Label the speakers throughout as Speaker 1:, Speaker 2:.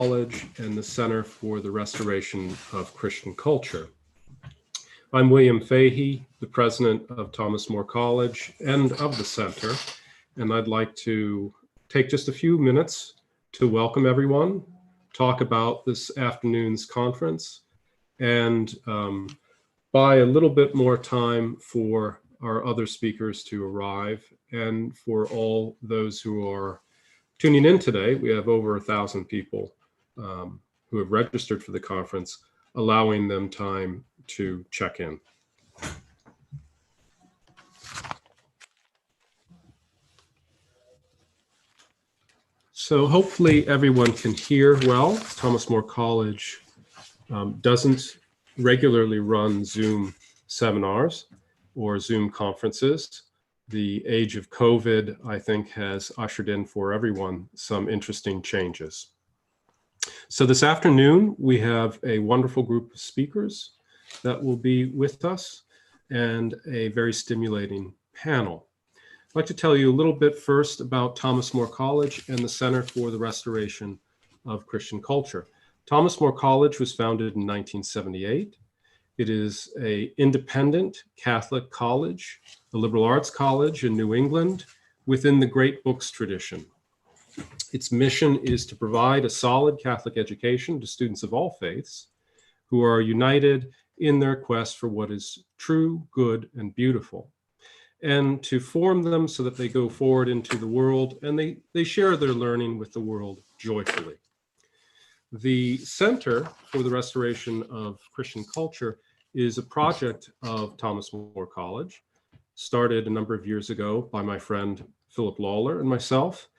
Speaker 1: College and the Center for the Restoration of Christian Culture. I'm William Fahey, the president of Thomas More College and of the center, and I'd like to take just a few minutes to welcome everyone, talk about this afternoon's conference, and buy a little bit more time for our other speakers to arrive, and for all those who are tuning in today. We have over 1,000 people who have registered for the conference, allowing them time to check in. So hopefully everyone can hear well. Thomas More College doesn't regularly run Zoom seminars or Zoom conferences. The age of COVID, I think, has ushered in for everyone some interesting changes. So this afternoon, we have a wonderful group of speakers that will be with us and a very stimulating panel. I'd like to tell you a little bit first about Thomas More College and the Center for the Restoration of Christian Culture. Thomas More College was founded in 1978. It is an independent Catholic college, a liberal arts college in New England within the great books tradition. Its mission is to provide a solid Catholic education to students of all faiths who are united in their quest for what is true, good, and beautiful, and to form them so that they go forward into the world and they share their learning with the world joyfully. The Center for the Restoration of Christian Culture is a project of Thomas More College, started a number of years ago by my friend Philip Lawler and myself.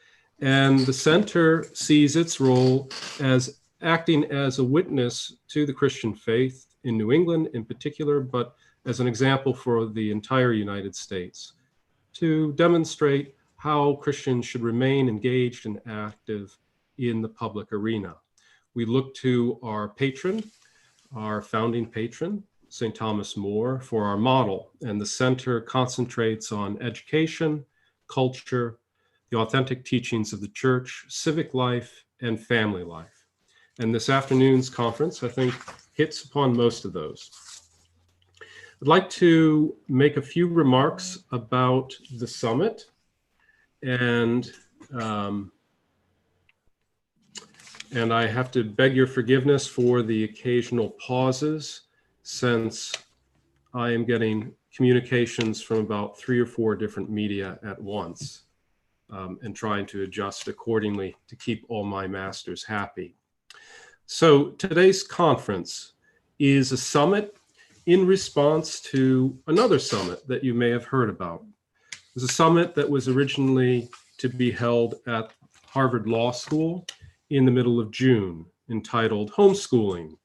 Speaker 1: And the center sees its role as acting as a witness to the Christian faith in New England in particular, but as an example for the entire United States, to demonstrate how Christians should remain engaged and active in the public arena. We look to our patron, our founding patron, St. Thomas More, for our model, and the center concentrates on education, culture, the authentic teachings of the church, civic life, and family life. And this afternoon's conference, I think, hits upon most of those. I'd like to make a few remarks about the summit, and I have to beg your forgiveness for the occasional pauses, since I am getting communications from about 3 or 4 different media at once, and trying to adjust accordingly to keep all my masters happy. So today's conference is a summit in response to another summit that you may have heard about. It was a summit that was originally to be held at Harvard Law School in the middle of June, entitled Homeschooling: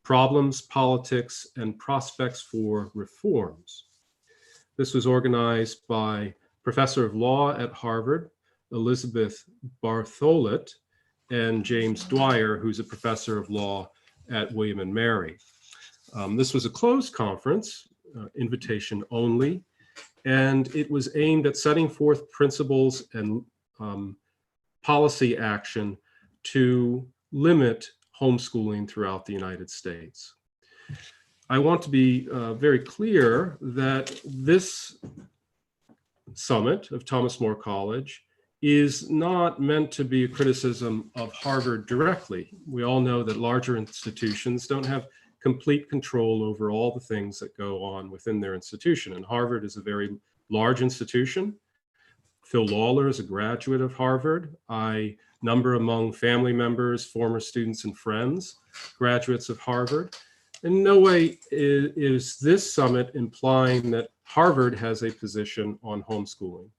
Speaker 1: Problems, Politics, and Prospects for Reforms. This was organized by Professor of Law at Harvard, Elizabeth Bartholet, and James Dwyer, who's a professor of law at William and Mary. This was a closed conference, invitation only, and it was aimed at setting forth principles and policy action to limit homeschooling throughout the United States. I want to be very clear that this summit of Thomas More College is not meant to be a criticism of Harvard directly. We all know that larger institutions don't have complete control over all the things that go on within their institution. And Harvard is a very large institution. Phil Lawler is a graduate of Harvard. I number among family members, former students and friends, graduates of Harvard. In no way is this summit implying that Harvard has a position on homeschooling.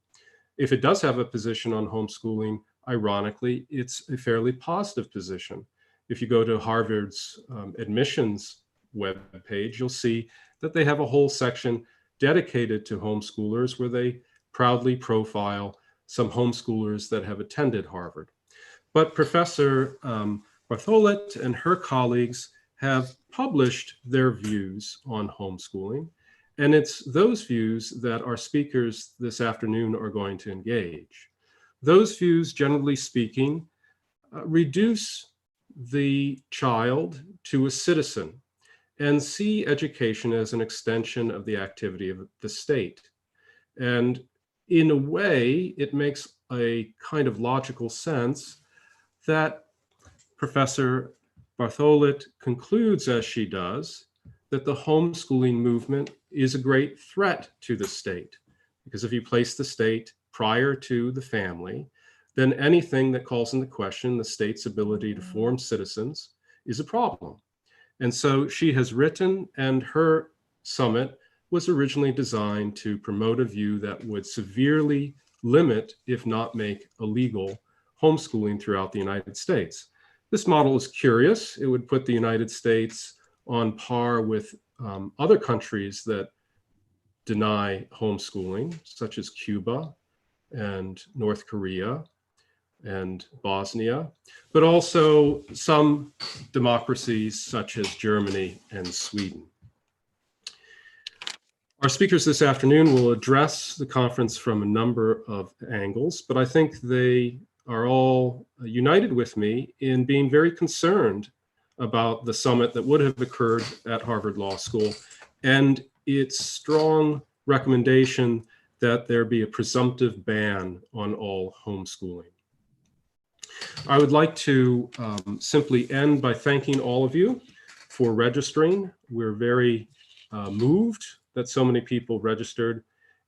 Speaker 1: If it does have a position on homeschooling, ironically, it's a fairly positive position. If you go to Harvard's admissions webpage, you'll see that they have a whole section dedicated to homeschoolers where they proudly profile some homeschoolers that have attended Harvard. But Professor Bartholet and her colleagues have published their views on homeschooling, and it's those views that our speakers this afternoon are going to engage. Those views, generally speaking, reduce the child to a citizen and see education as an extension of the activity of the state. And in a way, it makes a kind of logical sense that Professor Bartholet concludes, as she does, that the homeschooling movement is a great threat to the state. Because if you place the state prior to the family, then anything that calls into question the state's ability to form citizens is a problem. And so she has written, and her summit was originally designed to promote a view that would severely limit, if not make illegal, homeschooling throughout the United States. This model is curious. It would put the United States on par with other countries that deny homeschooling, such as Cuba and North Korea and Bosnia, but also some democracies such as Germany and Sweden. Our speakers this afternoon will address the conference from a number of angles, but I think they are all united with me in being very concerned about the summit that would have occurred at Harvard Law School and its strong recommendation that there be a presumptive ban on all homeschooling. I would like to simply end by thanking all of you for registering. We're very moved that so many people registered.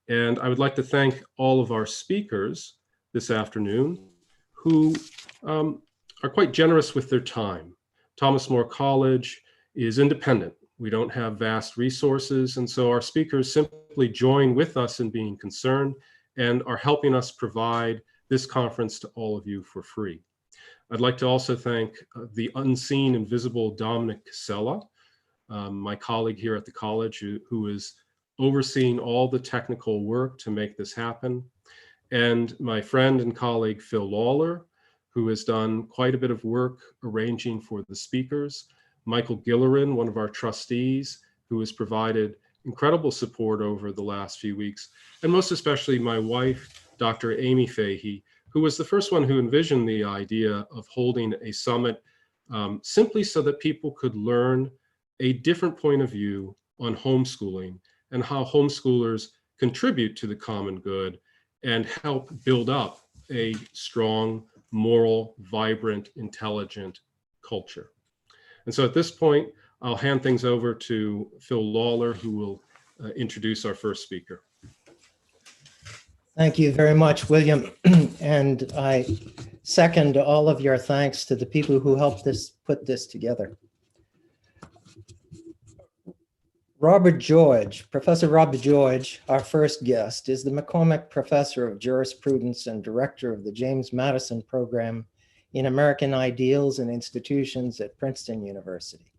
Speaker 1: And I would like to thank all of our speakers this afternoon who are quite generous with their time. Thomas More College is independent. We don't have vast resources. And so our speakers simply join with us in being concerned and are helping us provide this conference to all of you for free. I'd like to also thank the unseen and visible Dominic Casella, my colleague here at the college, who is overseeing all the technical work to make this happen, and my friend and colleague Phil Lawler, who has done quite a bit of work arranging for the speakers, Michael Gillerin, one of our trustees, who has provided incredible support over the last few weeks, and most especially my wife, Dr. Amy Fahey, who was the first one who envisioned the idea of holding a summit simply so that people could learn a different point of view on homeschooling and how homeschoolers contribute to the common good and help build up a strong, moral, vibrant, intelligent culture. And so at this point, I'll hand things over to Phil Lawler, who will introduce our first speaker.
Speaker 2: Thank you very much, William. And I second all of your thanks to the people who helped put this together. Professor Robert George, our first guest, is the McCormick Professor of Jurisprudence and Director of the James Madison Program in American Ideals and Institutions at Princeton University.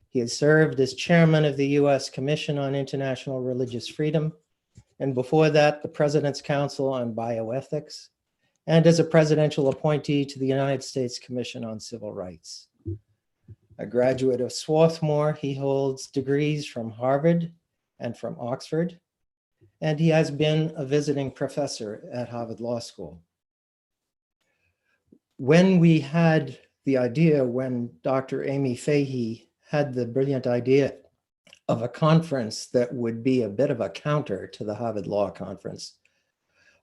Speaker 2: He has served as chairman of the U.S. Commission on International Religious Freedom, and before that, the President's Council on Bioethics, and as a presidential appointee to the United States Commission on Civil Rights. A graduate of Swarthmore, he holds degrees from Harvard and from Oxford, and he has been a visiting professor at Harvard Law School. When we had the idea, when Dr. Amy Fahey had the brilliant idea of a conference that would be a bit of a counter to the Harvard Law Conference,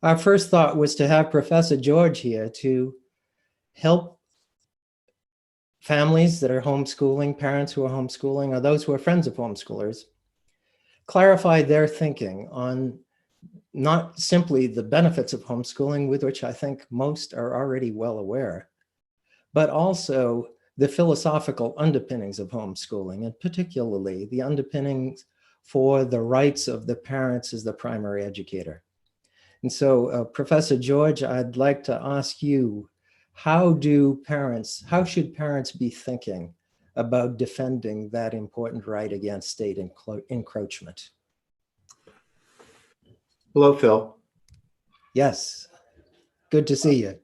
Speaker 2: our first thought was to have Professor George here to help families that are homeschooling, parents who are homeschooling, or those who are friends of homeschoolers, clarify their thinking on not simply the benefits of homeschooling, with which I think most are already well aware, but also the philosophical underpinnings of homeschooling, and particularly the underpinnings for the rights of the parents as the primary educator. And so, Professor George, I'd like to ask you, how should parents be thinking about defending that important right against state encroachment?
Speaker 3: Hello, Phil.
Speaker 2: Yes, good to see you.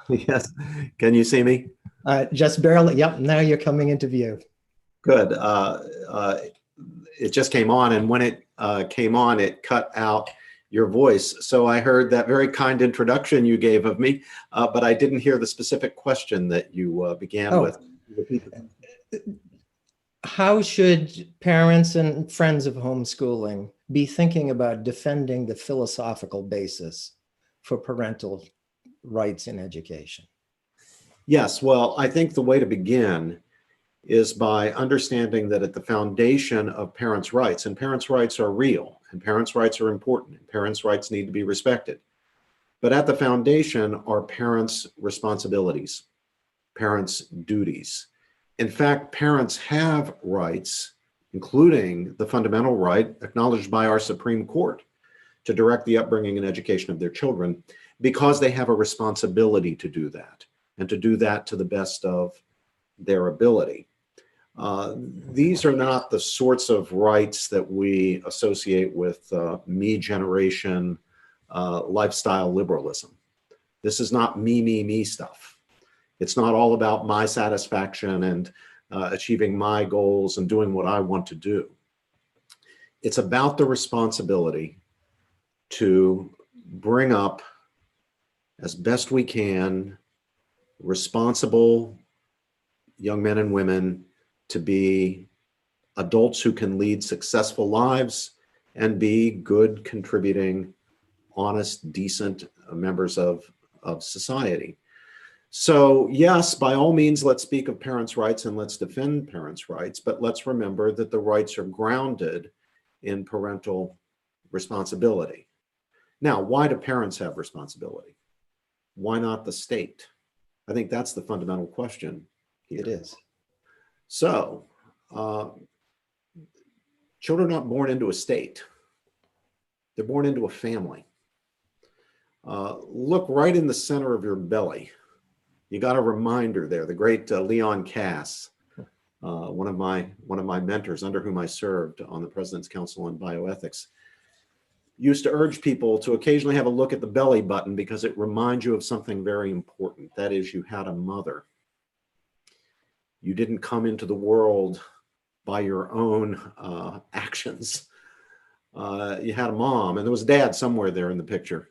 Speaker 3: Yes, can you see me?
Speaker 2: Just barely, yep, now you're coming into view.
Speaker 3: Good. It just came on, and when it came on, it cut out, your voice. So I heard that very kind introduction you gave of me, but I didn't hear the specific question that you began with.
Speaker 2: How should parents and friends of homeschooling be thinking about defending the philosophical basis for parental rights in education?
Speaker 3: Yes, well, I think the way to begin is by understanding that at the foundation of parents' rights, and parents' rights are real, and parents' rights are important, and parents' rights need to be respected. But at the foundation are parents' responsibilities, parents' duties. In fact, parents have rights, including the fundamental right acknowledged by our Supreme Court to direct the upbringing and education of their children, because they have a responsibility to do that, and to do that to the best of their ability. These are not the sorts of rights that we associate with me generation, lifestyle liberalism. This is not me stuff. It's not all about my satisfaction and achieving my goals and doing what I want to do. It's about the responsibility to bring up, as best we can, responsible young men and women to be adults who can lead successful lives and be good, contributing, honest, decent members of society. So yes, by all means, let's speak of parents' rights and let's defend parents' rights, but let's remember that the rights are grounded in parental responsibility. Now, why do parents have responsibility? Why not the state? I think that's the fundamental question here.
Speaker 2: It is.
Speaker 3: So, children are not born into a state. They're born into a family. Look right in the center of your belly. You got a reminder there. The great Leon Cass, one of my mentors under whom I served on the President's Council on Bioethics, used to urge people to occasionally have a look at the belly button because it reminds you of something very important. That is, you had a mother. You didn't come into the world by your own actions. You had a mom, and there was a dad somewhere there in the picture.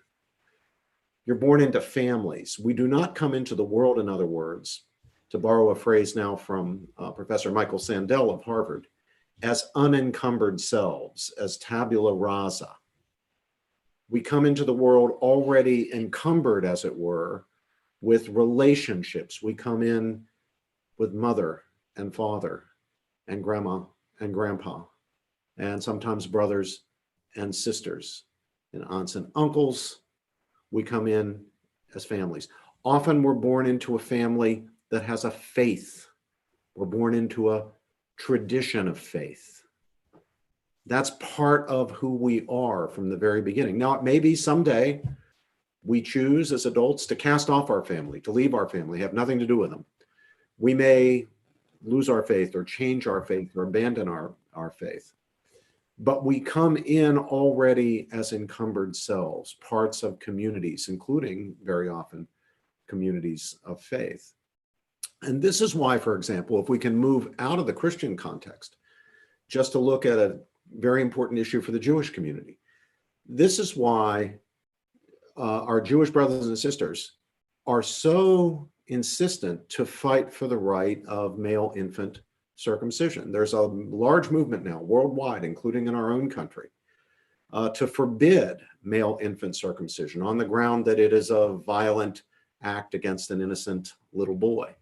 Speaker 3: You're born into families. We do not come into the world, in other words, to borrow a phrase now from Professor Michael Sandel of Harvard, as unencumbered selves, as tabula rasa. We come into the world already encumbered, as it were, with relationships. We come in with mother and father and grandma and grandpa, and sometimes brothers and sisters and aunts and uncles. We come in as families. Often we're born into a family that has a faith. We're born into a tradition of faith. That's part of who we are from the very beginning. Now, it may be someday we choose as adults to cast off our family, to leave our family, have nothing to do with them. We may lose our faith or change our faith or abandon our faith. But we come in already as encumbered selves, parts of communities, including very often communities of faith. And this is why, for example, if we can move out of the Christian context, just to look at a very important issue for the Jewish community. This is why our Jewish brothers and sisters are so insistent to fight for the right of male infant circumcision. There's a large movement now worldwide, including in our own country, to forbid male infant circumcision on the ground that it is a violent act against an innocent little boy.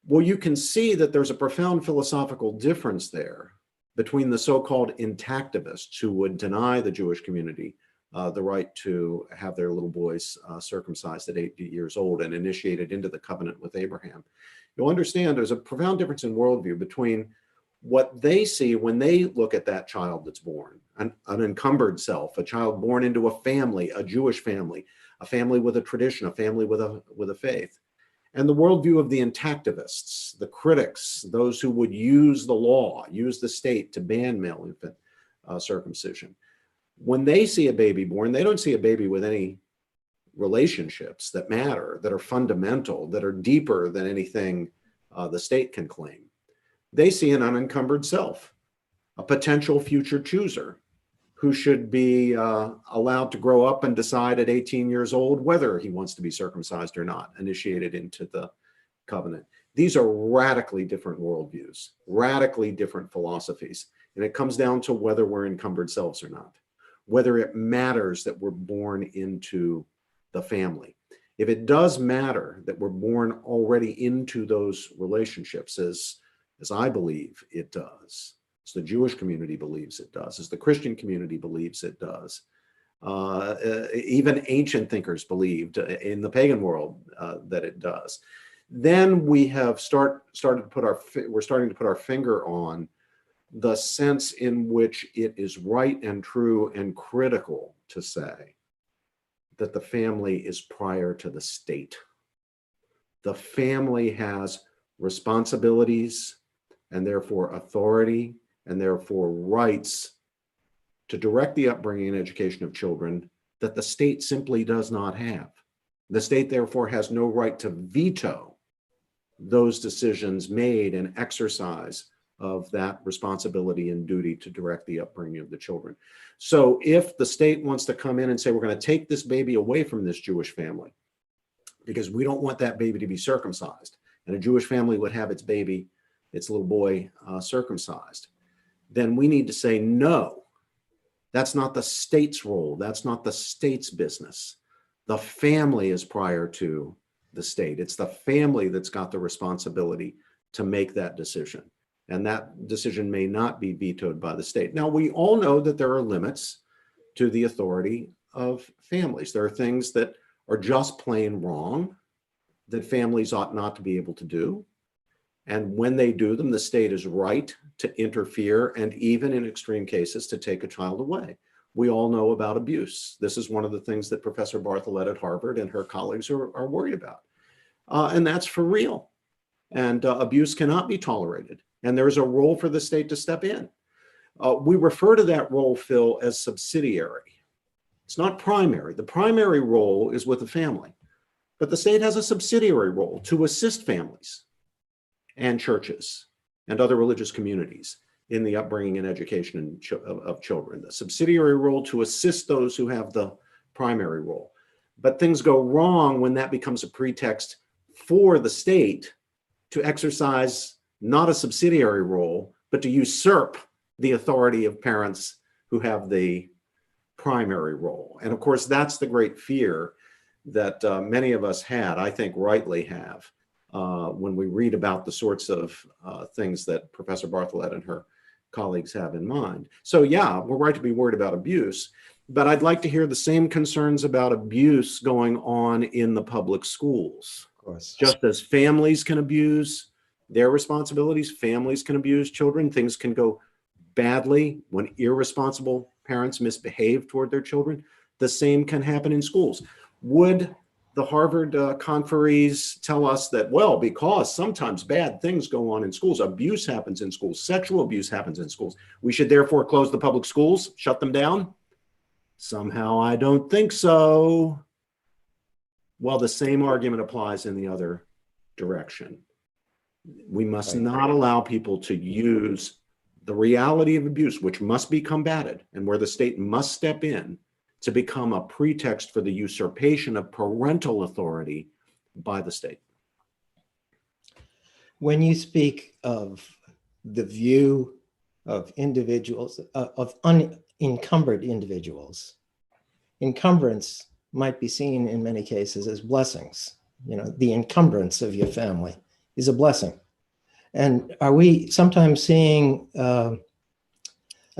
Speaker 3: Well, you can see that there's a profound philosophical difference there between the so-called intactivists who would deny the Jewish community the right to have their little boys circumcised at 8 years old and initiated into the covenant with Abraham. You'll understand there's a profound difference in worldview between what they see when they look at that child that's born, an encumbered self, a child born into a family, a Jewish family, a family with a tradition, a family with a faith, and the worldview of the intactivists, the critics, those who would use the law, use the state to ban male infant circumcision. When they see a baby born, they don't see a baby with any relationships that matter, that are fundamental, that are deeper than anything the state can claim. They see an unencumbered self, a potential future chooser who should be allowed to grow up and decide at 18 years old whether he wants to be circumcised or not, initiated into the covenant. These are radically different worldviews, radically different philosophies. And it comes down to whether we're encumbered selves or not, whether it matters that we're born into the family. If it does matter that we're born already into those relationships, as I believe it does, as the Jewish community believes it does, as the Christian community believes it does, even ancient thinkers believed in the pagan world that it does, then we have starting to put our finger on the sense in which it is right and true and critical to say that the family is prior to the state. The family has responsibilities and therefore authority and therefore rights to direct the upbringing and education of children that the state simply does not have. The state therefore has no right to veto those decisions made and exercise of that responsibility and duty to direct the upbringing of the children. So if the state wants to come in and say, we're going to take this baby away from this Jewish family because we don't want that baby to be circumcised, and a Jewish family would have its baby, its little boy, circumcised, then we need to say, no, that's not the state's role. That's not the state's business. The family is prior to the state. It's the family that's got the responsibility to make that decision. And that decision may not be vetoed by the state. Now, we all know that there are limits to the authority of families. There are things that are just plain wrong that families ought not to be able to do. And when they do them, the state is right to interfere and even in extreme cases to take a child away. We all know about abuse. This is one of the things that Professor Bartholet at Harvard and her colleagues are worried about. And that's for real. And abuse cannot be tolerated. And there is a role for the state to step in. We refer to that role, Phil, as subsidiary. It's not primary. The primary role is with the family. But the state has a subsidiary role to assist families and churches and other religious communities in the upbringing and education of children. The subsidiary role to assist those who have the primary role. But things go wrong when that becomes a pretext for the state to exercise not a subsidiary role, but to usurp the authority of parents who have the primary role. And of course, that's the great fear that many of us had, I think rightly have, when we read about the sorts of things that Professor Bartholet and her colleagues have in mind. So yeah, we're right to be worried about abuse, but I'd like to hear the same concerns about abuse going on in the public schools.
Speaker 2: Of course.
Speaker 3: Just as families can abuse their responsibilities, families can abuse children, things can go badly when irresponsible parents misbehave toward their children. The same can happen in schools. Would the Harvard conferees tell us that, well, because sometimes bad things go on in schools, abuse happens in schools, sexual abuse happens in schools, we should therefore close the public schools, shut them down? Somehow I don't think so. Well, the same argument applies in the other direction. We must not allow people to use the reality of abuse, which must be combated and where the state must step in, to become a pretext for the usurpation of parental authority by the state.
Speaker 2: When you speak of the view of individuals, of unencumbered individuals, encumbrance might be seen in many cases as blessings. You know, the encumbrance of your family is a blessing. And are we sometimes seeing a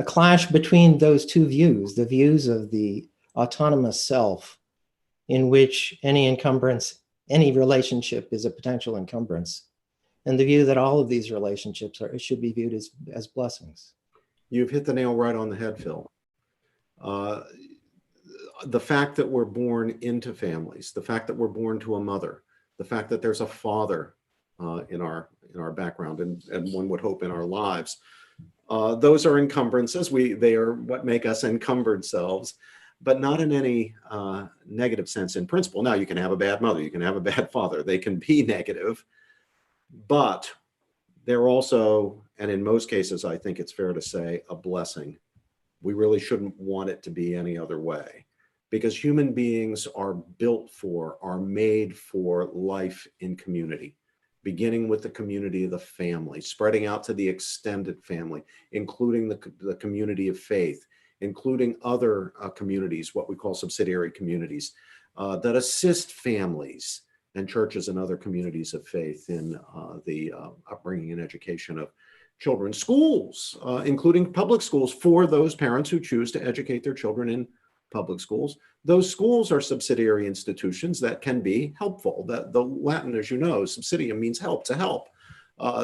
Speaker 2: clash between those two views, the views of the autonomous self, in which any encumbrance, any relationship is a potential encumbrance, and the view that all of these relationships should be viewed as blessings?
Speaker 3: You've hit the nail right on the head, Phil. The fact that we're born into families, the fact that we're born to a mother, the fact that there's a father in our background and one would hope in our lives, those are encumbrances. They are what make us encumbered selves, but not in any negative sense in principle. Now, you can have a bad mother, you can have a bad father, they can be negative, but they're also, and in most cases, I think it's fair to say, a blessing We really shouldn't want it to be any other way, because human beings are made for life in community, beginning with the community of the family, spreading out to the extended family, including the community of faith, including other communities, what we call subsidiary communities, that assist families and churches and other communities of faith in the upbringing and education of children. Schools, including public schools, for those parents who choose to educate their children in public schools. Those schools are subsidiary institutions that can be helpful. The Latin, as you know, subsidium means help, to help.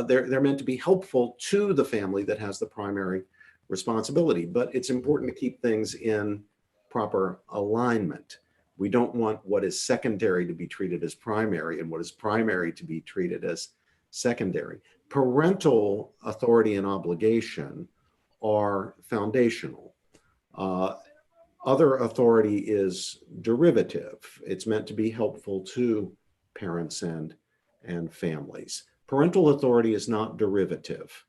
Speaker 3: They're meant to be helpful to the family that has the primary responsibility, but it's important to keep things in proper alignment. We don't want what is secondary to be treated as primary and what is primary to be treated as secondary. Parental authority and obligation are foundational. Other authority is derivative. It's meant to be helpful to parents and families. Parental authority is not derivative.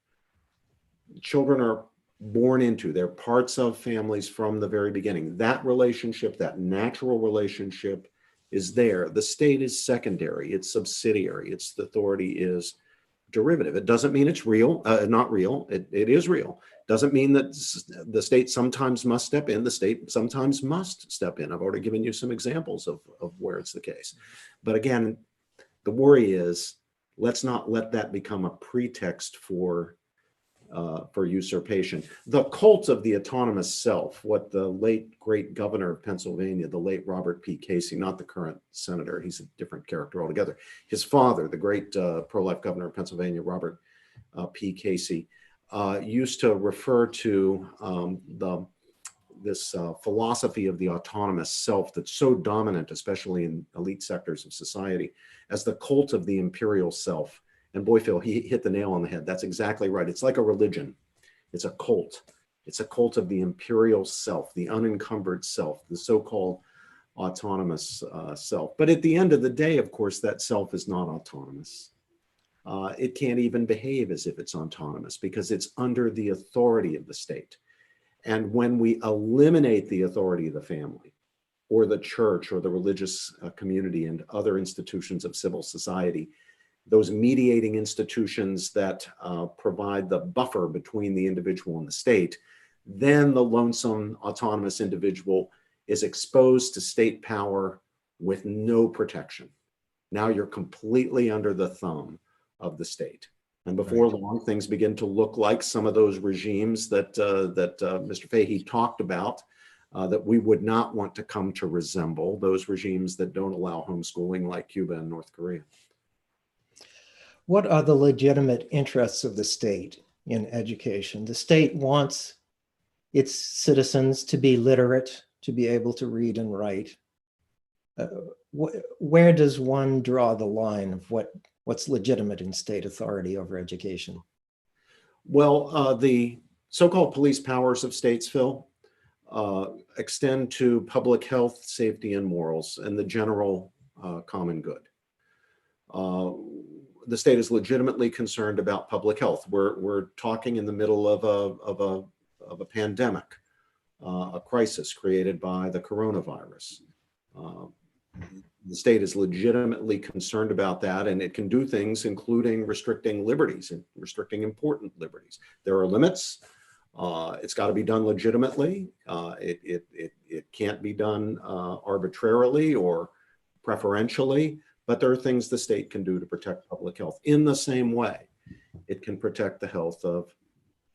Speaker 3: Children are born into, they're parts of families from the very beginning. That relationship, that natural relationship is there. The state is secondary, it's subsidiary, its authority is derivative. It doesn't mean it's real, not real, it is real. Doesn't mean that the state sometimes must step in, the state sometimes must step in. I've already given you some examples of where it's the case. But again, the worry is, let's not let that become a pretext for usurpation. The cult of the autonomous self, what the late great governor of Pennsylvania, the late Robert P. Casey, not the current senator, he's a different character altogether. His father, the great pro-life governor of Pennsylvania, Robert P. Casey, used to refer to this philosophy of the autonomous self that's so dominant, especially in elite sectors of society, as the cult of the imperial self. And boy, Phil, he hit the nail on the head. That's exactly right. It's like a religion. It's a cult. It's a cult of the imperial self, the unencumbered self, the so-called autonomous self. But at the end of the day, of course, that self is not autonomous. It can't even behave as if it's autonomous because it's under the authority of the state. And when we eliminate the authority of the family or the church or the religious community and other institutions of civil society, those mediating institutions that provide the buffer between the individual and the state, then the lonesome autonomous individual is exposed to state power with no protection. Now you're completely under the thumb of the state. And before long, things begin to look like some of those regimes that Mr. Fahey talked about, that we would not want to come to resemble, those regimes that don't allow homeschooling, like Cuba and North Korea.
Speaker 2: What are the legitimate interests of the state in education? The state wants its citizens to be literate, to be able to read and write. Where does one draw the line of what's legitimate in state authority over education?
Speaker 3: Well, the so-called police powers of states, Phil, extend to public health, safety, and morals, and the general common good. The state is legitimately concerned about public health. We're talking in the middle of a pandemic, a crisis created by the coronavirus. The state is legitimately concerned about that, and it can do things, including restricting liberties and restricting important liberties. There are limits. It's got to be done legitimately. It can't be done arbitrarily or preferentially. But there are things the state can do to protect public health. In the same way, it can protect the health of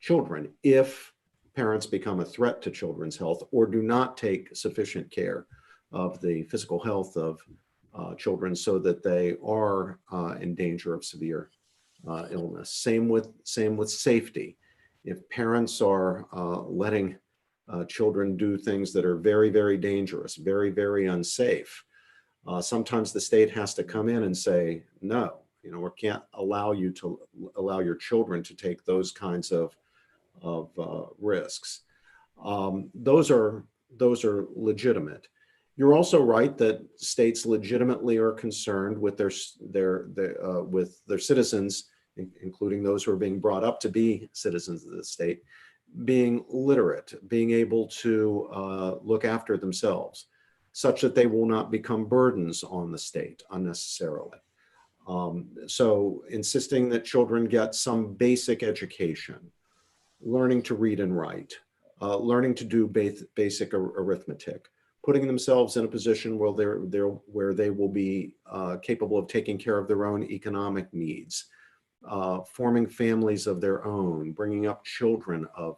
Speaker 3: children if parents become a threat to children's health or do not take sufficient care of the physical health of children so that they are in danger of severe illness. Same with safety. If parents are letting children do things that are very, very dangerous, very, very unsafe, sometimes the state has to come in and say, no, we can't allow your children to take those kinds of risks. Those are legitimate. You're also right that states legitimately are concerned with their citizens, including those who are being brought up to be citizens of the state, being literate, being able to look after themselves, such that they will not become burdens on the state unnecessarily. So insisting that children get some basic education, learning to read and write, learning to do basic arithmetic, putting themselves in a position where they will be capable of taking care of their own economic needs, forming families of their own, bringing up children of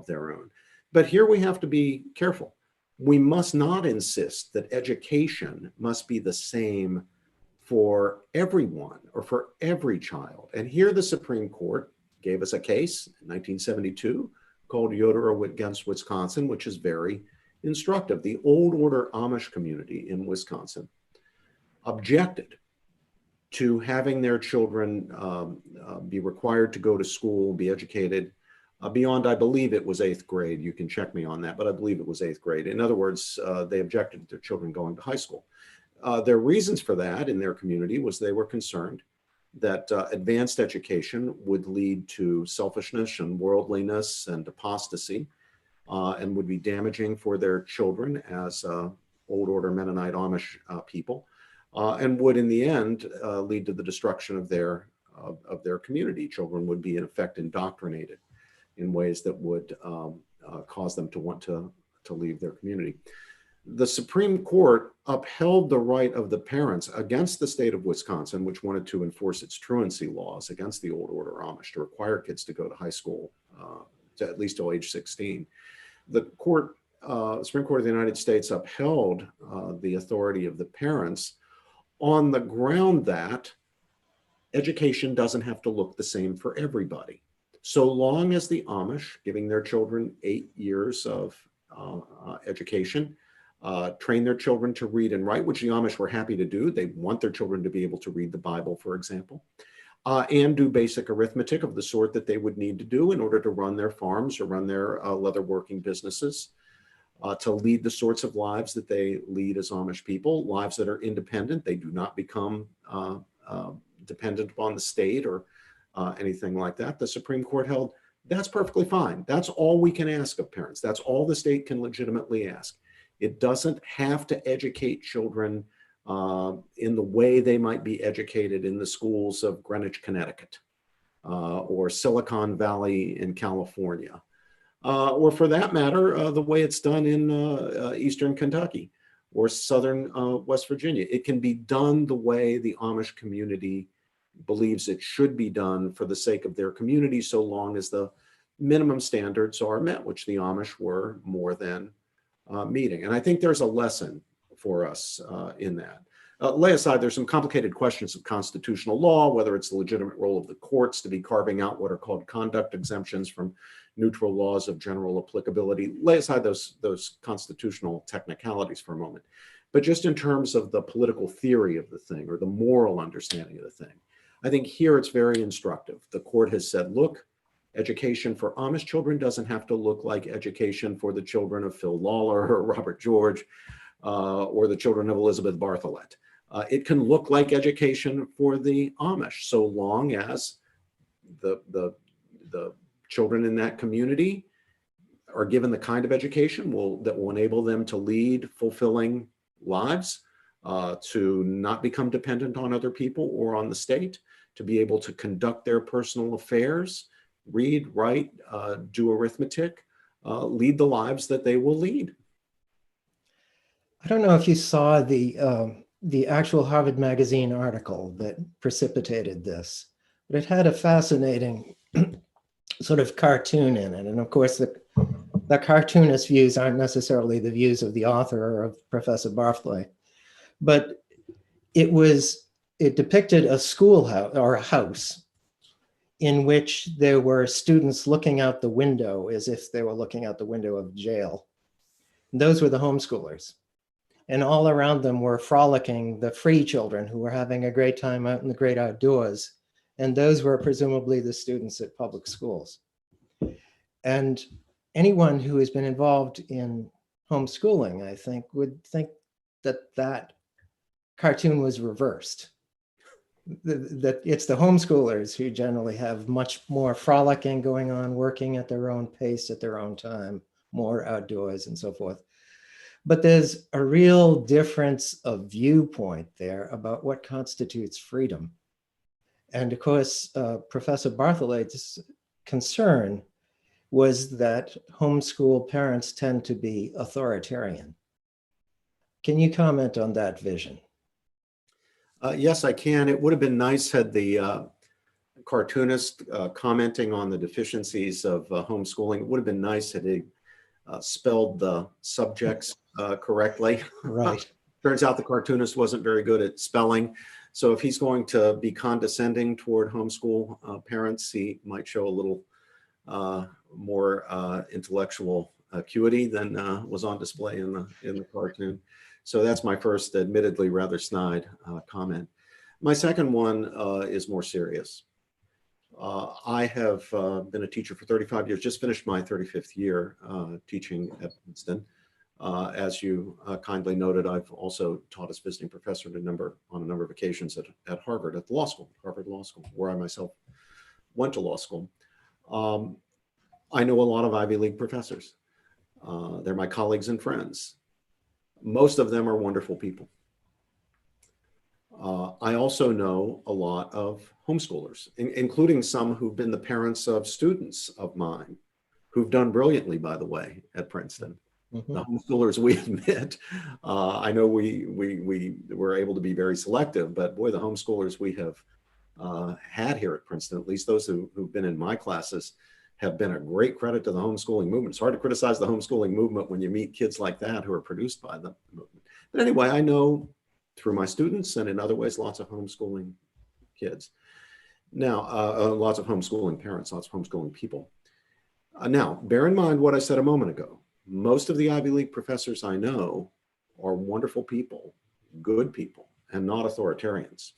Speaker 3: their own. But here we have to be careful. We must not insist that education must be the same for everyone or for every child. And here the Supreme Court gave us a case in 1972 called Yoder against Wisconsin, which is very instructive. The old order Amish community in Wisconsin objected to having their children be required to go to school, be educated beyond, I believe it was 8th grade. You can check me on that, but I believe it was 8th grade. In other words, they objected to their children going to high school. Their reasons for that in their community was they were concerned that advanced education would lead to selfishness and worldliness and apostasy, and would be damaging for their children as old order Mennonite Amish people, and would in the end lead to the destruction of their community. Children would be in effect indoctrinated in ways that would cause them to want to leave their community. The Supreme Court upheld the right of the parents against the state of Wisconsin, which wanted to enforce its truancy laws against the old order Amish to require kids to go to high school to at least till age 16. The Supreme Court of the United States upheld the authority of the parents on the ground that education doesn't have to look the same for everybody. So long as the Amish, giving their children 8 years of education, train their children to read and write, which the Amish were happy to do. They want their children to be able to read the Bible, for example, and do basic arithmetic of the sort that they would need to do in order to run their farms or run their leather working businesses, to lead the sorts of lives that they lead as Amish people, lives that are independent. They do not become dependent upon the state or anything like that. The Supreme Court held that's perfectly fine. That's all we can ask of parents. That's all the state can legitimately ask. It doesn't have to educate children in the way they might be educated in the schools of Greenwich, Connecticut, or Silicon Valley in California, or for that matter, the way it's done in Eastern Kentucky or Southern West Virginia. It can be done the way the Amish community believes it should be done for the sake of their community, so long as the minimum standards are met, which the Amish were more than meeting. And I think there's a lesson for us in that. Lay aside, there's some complicated questions of constitutional law, whether it's the legitimate role of the courts to be carving out what are called conduct exemptions from neutral laws of general applicability. Lay aside those constitutional technicalities for a moment. But just in terms of the political theory of the thing or the moral understanding of the thing, I think here it's very instructive. The court has said, look, education for Amish children doesn't have to look like education for the children of Phil Lawler or Robert George or the children of Elizabeth Bartholet. It can look like education for the Amish, so long as the children in that community are given the kind of education that will enable them to lead fulfilling lives, to not become dependent on other people or on the state, to be able to conduct their personal affairs, read, write, do arithmetic, lead the lives that they will lead.
Speaker 2: I don't know if you saw the actual Harvard Magazine article that precipitated this, but it had a fascinating sort of cartoon in it. And of course, the cartoonist views aren't necessarily the views of the author or of Professor Bartholet, but it depicted a schoolhouse or a house in which there were students looking out the window as if they were looking out the window of jail. And those were the homeschoolers. And all around them were frolicking the free children who were having a great time out in the great outdoors. And those were presumably the students at public schools. And anyone who has been involved in homeschooling, I think, would think that that cartoon was reversed. that it's the homeschoolers who generally have much more frolicking going on, working at their own pace, at their own time, more outdoors and so forth. But there's a real difference of viewpoint there about what constitutes freedom. And of course, Professor Bartholet's concern was that homeschool parents tend to be authoritarian. Can you comment on that vision?
Speaker 3: Yes, I can. It would have been nice had the cartoonist commenting on the deficiencies of homeschooling. It would have been nice had he spelled the subjects correctly.
Speaker 2: Right.
Speaker 3: Turns out the cartoonist wasn't very good at spelling. So if he's going to be condescending toward homeschool parents, he might show a little more intellectual acuity than was on display in the cartoon. So that's my first, admittedly rather snide comment. My second one is more serious. I have been a teacher for 35 years, just finished my 35th year teaching at Princeton. As you kindly noted, I've also taught as visiting professor on a number of occasions at Harvard, at the law school, Harvard Law School, where I myself went to law school. I know a lot of Ivy League professors. They're my colleagues and friends. Most of them are wonderful people. I also know a lot of homeschoolers, including some who've been the parents of students of mine, who've done brilliantly, by the way, at Princeton. Mm-hmm. The homeschoolers we admit, I know we were able to be very selective, but boy, the homeschoolers we have had here at Princeton, at least those who've been in my classes, have been a great credit to the homeschooling movement. It's hard to criticize the homeschooling movement when you meet kids like that who are produced by the movement. But anyway, I know through my students and in other ways, lots of homeschooling kids. Now, lots of homeschooling parents, lots of homeschooling people. Now, bear in mind what I said a moment ago. Most of the Ivy League professors I know are wonderful people, good people, and not authoritarians.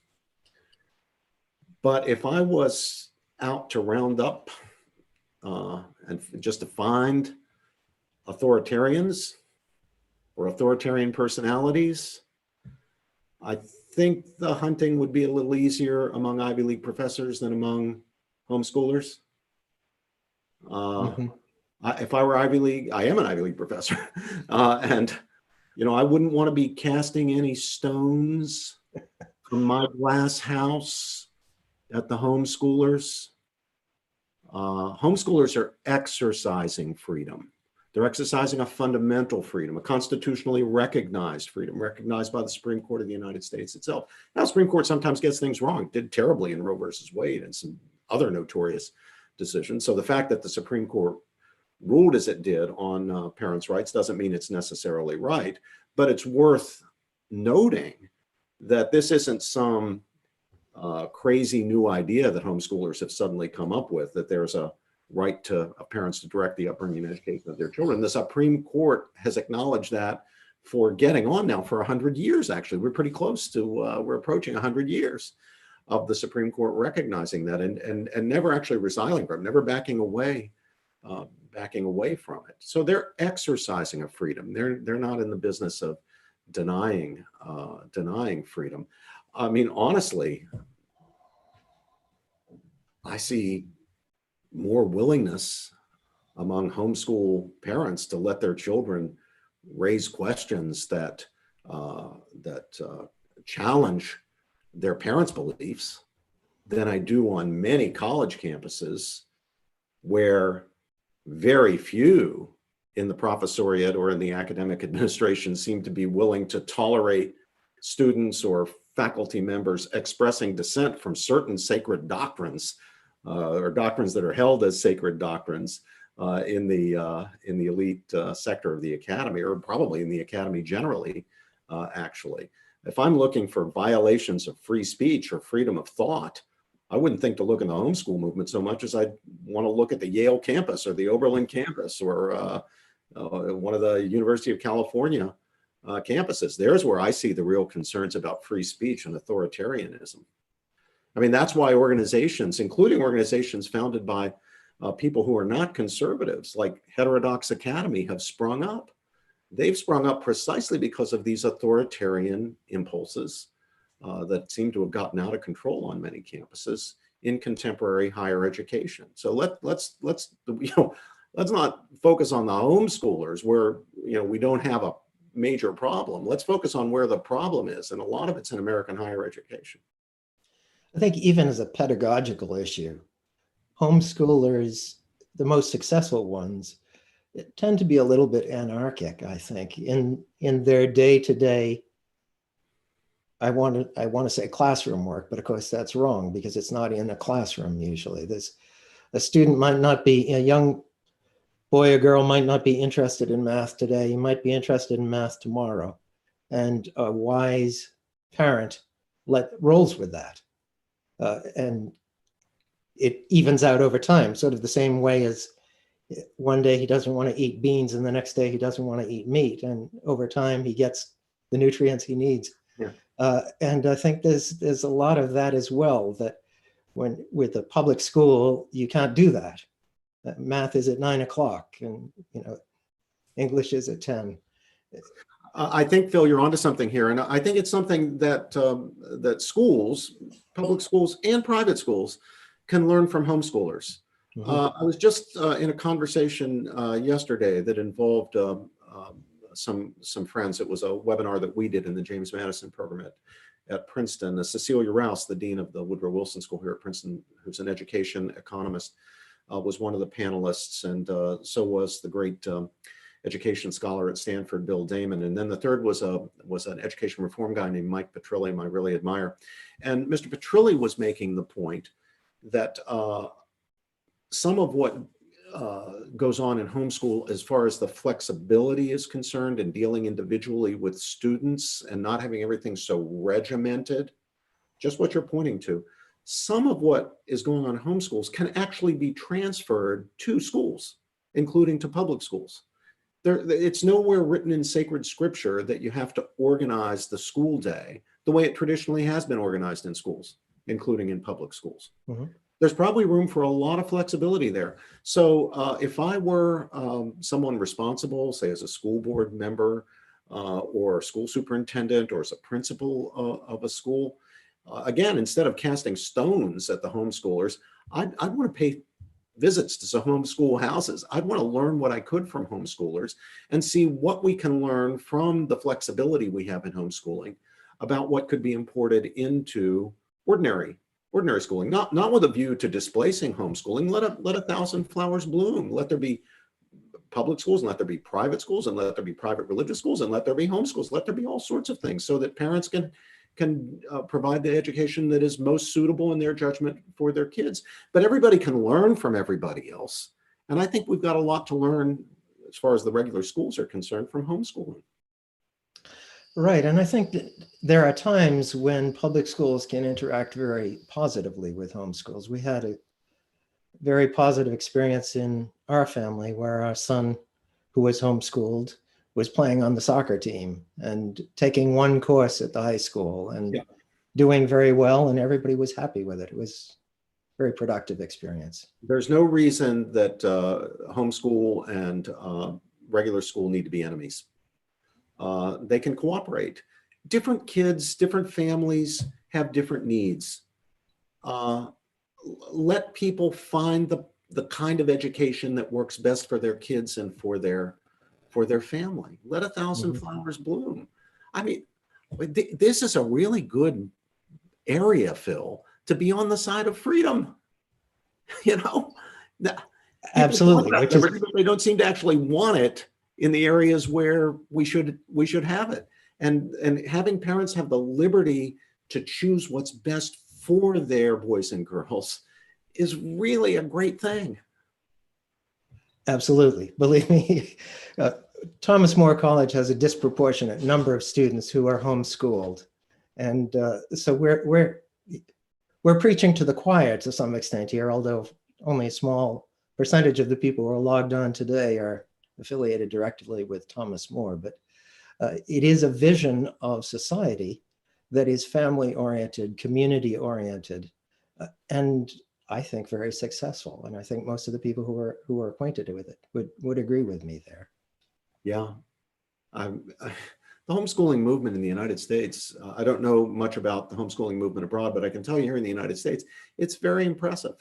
Speaker 3: But if I was out to round up and just to find authoritarians or authoritarian personalities, I think the hunting would be a little easier among Ivy League professors than among homeschoolers. If I were Ivy League, I am an Ivy League professor. And, you know, I wouldn't want to be casting any stones from my glass house at the homeschoolers. Homeschoolers are exercising freedom. They're exercising a fundamental freedom, a constitutionally recognized freedom, recognized by the Supreme Court of the United States itself. Now, the Supreme Court sometimes gets things wrong, did terribly in Roe versus Wade and some other notorious decisions. So the fact that the Supreme Court ruled as it did on parents' rights doesn't mean it's necessarily right, but it's worth noting that this isn't some crazy new idea that homeschoolers have suddenly come up with, that there's a right to parents to direct the upbringing and education of their children. The Supreme Court has acknowledged that for getting on now for 100 years, actually. We're pretty close to, we're approaching 100 years of the Supreme Court recognizing that and never actually resiling from it, never backing away from it. So they're exercising a freedom. They're not in the business of denying freedom. I mean, honestly, I see more willingness among homeschool parents to let their children raise questions that challenge their parents' beliefs than I do on many college campuses, where very few in the professoriate or in the academic administration seem to be willing to tolerate students or faculty members expressing dissent from certain sacred doctrines or doctrines that are held as sacred doctrines in the elite sector of the academy, or probably in the academy generally, actually. If I'm looking for violations of free speech or freedom of thought, I wouldn't think to look in the homeschool movement so much as I'd want to look at the Yale campus or the Oberlin campus or one of the University of California campuses. There's where I see the real concerns about free speech and authoritarianism. I mean, that's why organizations, including organizations founded by people who are not conservatives, like Heterodox Academy, have sprung up. They've sprung up precisely because of these authoritarian impulses that seem to have gotten out of control on many campuses in contemporary higher education. So let's not focus on the homeschoolers where we don't have a major problem. Let's focus on where the problem is, and a lot of it's in American higher education.
Speaker 2: I think even as a pedagogical issue, homeschoolers, the most successful ones, tend to be a little bit anarchic, I think, in their day-to-day. I want to say classroom work, but of course that's wrong because it's not in a classroom usually. A student might not be, a young boy or girl might not be interested in math today. He might be interested in math tomorrow. And a wise parent rolls with that. And it evens out over time, sort of the same way as one day he doesn't want to eat beans and the next day he doesn't want to eat meat. And over time he gets the nutrients he needs.
Speaker 3: Yeah.
Speaker 2: And I think there's a lot of that as well, that when with a public school, you can't do that. Math is at 9 o'clock and English is at 10.
Speaker 3: I think, Phil, you're onto something here. And I think it's something that that schools, public schools and private schools, can learn from homeschoolers. I was just in a conversation yesterday that involved some friends. It was a webinar that we did in the James Madison program at Princeton. Cecilia Rouse, the dean of the Woodrow Wilson School here at Princeton, who's an education economist, was one of the panelists, and so was the great education scholar at Stanford, Bill Damon. And then the third was an education reform guy named Mike Petrilli, whom I really admire. And Mr. Petrilli was making the point that some of what goes on in homeschool as far as the flexibility is concerned and dealing individually with students and not having everything so regimented, just what you're pointing to, some of what is going on in homeschools can actually be transferred to schools, including to public schools. It's nowhere written in sacred scripture that you have to organize the school day the way it traditionally has been organized in schools, including in public schools. There's probably room for a lot of flexibility there. So if I were someone responsible, say as a school board member or a school superintendent or as a principal of a school, again, instead of casting stones at the homeschoolers, I'd want to pay visits to some homeschool houses. I'd want to learn what I could from homeschoolers and see what we can learn from the flexibility we have in homeschooling about what could be imported into ordinary schooling, not with a view to displacing homeschooling. Let a thousand flowers bloom. Let there be public schools and let there be private schools and let there be private religious schools and let there be homeschools. Let there be all sorts of things so that parents can provide the education that is most suitable in their judgment for their kids. But everybody can learn from everybody else. And I think we've got a lot to learn as far as the regular schools are concerned from homeschooling.
Speaker 2: Right. And I think that there are times when public schools can interact very positively with homeschools. We had a very positive experience in our family where our son, who was homeschooled, was playing on the soccer team and taking one course at the high school and doing very well, and everybody was happy with it. It was a very productive experience.
Speaker 3: There's no reason that homeschool and regular school need to be enemies. They can cooperate. Different kids, different families have different needs. Let people find the kind of education that works best for their kids and for their family. Let a thousand flowers bloom. I mean, this is a really good area, Phil, to be on the side of freedom.
Speaker 2: Absolutely.
Speaker 3: They don't seem to actually want it in the areas where we should have it. And having parents have the liberty to choose what's best for their boys and girls is really a great thing.
Speaker 2: Absolutely. Believe me, Thomas More College has a disproportionate number of students who are homeschooled. And so we're preaching to the choir to some extent here, although only a small percentage of the people who are logged on today are affiliated directly with Thomas More. But it is a vision of society that is family-oriented, community-oriented, and I think very successful. And I think most of the people who are acquainted with it would agree with me there.
Speaker 3: Yeah. The the homeschooling movement in the United States, I don't know much about the homeschooling movement abroad, but I can tell you here in the United States, it's very impressive.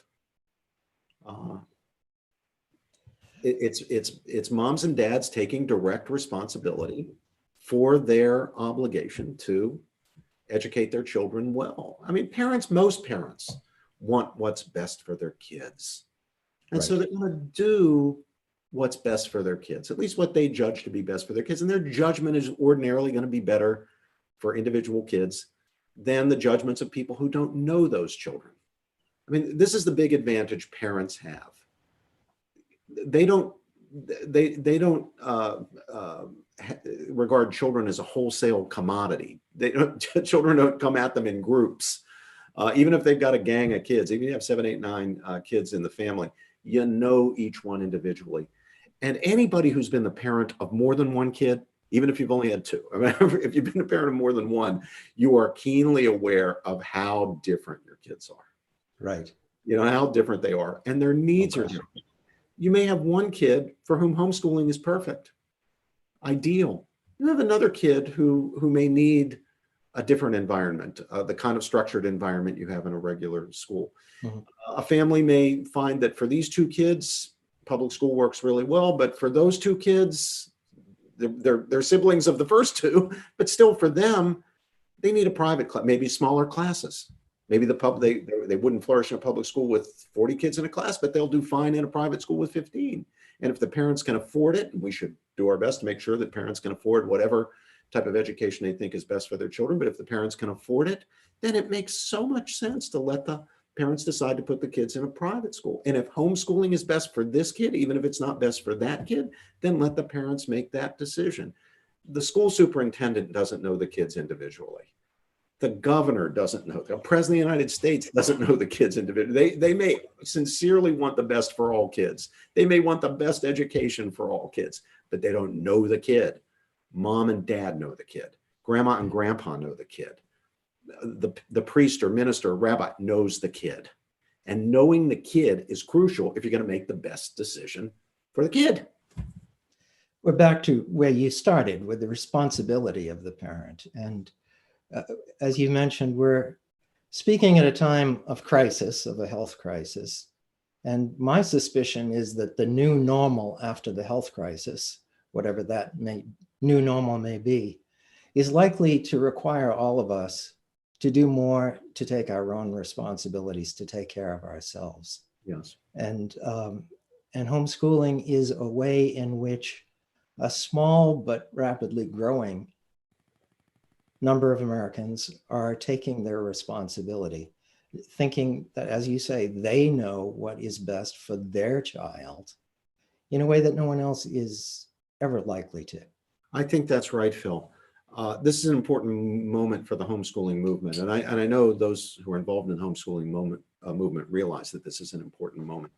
Speaker 3: It's moms and dads taking direct responsibility for their obligation to educate their children well. I mean, most parents want what's best for their kids. And so they're going to do what's best for their kids, at least what they judge to be best for their kids. And their judgment is ordinarily going to be better for individual kids than the judgments of people who don't know those children. I mean, this is the big advantage parents have. They don't regard children as a wholesale commodity. Children don't come at them in groups. Even if they've got a gang of kids, even if you have 7, 8, 9 kids in the family, you know each one individually. And anybody who's been the parent of more than one kid, even if you've only had 2, I mean, if you've been a parent of more than one, you are keenly aware of how different your kids are.
Speaker 2: Right.
Speaker 3: You know, how different they are, and their needs are different. You may have one kid for whom homeschooling is perfect, ideal. You have another kid who may need a different environment, the kind of structured environment you have in a regular school. Mm-hmm. A family may find that for these 2 kids, public school works really well, but for those 2 kids, they're siblings of the first 2, but still for them, they need a private class, maybe smaller classes. Maybe they wouldn't flourish in a public school with 40 kids in a class, but they'll do fine in a private school with 15. And if the parents can afford it, and we should do our best to make sure that parents can afford whatever type of education they think is best for their children. But if the parents can afford it, then it makes so much sense to let the parents decide to put the kids in a private school. And if homeschooling is best for this kid, even if it's not best for that kid, then let the parents make that decision. The school superintendent doesn't know the kids individually. The governor doesn't know. The president of the United States doesn't know the kids individually. They may sincerely want the best for all kids. They may want the best education for all kids, but they don't know the kid. Mom and dad know the kid. Grandma and grandpa know the kid. The priest or minister or rabbi knows the kid. And knowing the kid is crucial if you're going to make the best decision for the kid.
Speaker 2: We're back to where you started with the responsibility of the parent. And as you mentioned, we're speaking at a time of crisis, of a health crisis. And my suspicion is that the new normal after the health crisis, whatever that new normal may be, is likely to require all of us to do more to take our own responsibilities, to take care of ourselves.
Speaker 3: Yes.
Speaker 2: And homeschooling is a way in which a small but rapidly growing number of Americans are taking their responsibility, thinking that, as you say, they know what is best for their child in a way that no one else is ever likely to.
Speaker 3: I think that's right, Phil. This is an important moment for the homeschooling movement. And I know those who are involved in the homeschooling movement realize that this is an important moment.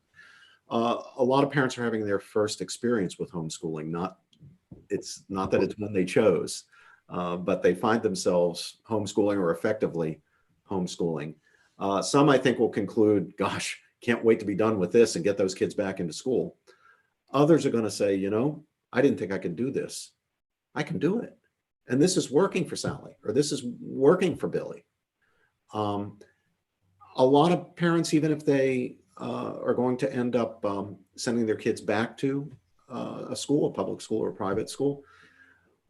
Speaker 3: A lot of parents are having their first experience with homeschooling. It's not that it's one they chose, but they find themselves homeschooling or effectively homeschooling. Some, I think, will conclude, gosh, can't wait to be done with this and get those kids back into school. Others are going to say, I didn't think I could do this. I can do it. And this is working for Sally, or this is working for Billy. A lot of parents, even if they are going to end up sending their kids back to a school, a public school or a private school,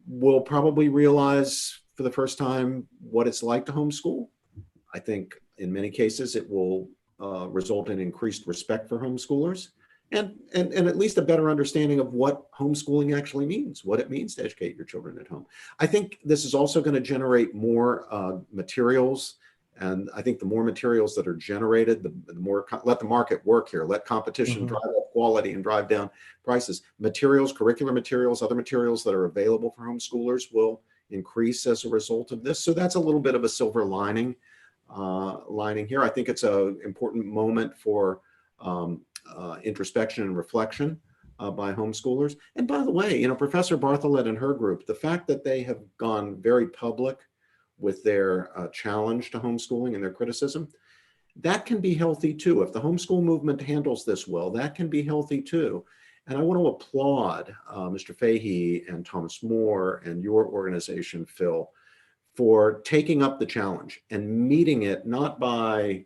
Speaker 3: will probably realize for the first time what it's like to homeschool. I think in many cases it will result in increased respect for homeschoolers and at least a better understanding of what homeschooling actually means, what it means to educate your children at home. I think this is also going to generate more materials. And I think the more materials that are generated, the more, let the market work here, let competition drive up quality and drive down prices. Materials, curricular materials, other materials that are available for homeschoolers will increase as a result of this. So that's a little bit of a silver lining here. I think it's an important moment for introspection and reflection by homeschoolers. And by the way, Professor Bartholet and her group, the fact that they have gone very public with their challenge to homeschooling and their criticism, that can be healthy too. If the homeschool movement handles this well, that can be healthy too. And I want to applaud Mr. Fahey and Thomas More and your organization, Phil, for taking up the challenge and meeting it not by,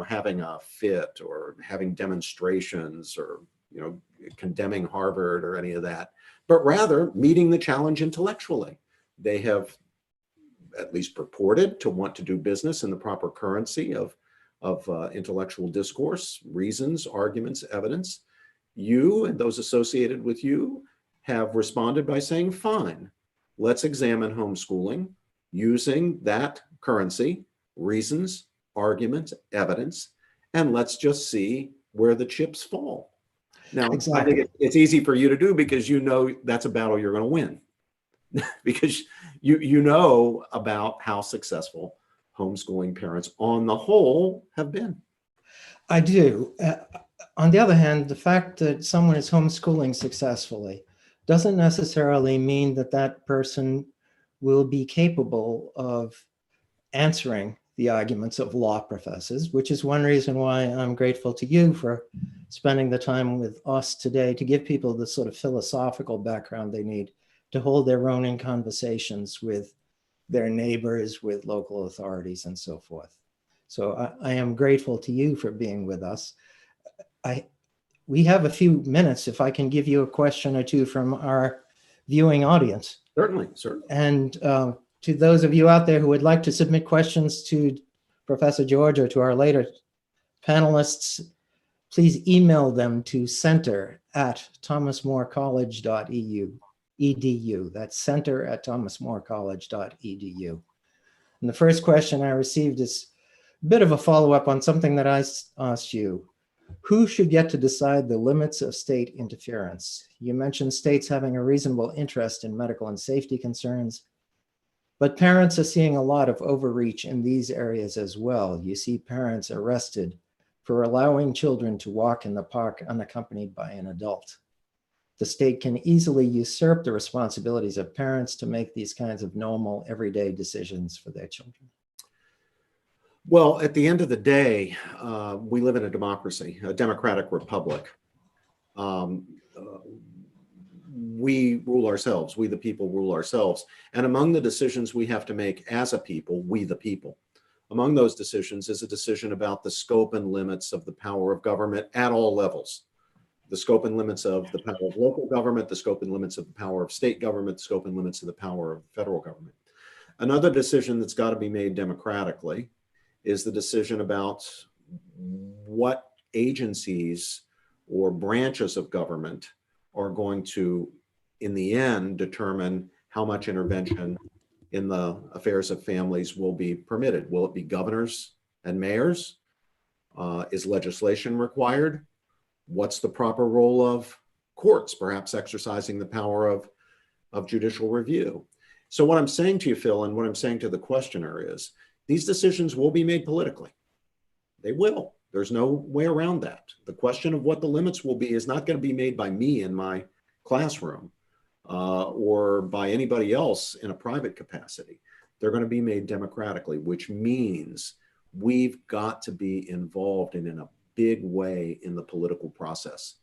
Speaker 3: having a fit or having demonstrations or, condemning Harvard or any of that, but rather meeting the challenge intellectually. They have at least purported to want to do business in the proper currency of intellectual discourse, reasons, arguments, evidence. You and those associated with you have responded by saying, fine, let's examine homeschooling using that currency, reasons, arguments, evidence, and let's just see where the chips fall. Now,
Speaker 2: Exactly.
Speaker 3: I think it's easy for you to do because that's a battle you're going to win because you know about how successful homeschooling parents on the whole have been.
Speaker 2: I do. On the other hand, the fact that someone is homeschooling successfully doesn't necessarily mean that that person will be capable of answering the arguments of law professors, which is one reason why I'm grateful to you for spending the time with us today to give people the sort of philosophical background they need to hold their own in conversations with their neighbors, with local authorities, and so forth. So I am grateful to you for being with us. We have a few minutes if I can give you a question or two from our viewing audience.
Speaker 3: Certainly.
Speaker 2: And to those of you out there who would like to submit questions to Professor George or to our later panelists, please email them to center@thomasmorecollege.edu. That's center@thomasmorecollege.edu. And the first question I received is a bit of a follow-up on something that I asked you. Who should get to decide the limits of state interference? You mentioned states having a reasonable interest in medical and safety concerns, but parents are seeing a lot of overreach in these areas as well. You see parents arrested for allowing children to walk in the park unaccompanied by an adult. The state can easily usurp the responsibilities of parents to make these kinds of normal, everyday decisions for their children.
Speaker 3: Well, at the end of the day, we live in a democracy, a democratic republic. We rule ourselves. We, the people, rule ourselves. And among the decisions we have to make as a people, we, the people, among those decisions is a decision about the scope and limits of the power of government at all levels. The scope and limits of the power of local government, the scope and limits of the power of state government, the scope and limits of the power of the federal government. Another decision that's got to be made democratically is the decision about what agencies or branches of government are going to, in the end, determine how much intervention in the affairs of families will be permitted. Will it be governors and mayors? Is legislation required? What's the proper role of courts, perhaps exercising the power of judicial review? So what I'm saying to you, Phil, and what I'm saying to the questioner is, these decisions will be made politically. They will. There's no way around that. The question of what the limits will be is not going to be made by me in my classroom or by anybody else in a private capacity. They're going to be made democratically, which means we've got to be involved in a big way in the political process.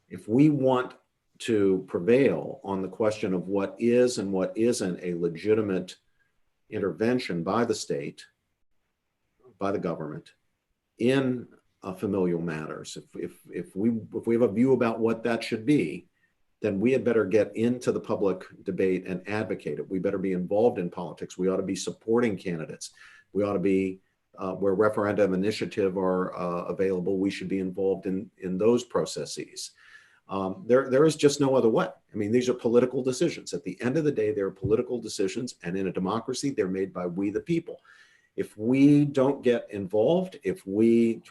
Speaker 3: If we want to prevail on the question of what is and what isn't a legitimate intervention by the state, by the government, in familial matters, if we have a view about what that should be, then we had better get into the public debate and advocate it. We better be involved in politics. We ought to be supporting candidates. We ought to be, where referendum initiative are available, we should be involved in those processes. There is just no other way. I mean, these are political decisions. At the end of the day, they're political decisions, and in a democracy, they're made by we the people. If we don't get involved, if we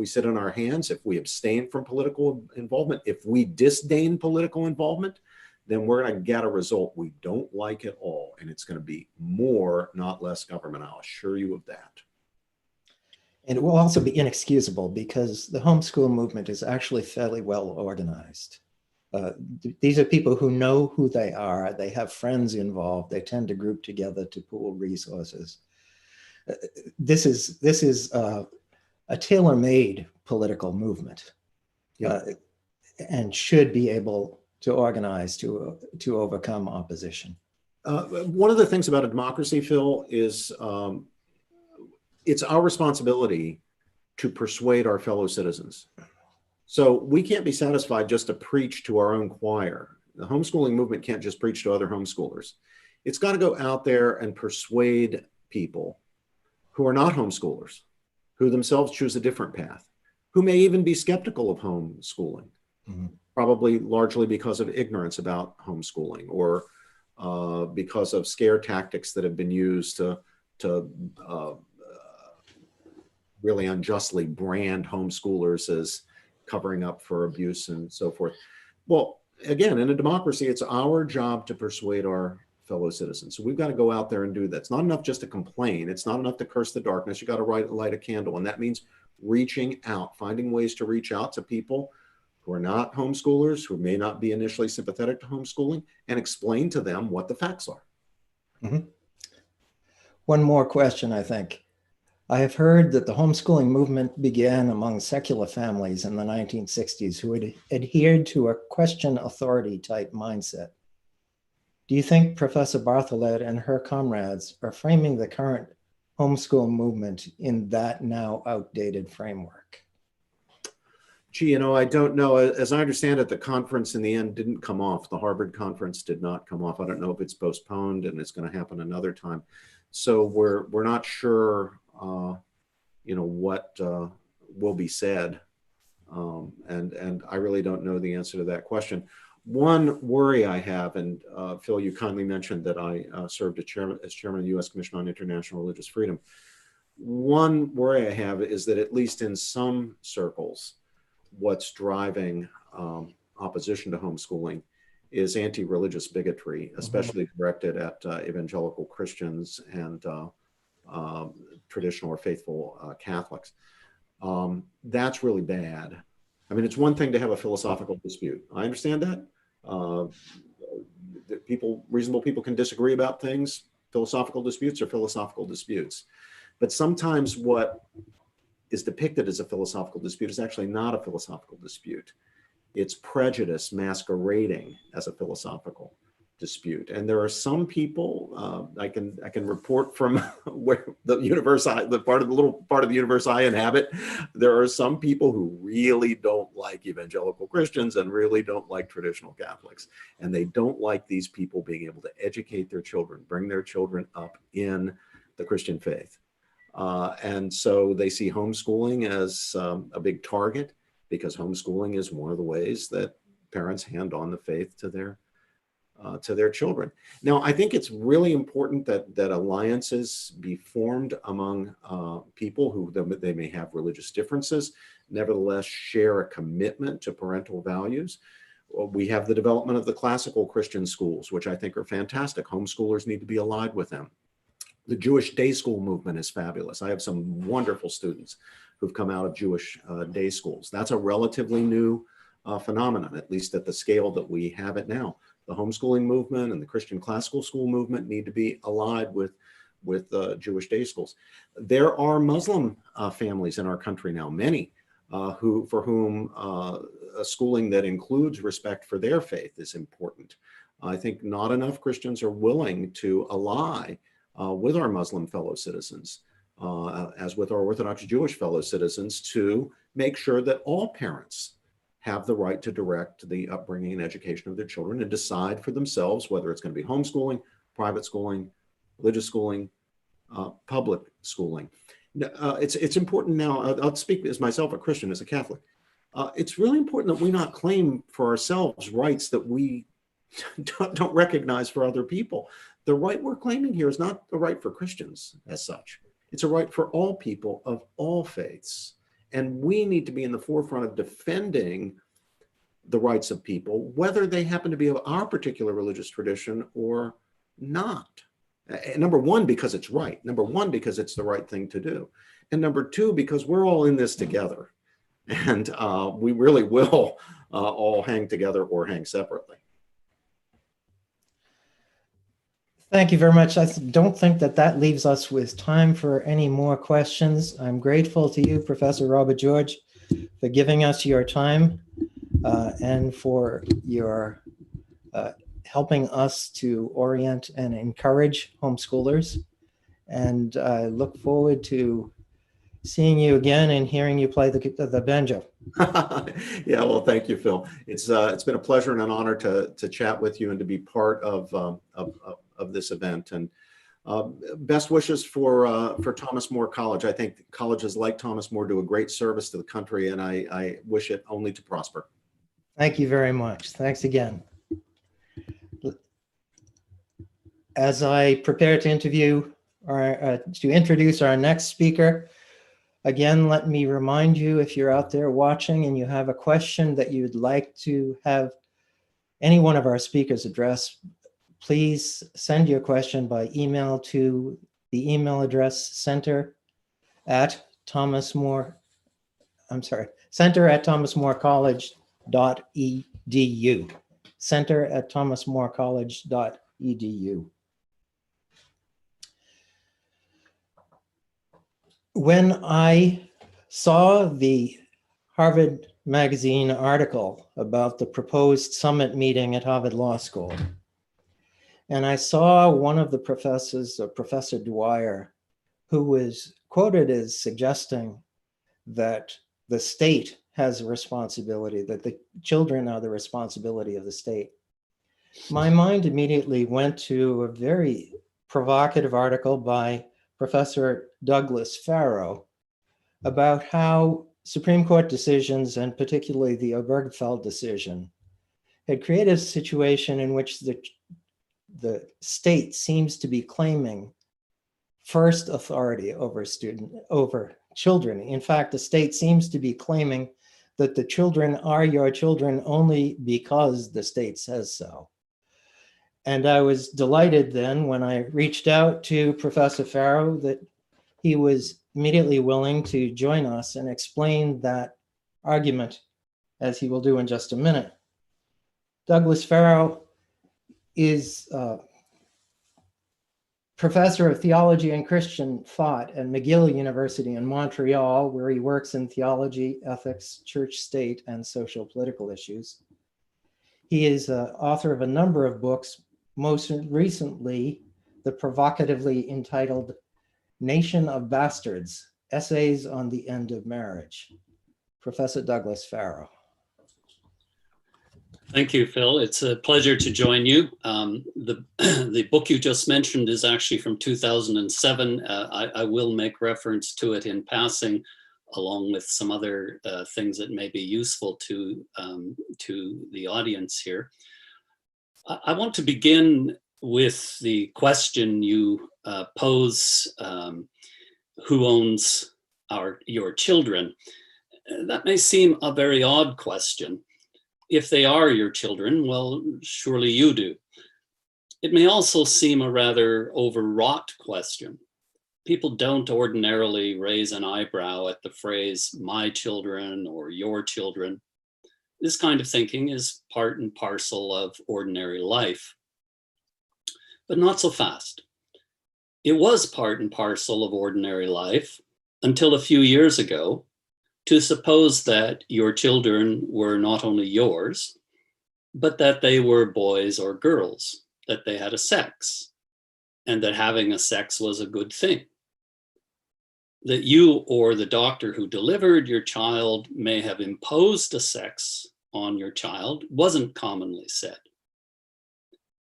Speaker 3: sit on our hands, if we abstain from political involvement, if we disdain political involvement, then we're going to get a result we don't like at all, and it's going to be more, not less government. I'll assure you of that.
Speaker 2: And it will also be inexcusable because the homeschool movement is actually fairly well organized. These are people who know who they are. They have friends involved. They tend to group together to pool resources. This is a tailor-made political movement.
Speaker 3: Yeah.
Speaker 2: and should be able to organize to overcome opposition.
Speaker 3: One of the things about a democracy, Phil, is it's our responsibility to persuade our fellow citizens. So we can't be satisfied just to preach to our own choir. The homeschooling movement can't just preach to other homeschoolers. It's got to go out there and persuade people who are not homeschoolers, who themselves choose a different path, who may even be skeptical of homeschooling, probably largely because of ignorance about homeschooling or because of scare tactics that have been used to really unjustly brand homeschoolers as covering up for abuse and so forth. Well, again, in a democracy, it's our job to persuade our fellow citizens. So we've got to go out there and do that. It's not enough just to complain. It's not enough to curse the darkness. You got to light a candle. And that means reaching out, finding ways to reach out to people who are not homeschoolers, who may not be initially sympathetic to homeschooling, and explain to them what the facts are.
Speaker 2: One more question, I think. I have heard that the homeschooling movement began among secular families in the 1960s who had adhered to a question authority type mindset. Do you think Professor Bartholet and her comrades are framing the current homeschool movement in that now outdated framework?
Speaker 3: Gee, I don't know. As I understand it, the conference in the end didn't come off. The Harvard conference did not come off. I don't know if it's postponed and it's going to happen another time. So we're not sure, what will be said. And I really don't know the answer to that question. One worry I have, and Phil, you kindly mentioned that I served as chairman of the U.S. Commission on International Religious Freedom. One worry I have is that at least in some circles, what's driving opposition to homeschooling is anti-religious bigotry, especially directed at evangelical Christians and traditional or faithful Catholics. That's really bad. I mean, it's one thing to have a philosophical dispute. I understand that. Reasonable people can disagree about things. Philosophical disputes are philosophical disputes. But sometimes what is depicted as a philosophical dispute is actually not a philosophical dispute. It's prejudice masquerading as a philosophical dispute. And there are some people, I can report from where the little part of the universe I inhabit, there are some people who really don't like evangelical Christians and really don't like traditional Catholics. And they don't like these people being able to educate their children, bring their children up in the Christian faith. And so they see homeschooling as a big target, because homeschooling is one of the ways that parents hand on the faith to their children. Now, I think it's really important that alliances be formed among people who they may have religious differences, nevertheless share a commitment to parental values. We have the development of the classical Christian schools, which I think are fantastic. Homeschoolers need to be allied with them. The Jewish day school movement is fabulous. I have some wonderful students who've come out of Jewish day schools. That's a relatively new phenomenon, at least at the scale that we have it now. The homeschooling movement and the Christian classical school movement need to be allied with Jewish day schools. There are Muslim families in our country now, many, for whom schooling that includes respect for their faith is important. I think not enough Christians are willing to ally with our Muslim fellow citizens, as with our Orthodox Jewish fellow citizens, to make sure that all parents have the right to direct the upbringing and education of their children and decide for themselves whether it's going to be homeschooling, private schooling, religious schooling, public schooling. It's important now, I'll speak as myself a Christian, as a Catholic. It's really important that we not claim for ourselves rights that we don't recognize for other people. The right we're claiming here is not the right for Christians as such. It's a right for all people of all faiths. And we need to be in the forefront of defending the rights of people, whether they happen to be of our particular religious tradition or not. Number one, because it's right. Number one, because it's the right thing to do. And number two, because we're all in this together. And we really will all hang together or hang separately.
Speaker 2: Thank you very much. I don't think that leaves us with time for any more questions. I'm grateful to you, Professor Robert George, for giving us your time. and for your helping us to orient and encourage homeschoolers. And I look forward to seeing you again and hearing you play the banjo.
Speaker 3: Yeah, well, thank you, Phil. It's been a pleasure and an honor to chat with you and to be part of this event. And best wishes for Thomas More College. I think colleges like Thomas More do a great service to the country, and I wish it only to prosper.
Speaker 2: Thank you very much. Thanks again. As I prepare to introduce our next speaker, again, let me remind you, if you're out there watching and you have a question that you'd like to have any one of our speakers address, please send your question by email to the email address center@thomasmorecollege.edu. center@thomasmorecollege.edu. When I saw the Harvard Magazine article about the proposed summit meeting at Harvard Law School, and I saw one of the professors, Professor Dwyer, who was quoted as suggesting that the state has a responsibility, that the children are the responsibility of the state, my mind immediately went to a very provocative article by Professor Douglas Farrow about how Supreme Court decisions, and particularly the Obergefell decision, had created a situation in which the state seems to be claiming first authority over children. In fact, the state seems to be claiming that the children are your children only because the state says so. And I was delighted then when I reached out to Professor Farrow that he was immediately willing to join us and explain that argument, as he will do in just a minute. Douglas Farrow is professor of theology and Christian thought at McGill University in Montreal, where he works in theology, ethics, church, state, and social political issues. He is author of a number of books, most recently, the provocatively entitled Nation of Bastards, Essays on the End of Marriage. Professor Douglas Farrow.
Speaker 4: Thank you, Phil. It's a pleasure to join you. The book you just mentioned is actually from 2007. I will make reference to it in passing, along with some other things that may be useful to the audience here. I want to begin with the question you pose, who owns your children? That may seem a very odd question. If they are your children, well, surely you do. It may also seem a rather overwrought question. People don't ordinarily raise an eyebrow at the phrase, my children or your children. This kind of thinking is part and parcel of ordinary life, but not so fast. It was part and parcel of ordinary life until a few years ago to suppose that your children were not only yours, but that they were boys or girls, that they had a sex, and that having a sex was a good thing. That you or the doctor who delivered your child may have imposed a sex on your child wasn't commonly said,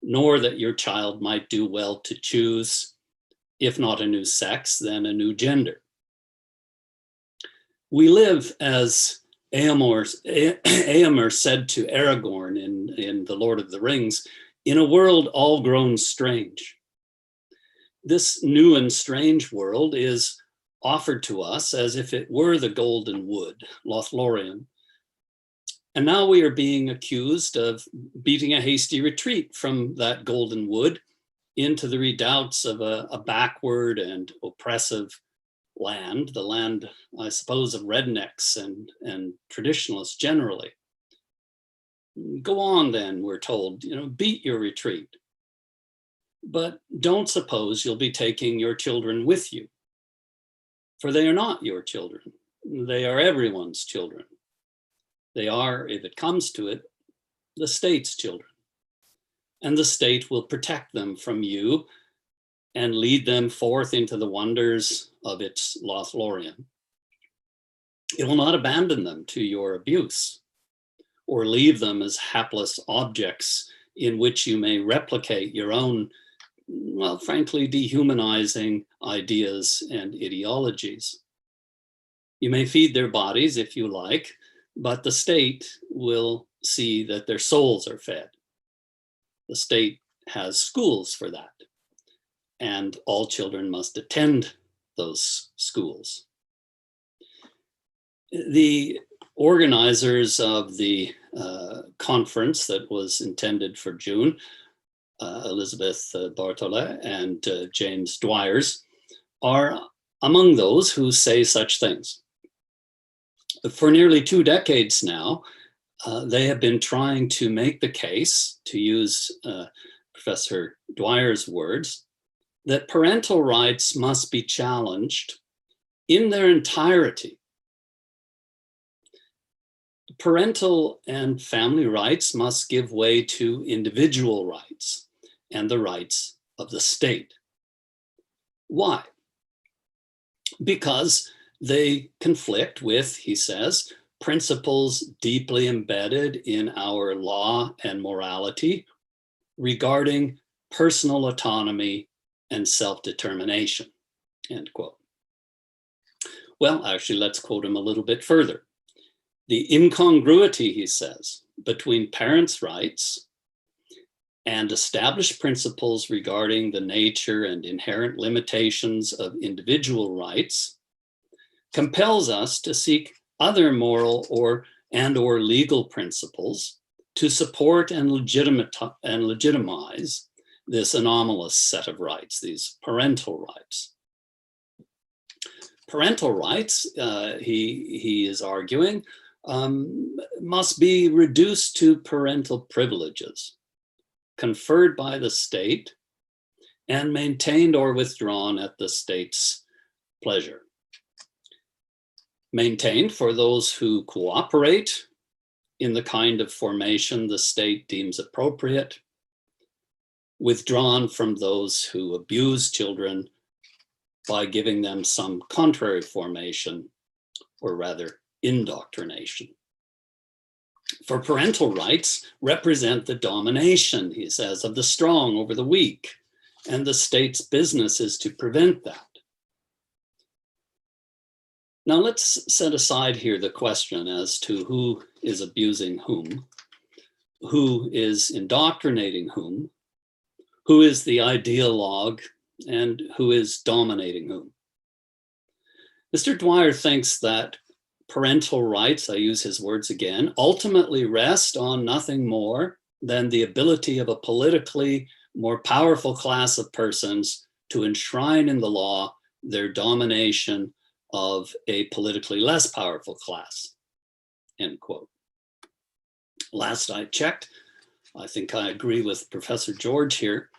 Speaker 4: nor that your child might do well to choose, if not a new sex, then a new gender. We live, as Eomer said to Aragorn in The Lord of the Rings, in a world all grown strange. This new and strange world is offered to us as if it were the golden wood, Lothlorien. And now we are being accused of beating a hasty retreat from that golden wood into the redoubts of a backward and oppressive land, the land, I suppose, of rednecks and traditionalists generally. Go on then, we're told, beat your retreat. But don't suppose you'll be taking your children with you, for they are not your children. They are everyone's children. They are, if it comes to it, the state's children. And the state will protect them from you and lead them forth into the wonders of its Lothlorien. It will not abandon them to your abuse or leave them as hapless objects in which you may replicate your own, well, frankly, dehumanizing ideas and ideologies. You may feed their bodies if you like, but the state will see that their souls are fed. The state has schools for that, and all children must attend those schools. The organizers of the conference that was intended for June, Elizabeth Bartolet and James Dwyers, are among those who say such things. For nearly 2 decades now, they have been trying to make the case, to use Professor Dwyer's words, that parental rights must be challenged in their entirety. Parental and family rights must give way to individual rights and the rights of the state. Why? Because they conflict with, he says, principles deeply embedded in our law and morality regarding personal autonomy and self-determination, end quote. Well, actually, let's quote him a little bit further. The incongruity, he says, between parents' rights and established principles regarding the nature and inherent limitations of individual rights compels us to seek other moral or legal principles to support and legitimize this anomalous set of rights, these parental rights. Parental rights, he is arguing, must be reduced to parental privileges conferred by the state and maintained or withdrawn at the state's pleasure. Maintained for those who cooperate in the kind of formation the state deems appropriate, withdrawn from those who abuse children by giving them some contrary formation, or rather indoctrination. For parental rights represent the domination, he says, of the strong over the weak, and the state's business is to prevent that. Now let's set aside here the question as to who is abusing whom, who is indoctrinating whom, who is the ideologue, and who is dominating whom. Mr. Dwyer thinks that parental rights, I use his words again, ultimately rest on nothing more than the ability of a politically more powerful class of persons to enshrine in the law their domination of a politically less powerful class, end quote. Last I checked, I think I agree with Professor George here,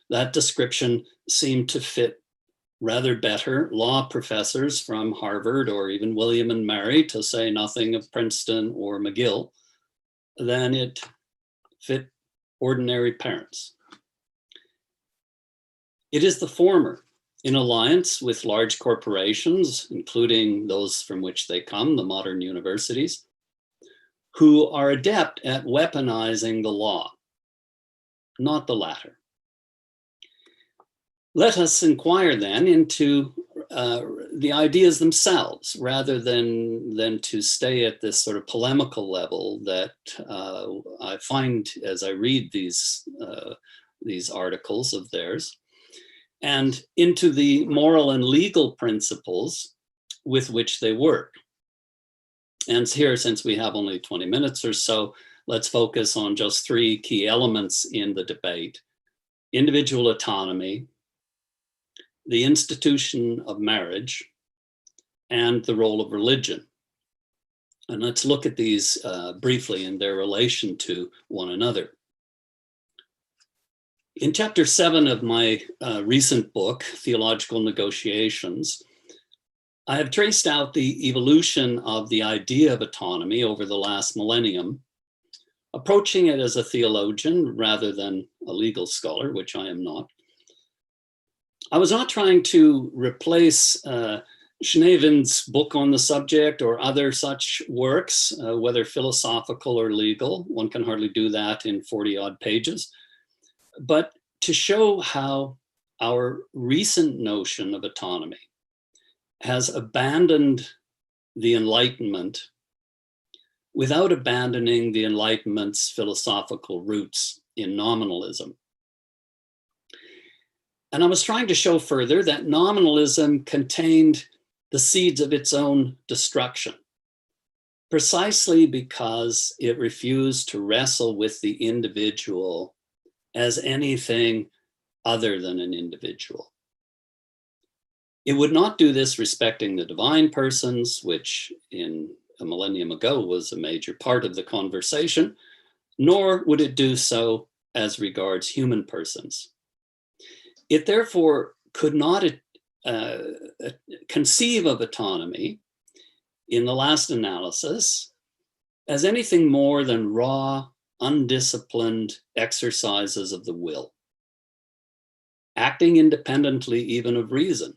Speaker 4: that description seemed to fit rather better law professors from Harvard or even William and Mary, to say nothing of Princeton or McGill, than it fit ordinary parents. It is the former, in alliance with large corporations, including those from which they come, the modern universities, who are adept at weaponizing the law, not the latter. Let us inquire then into the ideas themselves, rather than to stay at this sort of polemical level that I find as I read these articles of theirs, and into the moral and legal principles with which they work. And here, since we have only 20 minutes or so, let's focus on just 3 key elements in the debate: individual autonomy, the institution of marriage, and the role of religion. And let's look at these briefly in their relation to one another. In chapter 7 of my recent book, Theological Negotiations, I have traced out the evolution of the idea of autonomy over the last millennium, approaching it as a theologian rather than a legal scholar, which I am not. I was not trying to replace Schneeven's book on the subject or other such works, whether philosophical or legal. One can hardly do that in 40-odd pages, but to show how our recent notion of autonomy has abandoned the Enlightenment without abandoning the Enlightenment's philosophical roots in nominalism. And I was trying to show further that nominalism contained the seeds of its own destruction, precisely because it refused to wrestle with the individual as anything other than an individual. It would not do this respecting the divine persons, which in a millennium ago was a major part of the conversation, nor would it do so as regards human persons. It therefore could not conceive of autonomy in the last analysis as anything more than raw, undisciplined exercises of the will, acting independently even of reason,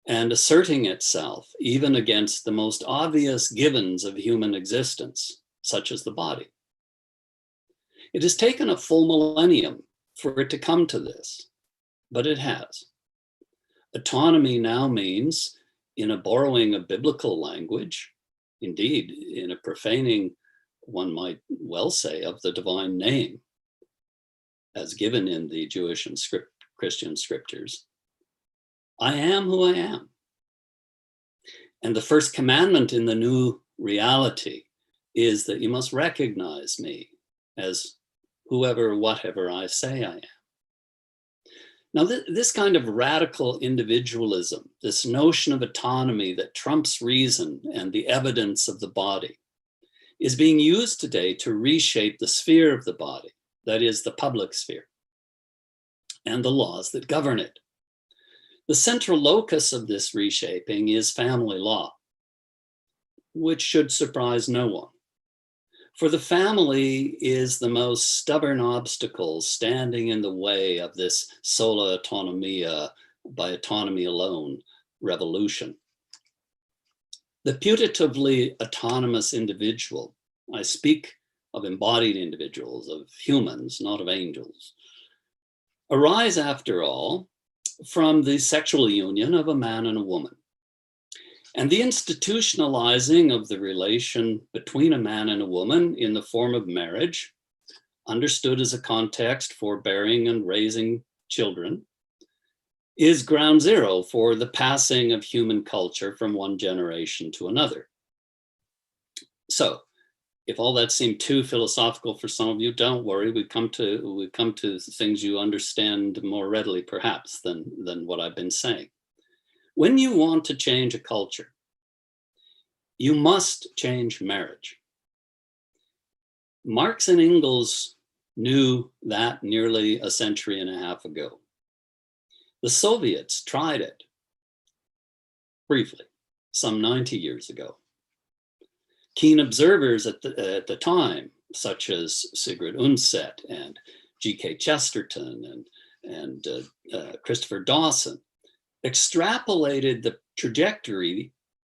Speaker 4: and asserting itself even against the most obvious givens of human existence, such as the body. It has taken a full millennium for it to come to this, but it has. Autonomy now means, in a borrowing of biblical language, indeed, in a profaning, one might well say, of the divine name, as given in the Jewish and Christian scriptures, I am who I am. And the first commandment in the new reality is that you must recognize me as whoever, whatever I say I am. Now, this kind of radical individualism, this notion of autonomy that trumps reason and the evidence of the body, is being used today to reshape the sphere of the body, that is, the public sphere, and the laws that govern it. The central locus of this reshaping is family law, which should surprise no one. For the family is the most stubborn obstacle standing in the way of this sola autonomia, by autonomy alone, revolution. The putatively autonomous individual, I speak of embodied individuals, of humans, not of angels, arise, after all, from the sexual union of a man and a woman. And the institutionalizing of the relation between a man and a woman in the form of marriage, understood as a context for bearing and raising children, is ground zero for the passing of human culture from one generation to another. So, if all that seemed too philosophical for some of you, don't worry. We come to things you understand more readily, perhaps, than what I've been saying. When you want to change a culture, you must change marriage. Marx and Engels knew that nearly a century and a half ago. The Soviets tried it briefly, some 90 years ago. Keen observers at the time, such as Sigrid Undset and G.K. Chesterton and Christopher Dawson, extrapolated the trajectory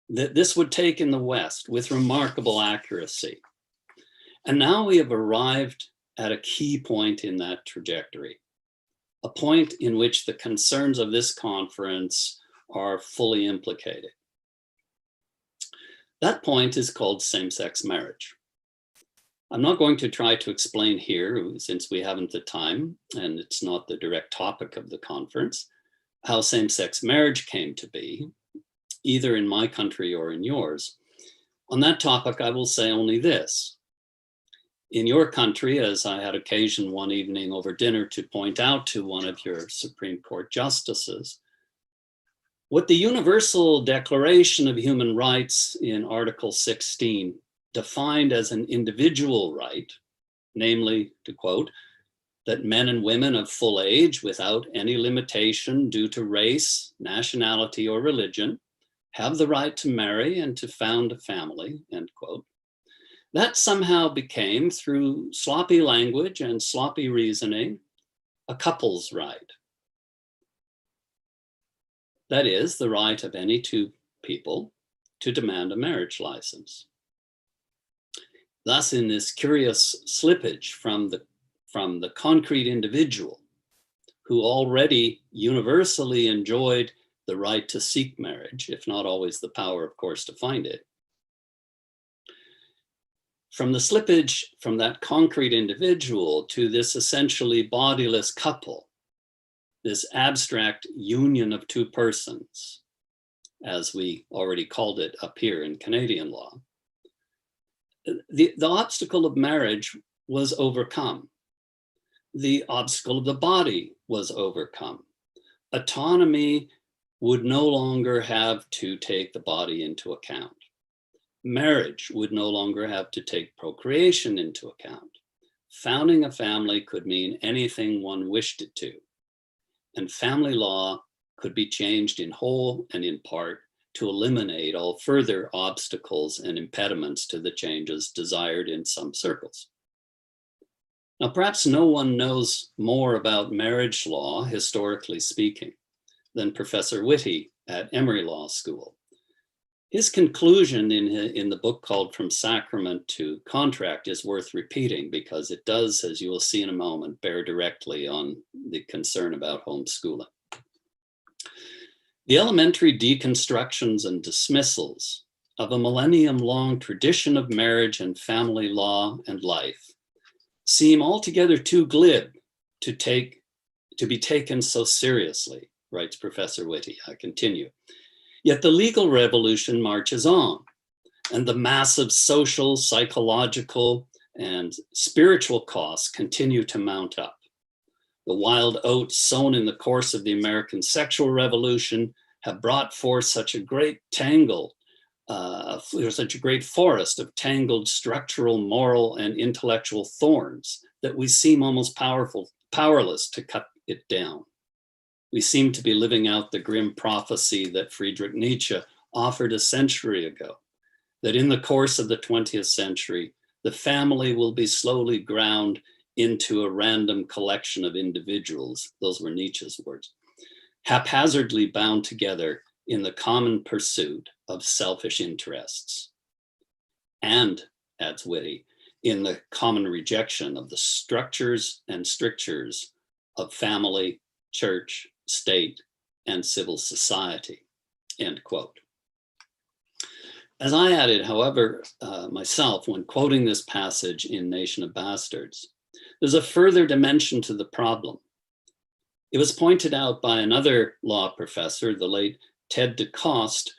Speaker 4: that this would take in the West with remarkable accuracy. And now we have arrived at a key point in that trajectory, a point in which the concerns of this conference are fully implicated. That point is called same-sex marriage. I'm not going to try to explain here, since we haven't the time and it's not the direct topic of the conference, how same-sex marriage came to be, either in my country or in yours. On that topic, I will say only this. In your country, as I had occasion one evening over dinner to point out to one of your Supreme Court justices, what the Universal Declaration of Human Rights in Article 16 defined as an individual right, namely, to quote, that men and women of full age without any limitation due to race, nationality, or religion have the right to marry and to found a family, end quote. That somehow became, through sloppy language and sloppy reasoning, a couple's right. That is, the right of any two people to demand a marriage license. Thus, in this curious slippage from the concrete individual who already universally enjoyed the right to seek marriage, if not always the power, of course, to find it, from the slippage from that concrete individual to this essentially bodiless couple, this abstract union of two persons, as we already called it up here in Canadian law, the obstacle of marriage was overcome. The obstacle of the body was overcome. Autonomy would no longer have to take the body into account. Marriage would no longer have to take procreation into account. Founding a family could mean anything one wished it to. And family law could be changed in whole and in part to eliminate all further obstacles and impediments to the changes desired in some circles. Now, perhaps no one knows more about marriage law, historically speaking, than Professor Whitty at Emory Law School. His conclusion in the book called From Sacrament to Contract is worth repeating because it does, as you will see in a moment, bear directly on the concern about homeschooling. The elementary deconstructions and dismissals of a millennium-long tradition of marriage and family law and life seem altogether too glib to be taken so seriously, writes Professor Whitty. I continue. Yet the legal revolution marches on, and the massive social, psychological, and spiritual costs continue to mount up. The wild oats sown in the course of the American sexual revolution have brought forth such a great such a great forest of tangled structural, moral, and intellectual thorns that we seem almost powerless to cut it down. We seem to be living out the grim prophecy that Friedrich Nietzsche offered a century ago, that in the course of the 20th century, the family will be slowly ground into a random collection of individuals, those were Nietzsche's words, haphazardly bound together in the common pursuit of selfish interests. And, adds Whitty, in the common rejection of the structures and strictures of family, church, state, and civil society, end quote. As I added, however, myself, when quoting this passage in Nation of Bastards, there's a further dimension to the problem. It was pointed out by another law professor, the late Ted DeCoste,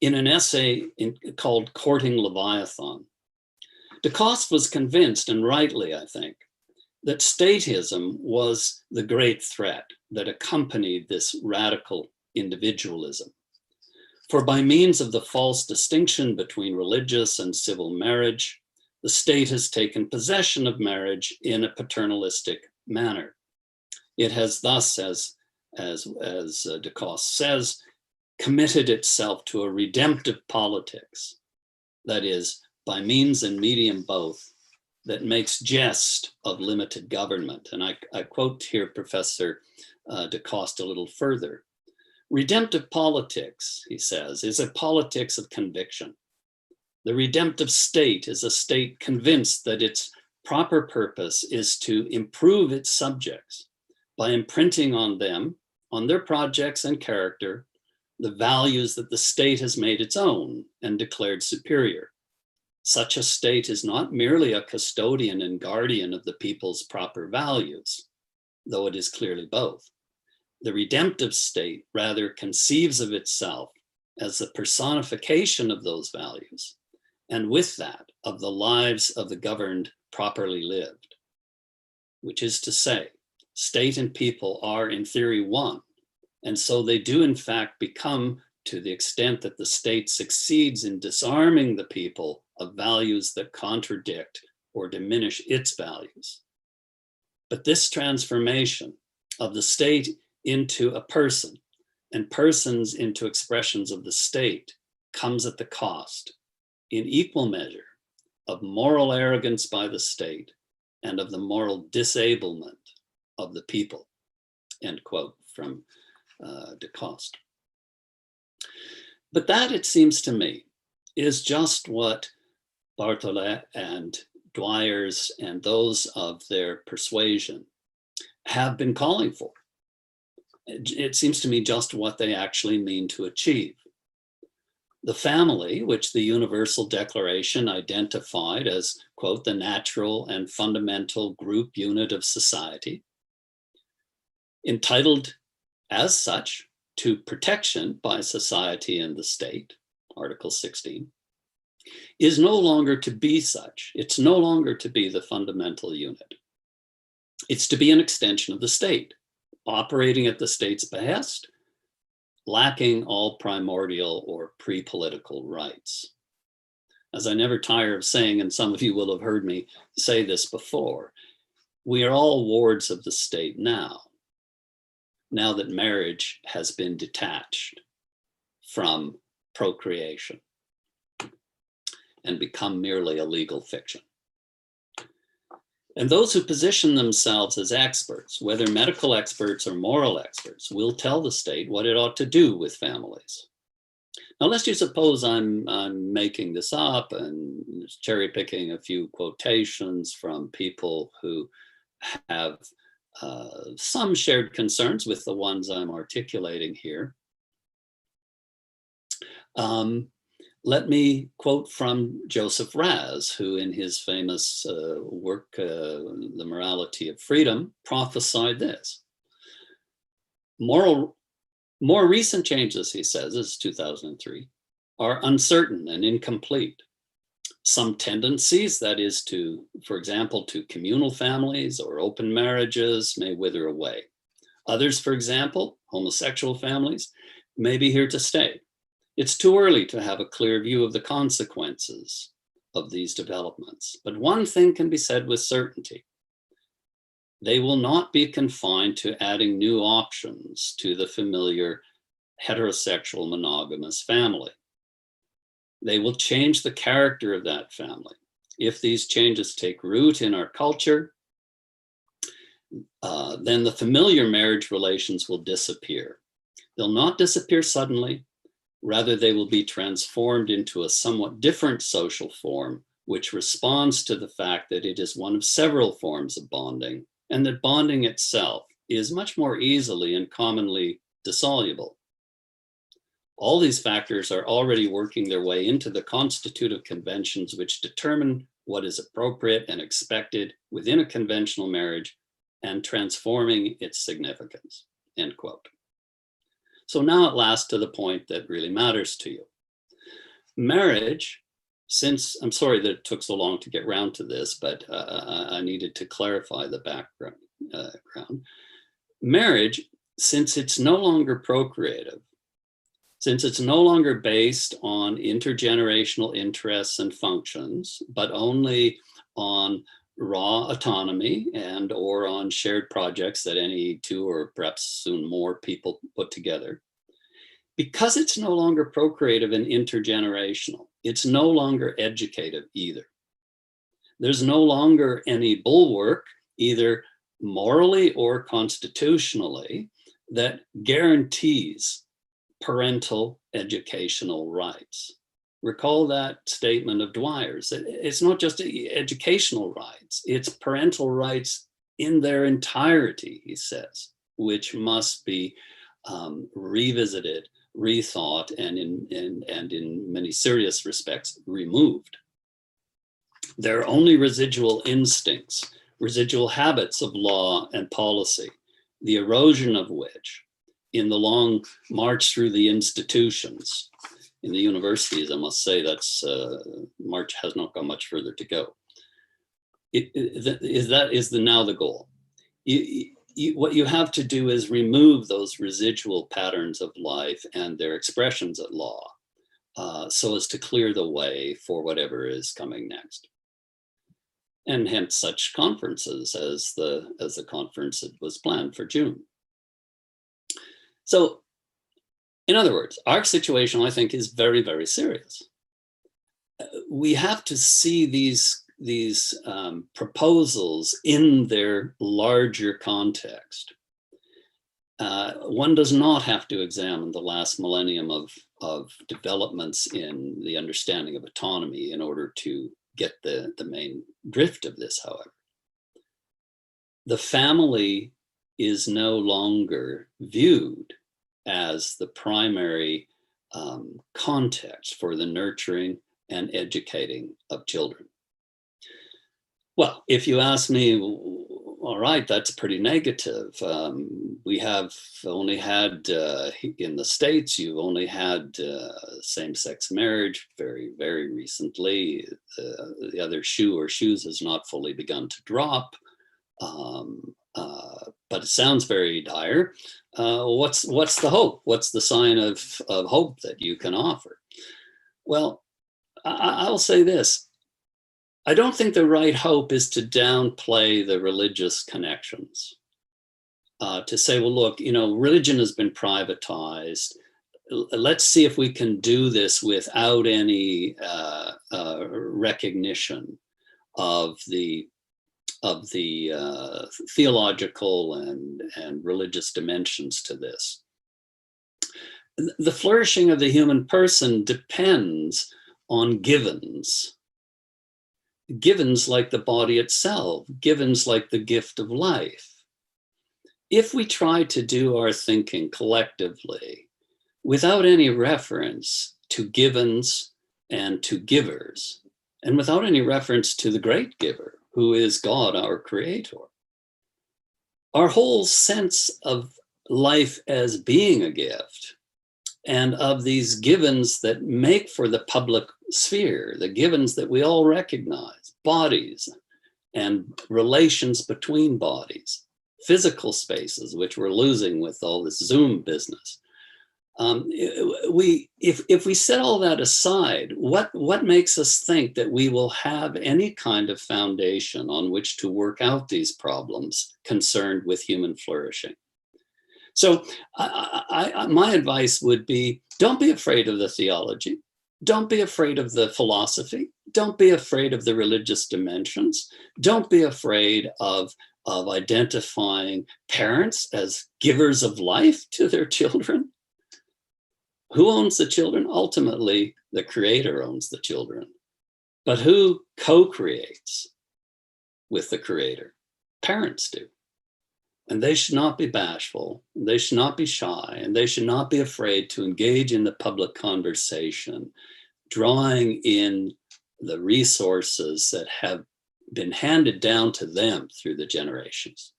Speaker 4: in an essay called Courting Leviathan. DeCoste was convinced, and rightly, I think, that statism was the great threat that accompanied this radical individualism. For by means of the false distinction between religious and civil marriage, the state has taken possession of marriage in a paternalistic manner. It has thus, as DeCoste says, committed itself to a redemptive politics, that is, by means and medium both, that makes jest of limited government. And I quote here Professor DeCoste a little further. Redemptive politics, he says, is a politics of conviction. The redemptive state is a state convinced that its proper purpose is to improve its subjects by imprinting on them, on their projects and character, the values that the state has made its own and declared superior. Such a state is not merely a custodian and guardian of the people's proper values, though it is clearly both. The redemptive state rather conceives of itself as the personification of those values, and with that, of the lives of the governed properly lived, which is to say, state and people are in theory one, and so they do in fact become, to the extent that the state succeeds in disarming the people of values that contradict or diminish its values. But this transformation of the state into a person and persons into expressions of the state comes at the cost, in equal measure, of moral arrogance by the state and of the moral disablement of the people, end quote from de Coste. But that, it seems to me, is just what Barthollet and Dwyer's and those of their persuasion have been calling for. It seems to me just what they actually mean to achieve. The family, which the Universal Declaration identified as, quote, the natural and fundamental group unit of society, entitled as such to protection by society and the state, Article 16, is no longer to be such. It's no longer to be the fundamental unit. It's to be an extension of the state, operating at the state's behest, lacking all primordial or pre-political rights. As I never tire of saying, and some of you will have heard me say this before, we are all wards of the state now that marriage has been detached from procreation and become merely a legal fiction. And those who position themselves as experts, whether medical experts or moral experts, will tell the state what it ought to do with families. Now, lest you suppose I'm making this up and cherry picking a few quotations from people who have some shared concerns with the ones I'm articulating here. Let me quote from Joseph Raz, who in his famous work, The Morality of Freedom, prophesied this. More recent changes, he says, this is 2003, are uncertain and incomplete. Some tendencies, that is to, for example, to communal families or open marriages, may wither away. Others, for example, homosexual families, may be here to stay. It's too early to have a clear view of the consequences of these developments, but one thing can be said with certainty. They will not be confined to adding new options to the familiar heterosexual monogamous family. They will change the character of that family. If these changes take root in our culture, then the familiar marriage relations will disappear. They'll not disappear suddenly. Rather, they will be transformed into a somewhat different social form, which responds to the fact that it is one of several forms of bonding, and that bonding itself is much more easily and commonly dissoluble. All these factors are already working their way into the constitutive conventions which determine what is appropriate and expected within a conventional marriage and transforming its significance, end quote. So now at last to the point that really matters to you. Marriage, since, I'm sorry that it took so long to get around to this, but I needed to clarify the background. Marriage, since it's no longer procreative, since it's no longer based on intergenerational interests and functions, but only on raw autonomy and or on shared projects that any two or perhaps soon more people put together. Because it's no longer procreative and intergenerational, it's no longer educative either. There's no longer any bulwark, either morally or constitutionally, that guarantees parental educational rights. Recall that statement of Dwyer's. It's not just educational rights, it's parental rights in their entirety, he says, which must be revisited, rethought, and in many serious respects, removed. There are only residual instincts, residual habits of law and policy, the erosion of which, in the long march through the institutions, in the universities, I must say that's March has not gone much further to go. That is now the goal. What you have to do is remove those residual patterns of life and their expressions at law, so as to clear the way for whatever is coming next. And hence such conferences as the conference that was planned for June. So In other words, our situation, I think, is very, very serious. We have to see these proposals in their larger context. One does not have to examine the last millennium of developments in the understanding of autonomy in order to get the main drift of this, however. The family is no longer viewed as the primary context for the nurturing and educating of children. Well, if you ask me, all right, that's pretty negative. We have only had, in the States, you've only had same-sex marriage very, very recently. The other shoe or shoes has not fully begun to drop. But it sounds very dire. What's the hope? What's the sign of hope that you can offer? Well, I'll say this. I don't think the right hope is to downplay the religious connections. To say, well, look, religion has been privatized. Let's see if we can do this without any recognition of the theological and religious dimensions to this. The flourishing of the human person depends on givens like the body itself, givens like the gift of life. If we try to do our thinking collectively without any reference to givens and to givers, and without any reference to the great giver, who is God, our creator, our whole sense of life as being a gift and of these givens that make for the public sphere, the givens that we all recognize, bodies and relations between bodies, physical spaces, which we're losing with all this Zoom business. If we set all that aside, what makes us think that we will have any kind of foundation on which to work out these problems concerned with human flourishing? So my advice would be, don't be afraid of the theology. Don't be afraid of the philosophy. Don't be afraid of the religious dimensions. Don't be afraid of identifying parents as givers of life to their children. Who owns the children? Ultimately, the creator owns the children. But who co-creates with the creator? Parents do. And they should not be bashful, they should not be shy, and they should not be afraid to engage in the public conversation, drawing in the resources that have been handed down to them through the generations.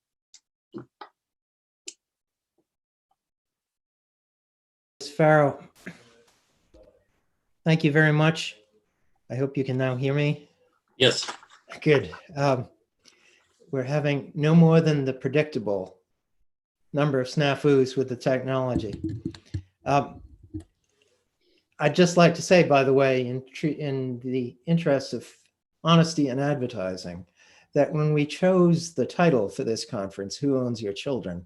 Speaker 2: Farrow, thank you very much. I hope you can now hear me.
Speaker 4: Yes.
Speaker 2: Good. We're having no more than the predictable number of snafus with the technology. I'd just like to say, by the way, in the interest of honesty and advertising, that when we chose the title for this conference, Who Owns Your Children,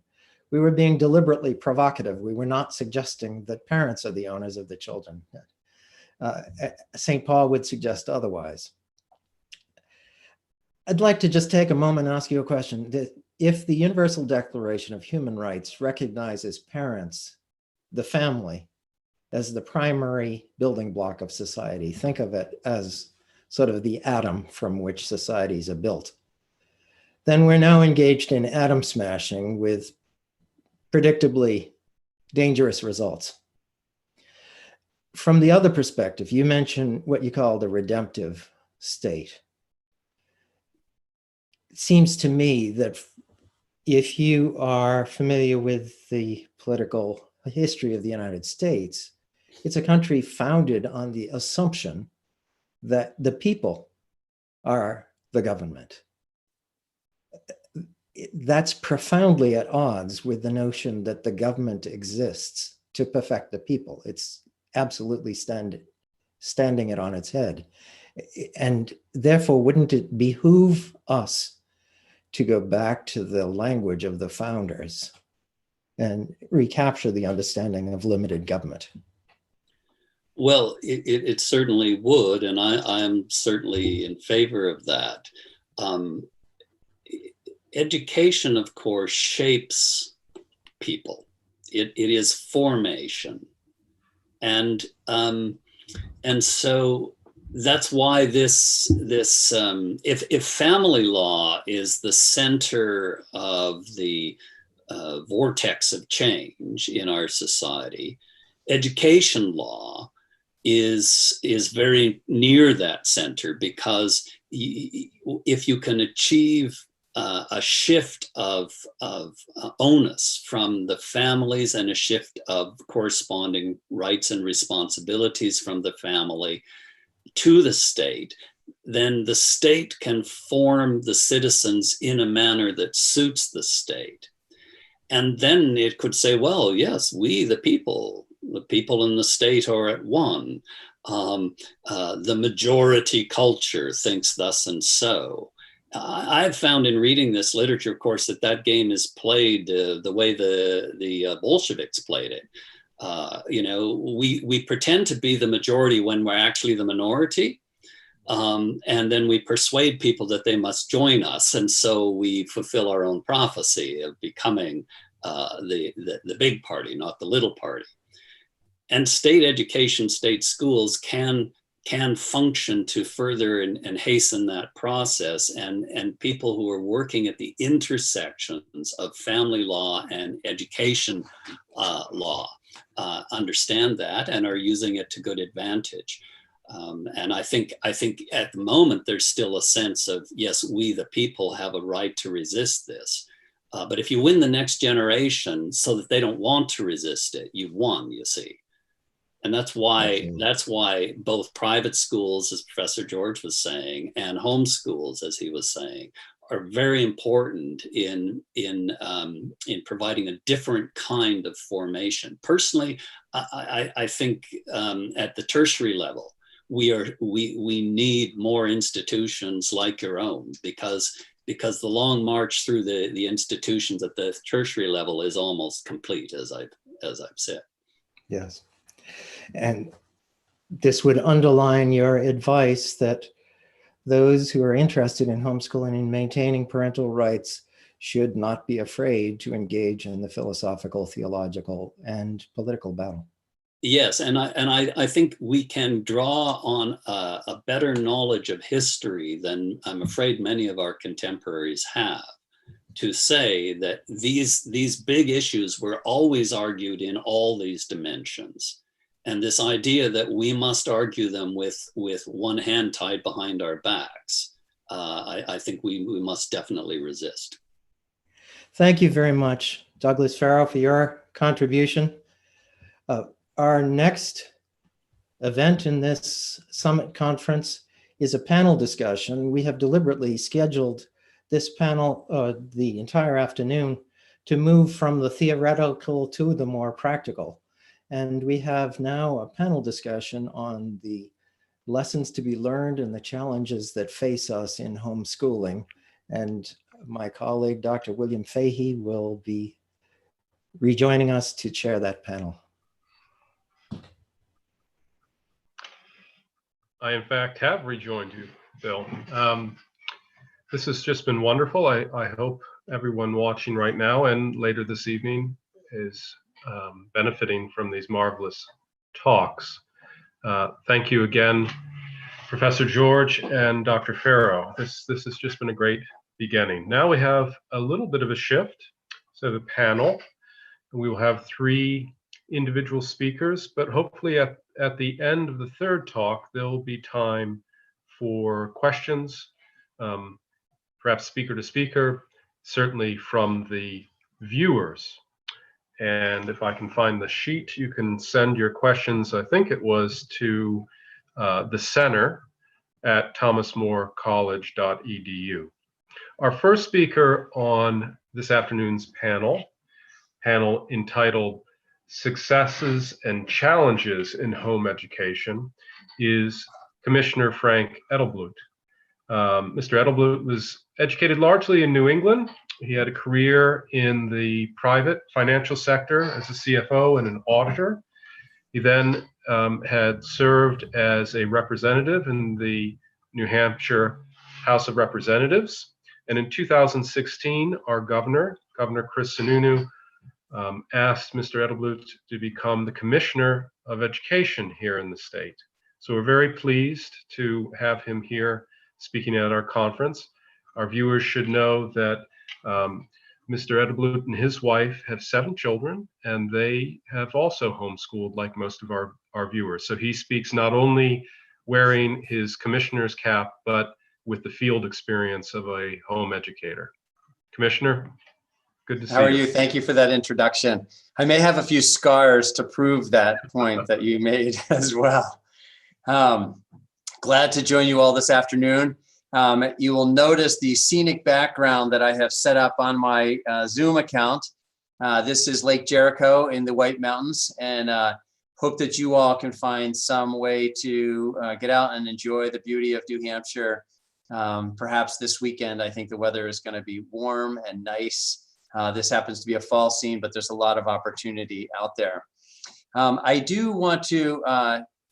Speaker 2: we were being deliberately provocative. We were not suggesting that parents are the owners of the children. St. Paul would suggest otherwise. I'd like to just take a moment and ask you a question. If the Universal Declaration of Human Rights recognizes parents, the family, as the primary building block of society, think of it as sort of the atom from which societies are built, then we're now engaged in atom smashing with predictably dangerous results. From the other perspective, you mentioned what you call the redemptive state. It seems to me that if you are familiar with the political history of the United States, it's a country founded on the assumption that the people are the government. That's profoundly at odds with the notion that the government exists to perfect the people. It's absolutely standing it on its head. And therefore, wouldn't it behoove us to go back to the language of the founders and recapture the understanding of limited government?
Speaker 4: Well, it certainly would, and I am certainly in favor of that. Education, of course, shapes people. It is formation, and so that's why if family law is the center of the vortex of change in our society, education law is very near that center, because if you can achieve a shift of onus from the families and a shift of corresponding rights and responsibilities from the family to the state, then the state can form the citizens in a manner that suits the state. And then it could say, well, yes, we, the people in the state are at one. The majority culture thinks thus and so. I've found in reading this literature, of course, that game is played the way the Bolsheviks played it. We pretend to be the majority when we're actually the minority. And then we persuade people that they must join us. And so we fulfill our own prophecy of becoming the big party, not the little party. And state education, state schools can function to further and hasten that process. And people who are working at the intersections of family law and education law understand that and are using it to good advantage. And I think at the moment, there's still a sense of, yes, we the people have a right to resist this. But if you win the next generation so that they don't want to resist it, you've won, you see. And that's why both private schools, as Professor George was saying, and homeschools, as he was saying, are very important in providing a different kind of formation. Personally, I think at the tertiary level, we need more institutions like your own, because the long march through the institutions at the tertiary level is almost complete, as I've said.
Speaker 2: Yes. And this would underline your advice that those who are interested in homeschooling and maintaining parental rights should not be afraid to engage in the philosophical, theological, and political battle.
Speaker 4: Yes, and I think we can draw on a better knowledge of history than I'm afraid many of our contemporaries have, to say that these big issues were always argued in all these dimensions. And this idea that we must argue them with one hand tied behind our backs, I think we must definitely resist.
Speaker 2: Thank you very much, Douglas Farrow, for your contribution. Our next event in this summit conference is a panel discussion. We have deliberately scheduled this panel the entire afternoon to move from the theoretical to the more practical. And we have now a panel discussion on the lessons to be learned and the challenges that face us in homeschooling. And my colleague, Dr. William Fahey, will be rejoining us to chair that panel.
Speaker 1: I, in fact, have rejoined you, Bill. This has just been wonderful. I hope everyone watching right now and later this evening is benefiting from these marvelous talks. Thank you again, Professor George and Dr. Farrow. This has just been a great beginning. Now we have a little bit of a shift. So the panel, we will have 3 individual speakers, but hopefully at the end of the third talk, there'll be time for questions, perhaps speaker to speaker, certainly from the viewers. And if I can find the sheet, you can send your questions, I think it was to the center at thomasmorecollege.edu. Our first speaker on this afternoon's panel entitled Successes and Challenges in Home Education, is Commissioner Frank Edelblut. Mr. Edelblut was educated largely in New England. He had a career in the private financial sector as a CFO and an auditor. He then had served as a representative in the New Hampshire House of Representatives. And in 2016, our Governor Chris Sununu, asked Mr. Edelblut to become the Commissioner of Education here in the state. So we're very pleased to have him here speaking at our conference. Our viewers should know that Mr. Edelblut and his wife have 7 children, and they have also homeschooled like most of our viewers. So he speaks not only wearing his commissioner's cap, but with the field experience of a home educator. Commissioner, good to see you.
Speaker 5: How are you? Thank you for that introduction. I may have a few scars to prove that point that you made as well. Glad to join you all this afternoon. You will notice the scenic background that I have set up on my Zoom account. This is Lake Jericho in the White Mountains, and hope that you all can find some way to get out and enjoy the beauty of New Hampshire. Perhaps this weekend, I think the weather is going to be warm and nice. This happens to be a fall scene, but there's a lot of opportunity out there. I do want to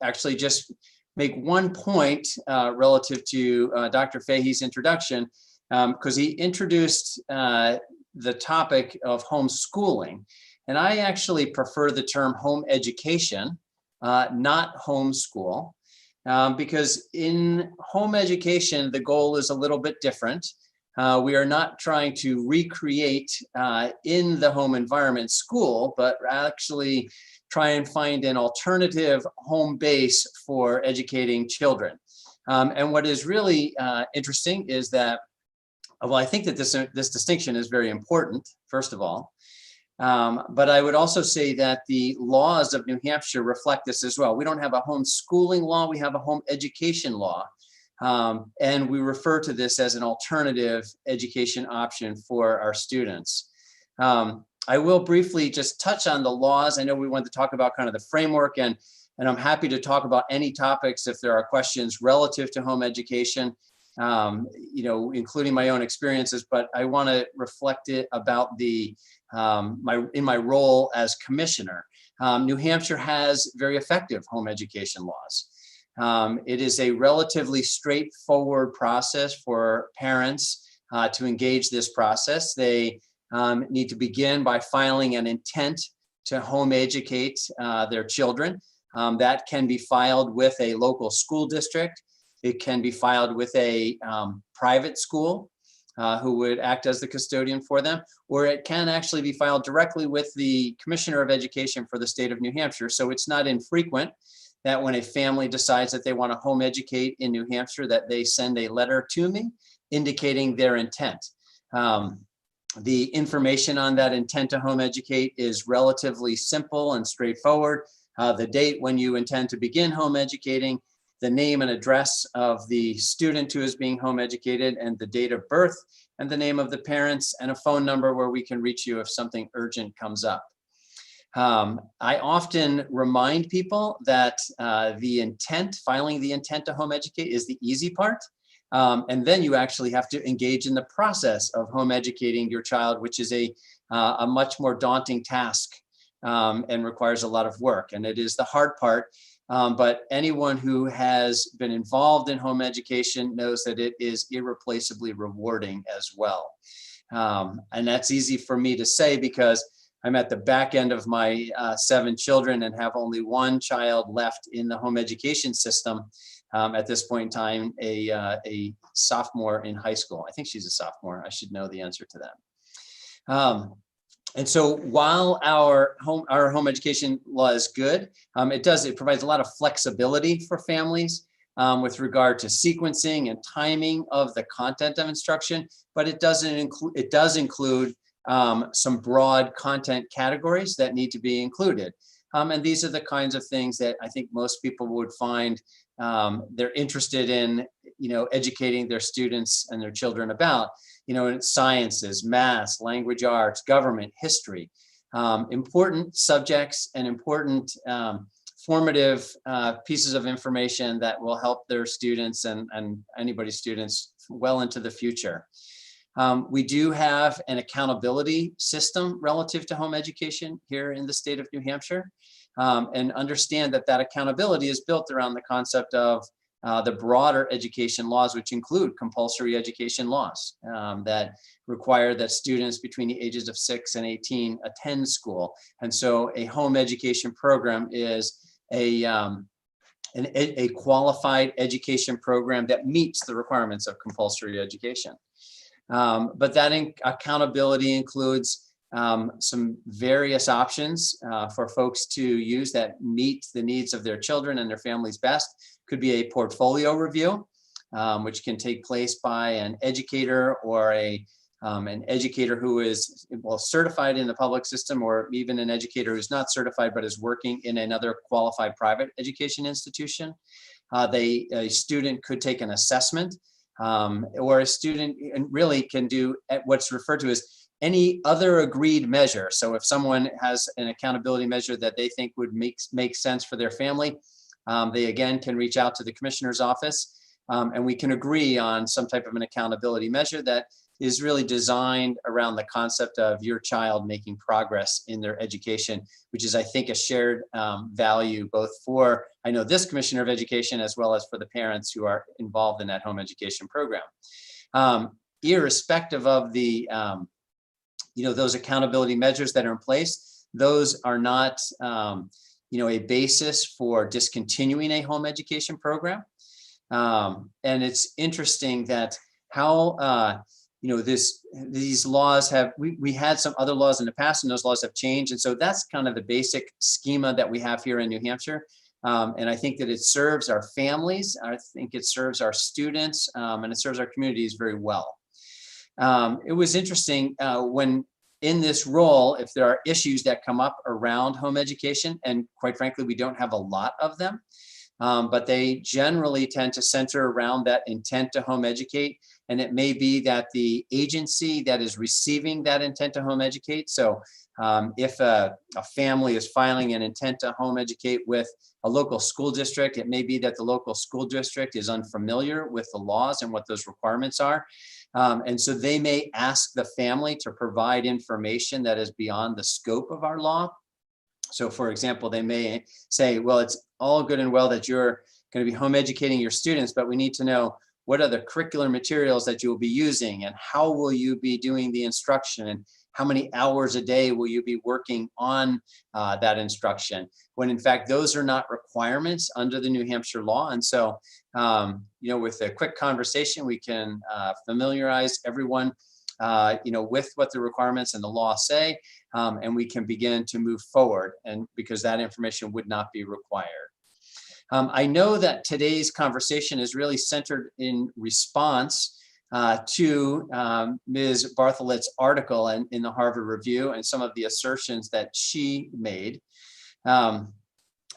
Speaker 5: actually just make one point relative to Dr. Fahey's introduction, because he introduced the topic of homeschooling. And I actually prefer the term home education, not homeschool, because in home education, the goal is a little bit different. We are not trying to recreate in the home environment school, but actually try and find an alternative home base for educating children. And what is really interesting is that, well, I think that this distinction is very important, first of all. But I would also say that the laws of New Hampshire reflect this as well. We don't have a homeschooling law, we have a home education law. And we refer to this as an alternative education option for our students. I will briefly just touch on the laws. I know we want to talk about kind of the framework, and I'm happy to talk about any topics if there are questions relative to home education, including my own experiences, but I want to reflect it about the in my role as commissioner. New Hampshire has very effective home education laws. It is a relatively straightforward process for parents to engage this process. They need to begin by filing an intent to home educate their children. That can be filed with a local school district. It can be filed with a private school who would act as the custodian for them, or it can actually be filed directly with the Commissioner of Education for the state of New Hampshire. So it's not infrequent that when a family decides that they want to home educate in New Hampshire, that they send a letter to me indicating their intent. The information on that intent to home educate is relatively simple and straightforward. The date when you intend to begin home educating, the name and address of the student who is being home educated, and the date of birth, and the name of the parents, and a phone number where we can reach you if something urgent comes up. I often remind people that filing the intent to home educate is the easy part. And then you actually have to engage in the process of home educating your child, which is a much more daunting task and requires a lot of work. And it is the hard part. But anyone who has been involved in home education knows that it is irreplaceably rewarding as well. And that's easy for me to say because I'm at the back end of my 7 children and have only one child left in the home education system at this point in time, a sophomore in high school. I think she's a sophomore. I should know the answer to that. And so while our home education law is good, it provides a lot of flexibility for families with regard to sequencing and timing of the content of instruction, but it does include some broad content categories that need to be included. And these are the kinds of things that I think most people would find they're interested in, educating their students and their children about, sciences, math, language arts, government, history, important subjects and important formative pieces of information that will help their students and anybody's students well into the future. We do have an accountability system relative to home education here in the state of New Hampshire, and understand that that accountability is built around the concept of the broader education laws, which include compulsory education laws that require that students between the ages of 6 and 18 attend school. And so a home education program is a qualified education program that meets the requirements of compulsory education. But that accountability includes some various options for folks to use that meet the needs of their children and their families best. Could be a portfolio review, which can take place by an educator or an educator who is certified in the public system, or even an educator who's not certified but is working in another qualified private education institution. A student could take an assessment, or a student really can do what's referred to as any other agreed measure. So if someone has an accountability measure that they think would make sense for their family, they again can reach out to the commissioner's office, and we can agree on some type of an accountability measure that is really designed around the concept of your child making progress in their education, which is, I think, a shared value both for, I know, this Commissioner of Education, as well as for the parents who are involved in that home education program. Irrespective of the, those accountability measures that are in place, those are not, a basis for discontinuing a home education program. And it's interesting that how, these laws have, we had some other laws in the past, and those laws have changed. And so that's kind of the basic schema that we have here in New Hampshire. And I think that it serves our families. I think it serves our students, and it serves our communities very well. It was interesting when in this role, if there are issues that come up around home education, and quite frankly, we don't have a lot of them, but they generally tend to center around that intent to home educate. And it may be that the agency that is receiving that intent to home educate, so if a family is filing an intent to home educate with a local school district, it may be that the local school district is unfamiliar with the laws and what those requirements are. And so they may ask the family to provide information that is beyond the scope of our law. So for example, they may say, well, it's all good and well that you're going to be home educating your students, but we need to know what are the curricular materials that you will be using, and how will you be doing the instruction, and how many hours a day will you be working on that instruction, when in fact those are not requirements under the New Hampshire law. And so with a quick conversation, we can familiarize everyone with what the requirements and the law say, and we can begin to move forward, and because that information would not be required. I know that today's conversation is really centered in response to Ms. Bartholet's article in the Harvard Review and some of the assertions that she made. And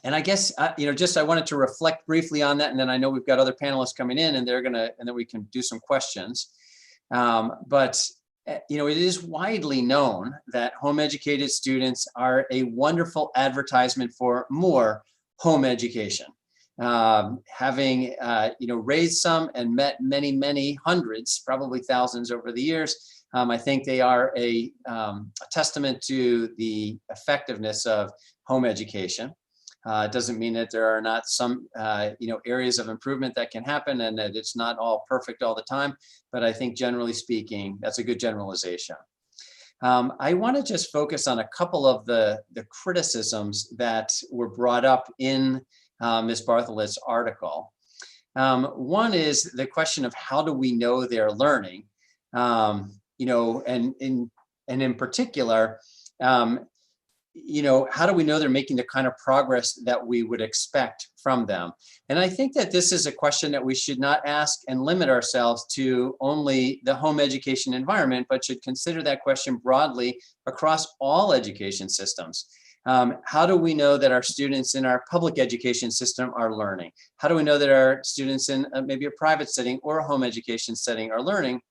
Speaker 5: I guess, I wanted to reflect briefly on that, and then I know we've got other panelists coming in, and and then we can do some questions. But it is widely known that home educated students are a wonderful advertisement for more home education. Having raised some and met many hundreds, probably thousands over the years, I think they are a testament to the effectiveness of home education. It doesn't mean that there are not some areas of improvement that can happen, and that it's not all perfect all the time, but I think generally speaking, that's a good generalization. I want to just focus on a couple of the criticisms that were brought up in Ms. Bartholet's article. One is the question of how do we know they're learning, and in particular, how do we know they're making the kind of progress that we would expect from them? And I think that this is a question that we should not ask and limit ourselves to only the home education environment, but should consider that question broadly across all education systems. How do we know that our students in our public education system are learning? How do we know that our students in maybe a private setting or a home education setting are learning?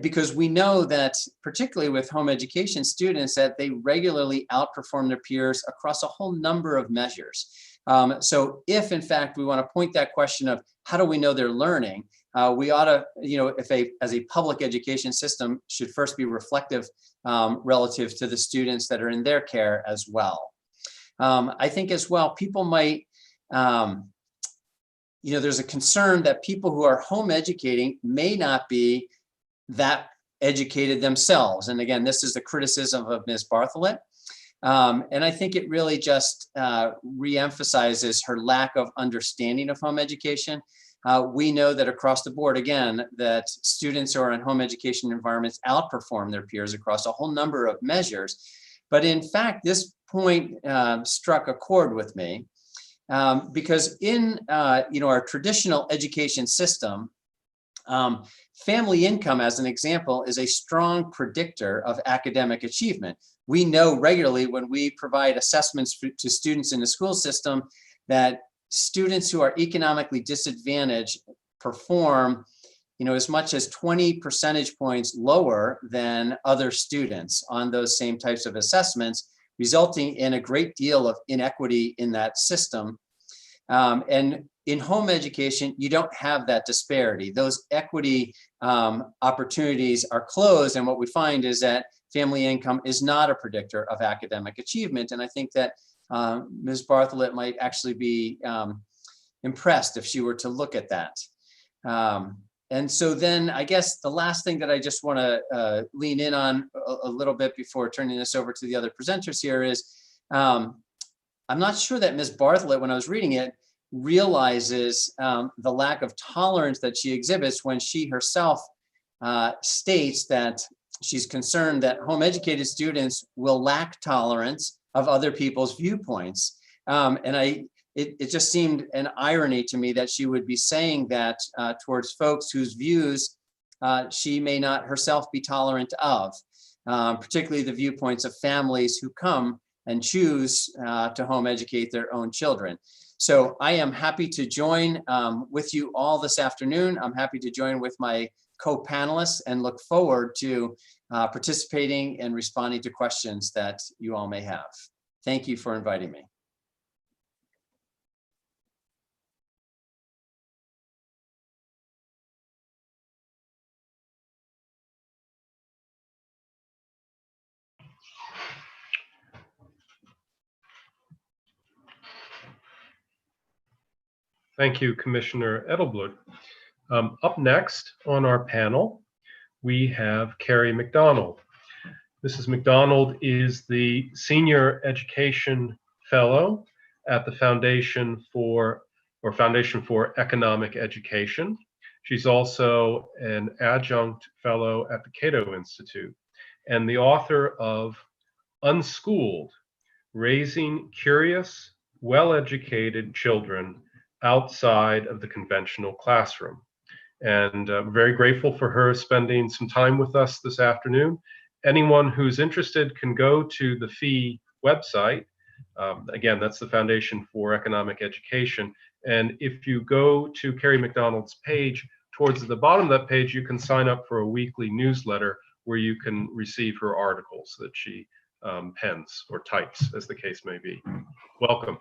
Speaker 5: because we know that particularly with home education students that they regularly outperform their peers across a whole number of measures. So if in fact we want to point that question of how do we know they're learning, we ought to, as a public education system should first be reflective relative to the students that are in their care as well. I think as well, people might, there's a concern that people who are home educating may not be that educated themselves. And again, this is the criticism of Ms. Bartholet. And I think it really just reemphasizes her lack of understanding of home education. We know that across the board, again, that students who are in home education environments outperform their peers across a whole number of measures. But in fact, this point struck a chord with me because in our traditional education system, family income, as an example, is a strong predictor of academic achievement. We know regularly when we provide assessments to students in the school system that students who are economically disadvantaged perform, as much as 20 percentage points lower than other students on those same types of assessments, resulting in a great deal of inequity in that system. And in home education, you don't have that disparity. Those equity opportunities are closed. And what we find is that family income is not a predictor of academic achievement. And I think that Ms. Bartholet might actually be impressed if she were to look at that. And so then I guess the last thing that I just want to lean in on a little bit before turning this over to the other presenters here is, I'm not sure that Ms. Bartholet, when I was reading it, realizes the lack of tolerance that she exhibits when she herself states that she's concerned that home educated students will lack tolerance of other people's viewpoints. And it just seemed an irony to me that she would be saying that towards folks whose views she may not herself be tolerant of, particularly the viewpoints of families who come and choose to home educate their own children. So I am happy to join with you all this afternoon. I'm happy to join with my co-panelists and look forward to participating and responding to questions that you all may have. Thank you for inviting me.
Speaker 1: Thank you, Commissioner Edelblut. Up next on our panel, we have Kerry McDonald. Mrs. McDonald is the Senior Education Fellow at the Foundation for Economic Education. She's also an Adjunct Fellow at the Cato Institute and the author of Unschooled: Raising Curious, Well-Educated Children Outside of the Conventional Classroom. And very grateful for her spending some time with us this afternoon. Anyone who's interested can go to the Fahey website. Again, that's the Foundation for Economic Education. And if you go to Kerry McDonald's page, towards the bottom of that page, you can sign up for a weekly newsletter where you can receive her articles that she pens or types, as the case may be. Welcome.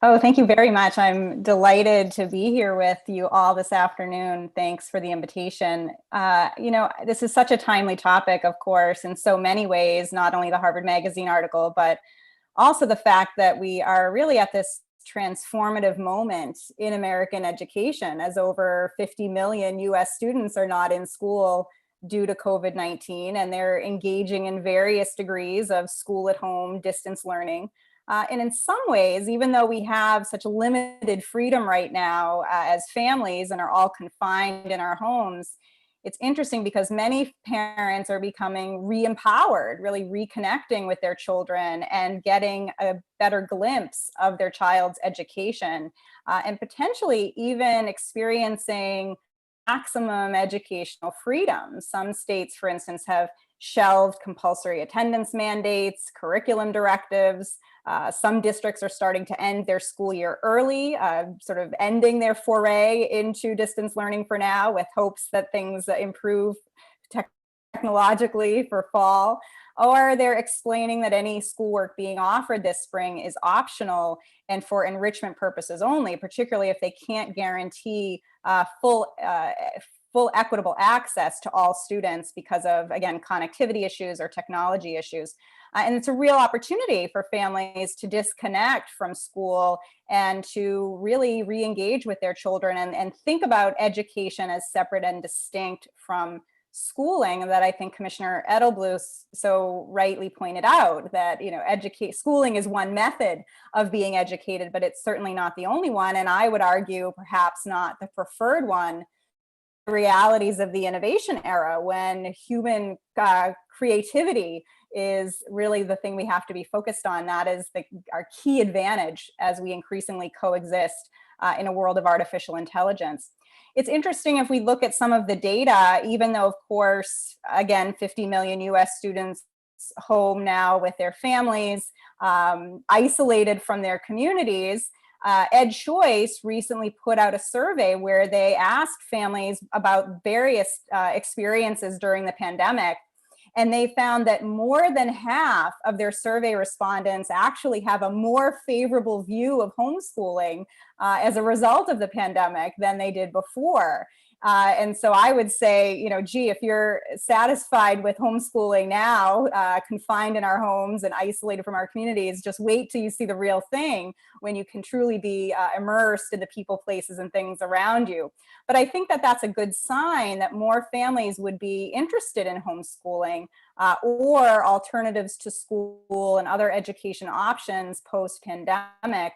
Speaker 6: Oh, thank you very much. I'm delighted to be here with you all this afternoon. Thanks for the invitation. This is such a timely topic, of course, in so many ways, not only the Harvard Magazine article, but also the fact that we are really at this transformative moment in American education, as over 50 million US students are not in school due to COVID-19, and they're engaging in various degrees of school at home, distance learning. And in some ways, even though we have such limited freedom right now as families and are all confined in our homes, it's interesting because many parents are becoming re-empowered, really reconnecting with their children and getting a better glimpse of their child's education and potentially even experiencing maximum educational freedom. Some states, for instance, have shelved compulsory attendance mandates, curriculum directives. Some districts are starting to end their school year early, sort of ending their foray into distance learning for now, with hopes that things improve technologically for fall. Or they're explaining that any schoolwork being offered this spring is optional and for enrichment purposes only, particularly if they can't guarantee full equitable access to all students because of, again, connectivity issues or technology issues. And it's a real opportunity for families to disconnect from school and to really re-engage with their children and think about education as separate and distinct from schooling, that I think Commissioner Edelblut so rightly pointed out, that schooling is one method of being educated, but it's certainly not the only one, and I would argue perhaps not the preferred one. The realities of the innovation era, when human creativity is really the thing we have to be focused on. That is our key advantage as we increasingly coexist in a world of artificial intelligence. It's interesting if we look at some of the data, even though, of course, again, 50 million US students home now with their families, isolated from their communities. EdChoice recently put out a survey where they asked families about various experiences during the pandemic. And they found that more than half of their survey respondents actually have a more favorable view of homeschooling as a result of the pandemic than they did before. And so I would say, gee, if you're satisfied with homeschooling now, confined in our homes and isolated from our communities, just wait till you see the real thing when you can truly be immersed in the people, places, and things around you. But I think that that's a good sign that more families would be interested in homeschooling or alternatives to school and other education options post-pandemic.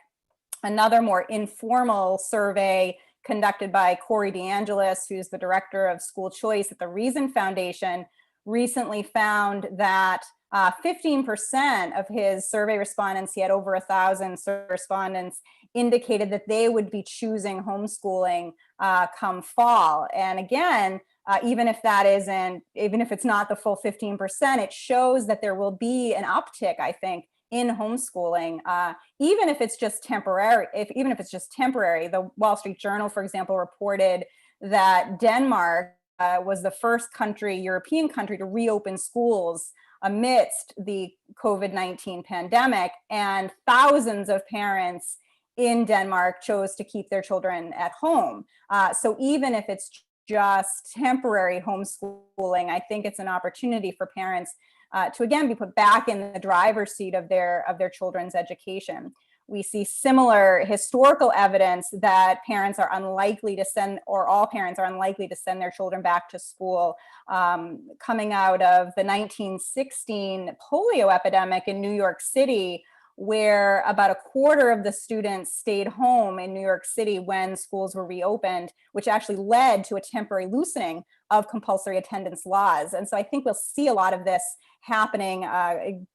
Speaker 6: Another more informal survey conducted by Corey DeAngelis, who's the director of school choice at the Reason Foundation, recently found that 15% of his survey respondents, he had over 1,000 respondents, indicated that they would be choosing homeschooling come fall. And again, even if it's not the full 15%, it shows that there will be an uptick, I think, in homeschooling, even if it's just temporary. The Wall Street Journal, for example, reported that Denmark was the first European country to reopen schools amidst the COVID-19 pandemic, and thousands of parents in Denmark chose to keep their children at home. So even if it's just temporary homeschooling, I think it's an opportunity for parents to again be put back in the driver's seat of their children's education. We see similar historical evidence that parents are unlikely to send, or all parents are unlikely to send their children back to school, coming out of the 1916 polio epidemic in New York City, where about a quarter of the students stayed home in New York City when schools were reopened, which actually led to a temporary loosening of compulsory attendance laws. And so I think we'll see a lot of this happening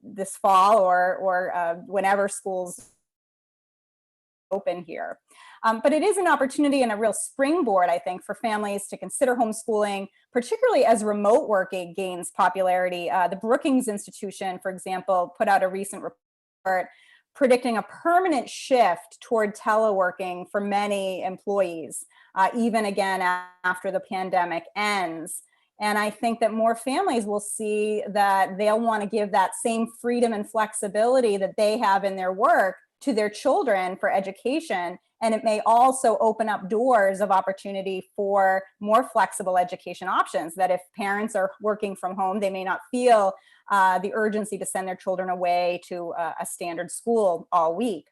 Speaker 6: this fall or whenever schools open here. But it is an opportunity and a real springboard, I think, for families to consider homeschooling, particularly as remote working gains popularity. The Brookings Institution, for example, put out a recent report predicting a permanent shift toward teleworking for many employees, even again after the pandemic ends. And I think that more families will see that they'll want to give that same freedom and flexibility that they have in their work to their children for education. And it may also open up doors of opportunity for more flexible education options, that if parents are working from home, they may not feel the urgency to send their children away to a standard school all week.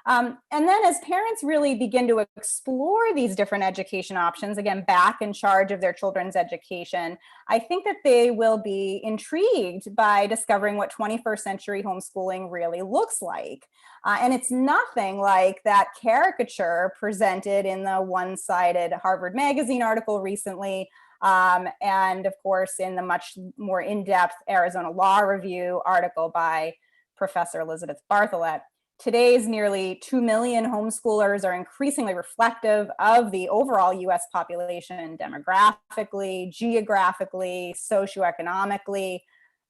Speaker 6: And then as parents really begin to explore these different education options, again, back in charge of their children's education, I think that they will be intrigued by discovering what 21st century homeschooling really looks like. And it's nothing like that caricature presented in the one-sided Harvard Magazine article recently, and of course in the much more in-depth Arizona Law Review article by Professor Elizabeth Bartholet. Today's nearly 2 million homeschoolers are increasingly reflective of the overall US population demographically, geographically, socioeconomically.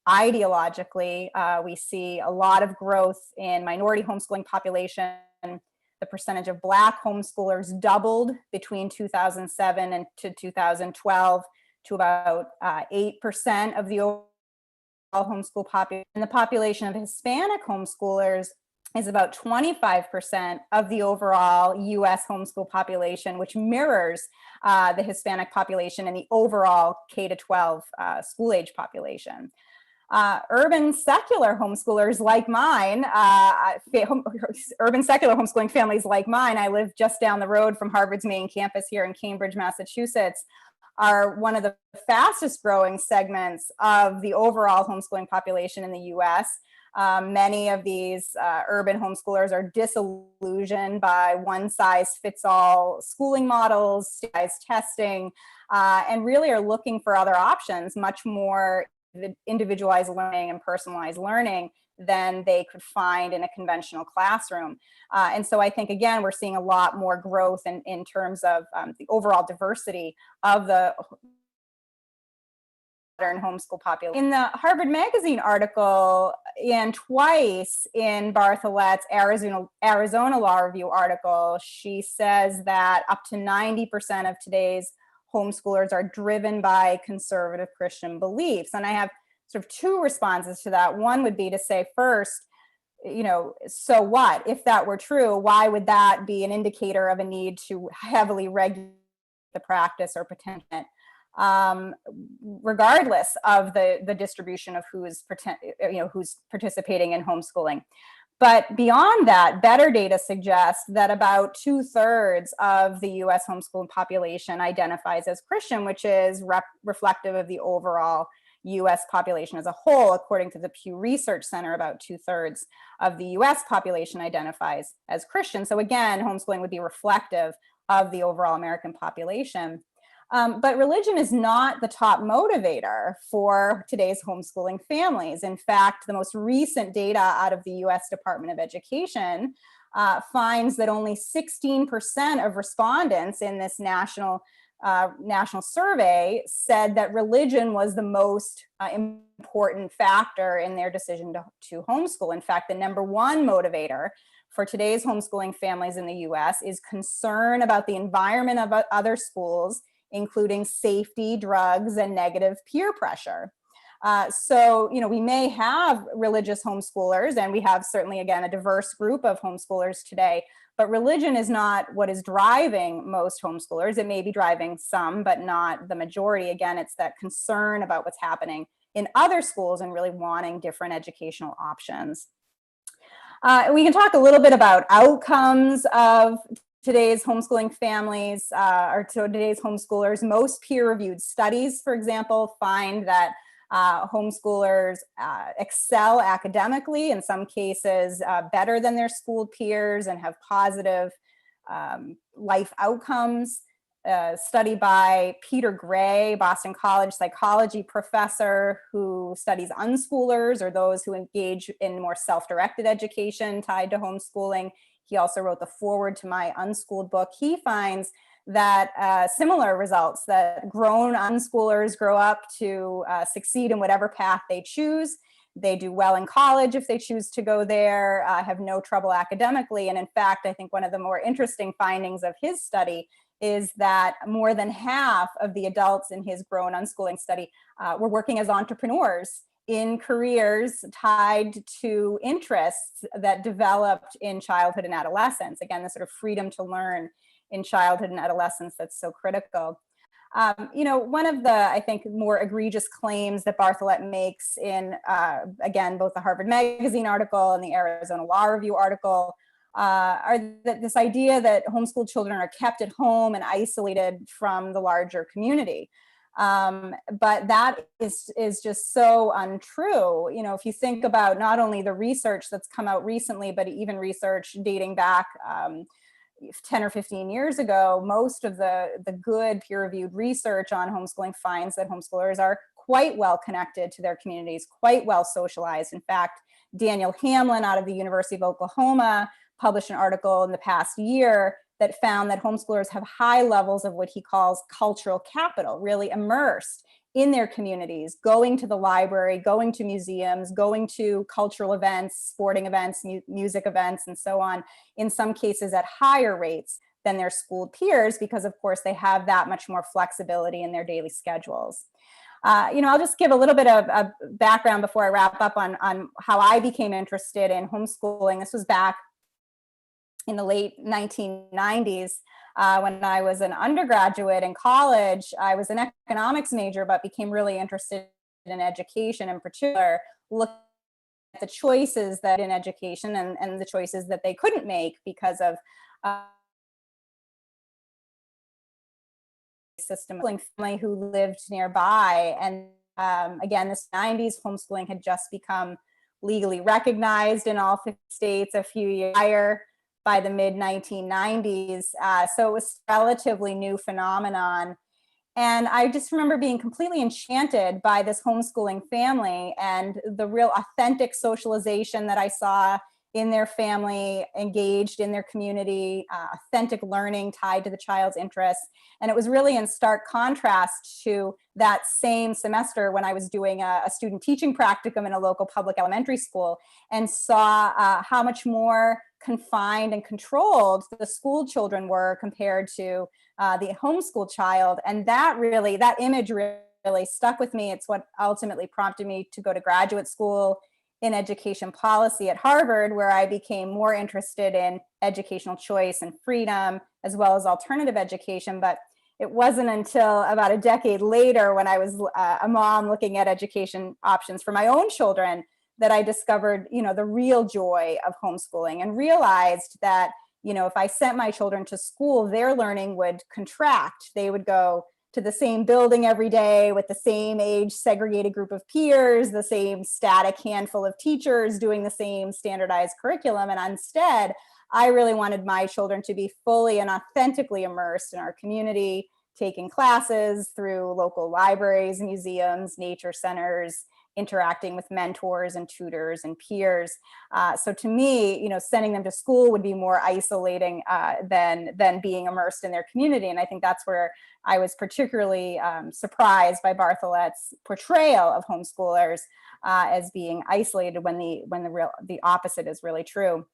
Speaker 6: Ideologically, we see a lot of growth in minority homeschooling population. The percentage of Black homeschoolers doubled between 2007 and to 2012 to about 8% of the overall homeschool population. And the population of Hispanic homeschoolers is about 25% of the overall US homeschool population, which mirrors the Hispanic population and the overall K-12 school age population. Urban secular homeschoolers like mine, urban secular homeschooling families like mine, I live just down the road from Harvard's main campus here in Cambridge, Massachusetts, are one of the fastest growing segments of the overall homeschooling population in the US. Many of these urban homeschoolers are disillusioned by one-size-fits-all schooling models, standardized testing, and really are looking for other options, much more individualized learning and personalized learning than they could find in a conventional classroom. And so I think, again, we're seeing a lot more growth in terms of the overall diversity of the modern homeschool population. In the Harvard Magazine article, and twice in Bartholet's Arizona Law Review article, she says that up to 90% of today's homeschoolers are driven by conservative Christian beliefs. And I have sort of two responses to that. One would be to say, first, so what? If that were true, why would that be an indicator of a need to heavily regulate the practice or potential, regardless of the distribution of who's participating in homeschooling? But beyond that, better data suggests that about 2/3 of the US homeschooling population identifies as Christian, which is reflective of the overall US population as a whole. According to the Pew Research Center, about 2/3 of the US population identifies as Christian. So again, homeschooling would be reflective of the overall American population. But religion is not the top motivator for today's homeschooling families. In fact, the most recent data out of the US Department of Education finds that only 16% of respondents in this national survey said that religion was the most important factor in their decision to homeschool. In fact, the number one motivator for today's homeschooling families in the US is concern about the environment of other schools, including safety, drugs, and negative peer pressure. So, we may have religious homeschoolers, and we have certainly, again, a diverse group of homeschoolers today, but religion is not what is driving most homeschoolers. It may be driving some, but not the majority. Again, it's that concern about what's happening in other schools and really wanting different educational options. We can talk a little bit about outcomes of today's homeschooling families or today's homeschoolers. Most peer-reviewed studies, for example, find that homeschoolers excel academically, in some cases better than their school peers, and have positive life outcomes. A study by Peter Gray, Boston College psychology professor, who studies unschoolers, or those who engage in more self-directed education tied to homeschooling. He also wrote the foreword to my unschooled book. He finds that similar results, that grown unschoolers grow up to succeed in whatever path they choose. They do well in college if they choose to go there, have no trouble academically. And in fact, I think one of the more interesting findings of his study is that more than half of the adults in his grown unschooling study were working as entrepreneurs in careers tied to interests that developed in childhood and adolescence. Again, the sort of freedom to learn in childhood and adolescence that's so critical. One of the, I think, more egregious claims that Bartholet makes in, again, both the Harvard Magazine article and the Arizona Law Review article are that this idea that homeschooled children are kept at home and isolated from the larger community. But that is just so untrue. If you think about not only the research that's come out recently, but even research dating back 10 or 15 years ago, most of the good peer-reviewed research on homeschooling finds that homeschoolers are quite well connected to their communities, quite well socialized. In fact, Daniel Hamlin out of the University of Oklahoma published an article in the past year that found that homeschoolers have high levels of what he calls cultural capital, really immersed in their communities, going to the library, going to museums, going to cultural events, sporting events, music events, and so on, in some cases at higher rates than their schooled peers, because of course they have that much more flexibility in their daily schedules. I'll just give a little bit of a background before I wrap up on how I became interested in homeschooling. This was back in the late 1990s. When I was an undergraduate in college. I was an economics major, but became really interested in education, in particular, looking at the choices that in education and the choices that they couldn't make because of system family who lived nearby. And again, this 90s, homeschooling had just become legally recognized in all 50 states a few years prior, by the mid 1990s. So it was a relatively new phenomenon. And I just remember being completely enchanted by this homeschooling family and the real authentic socialization that I saw in their family, engaged in their community, authentic learning tied to the child's interests. And it was really in stark contrast to that same semester when I was doing a student teaching practicum in a local public elementary school, and saw how much more confined and controlled the school children were compared to the homeschool child. And that image really stuck with me. It's what ultimately prompted me to go to graduate school in education policy at Harvard, where I became more interested in educational choice and freedom, as well as alternative education. But it wasn't until about a decade later, when I was a mom looking at education options for my own children, that I discovered, the real joy of homeschooling, and realized that, if I sent my children to school, their learning would contract. They would go to the same building every day with the same age segregated group of peers, the same static handful of teachers doing the same standardized curriculum. And instead, I really wanted my children to be fully and authentically immersed in our community, taking classes through local libraries, museums, nature centers, interacting with mentors and tutors and peers. So to me, sending them to school would be more isolating than being immersed in their community. And I think that's where I was particularly surprised by Bartholet's portrayal of homeschoolers as being isolated when the opposite is really true.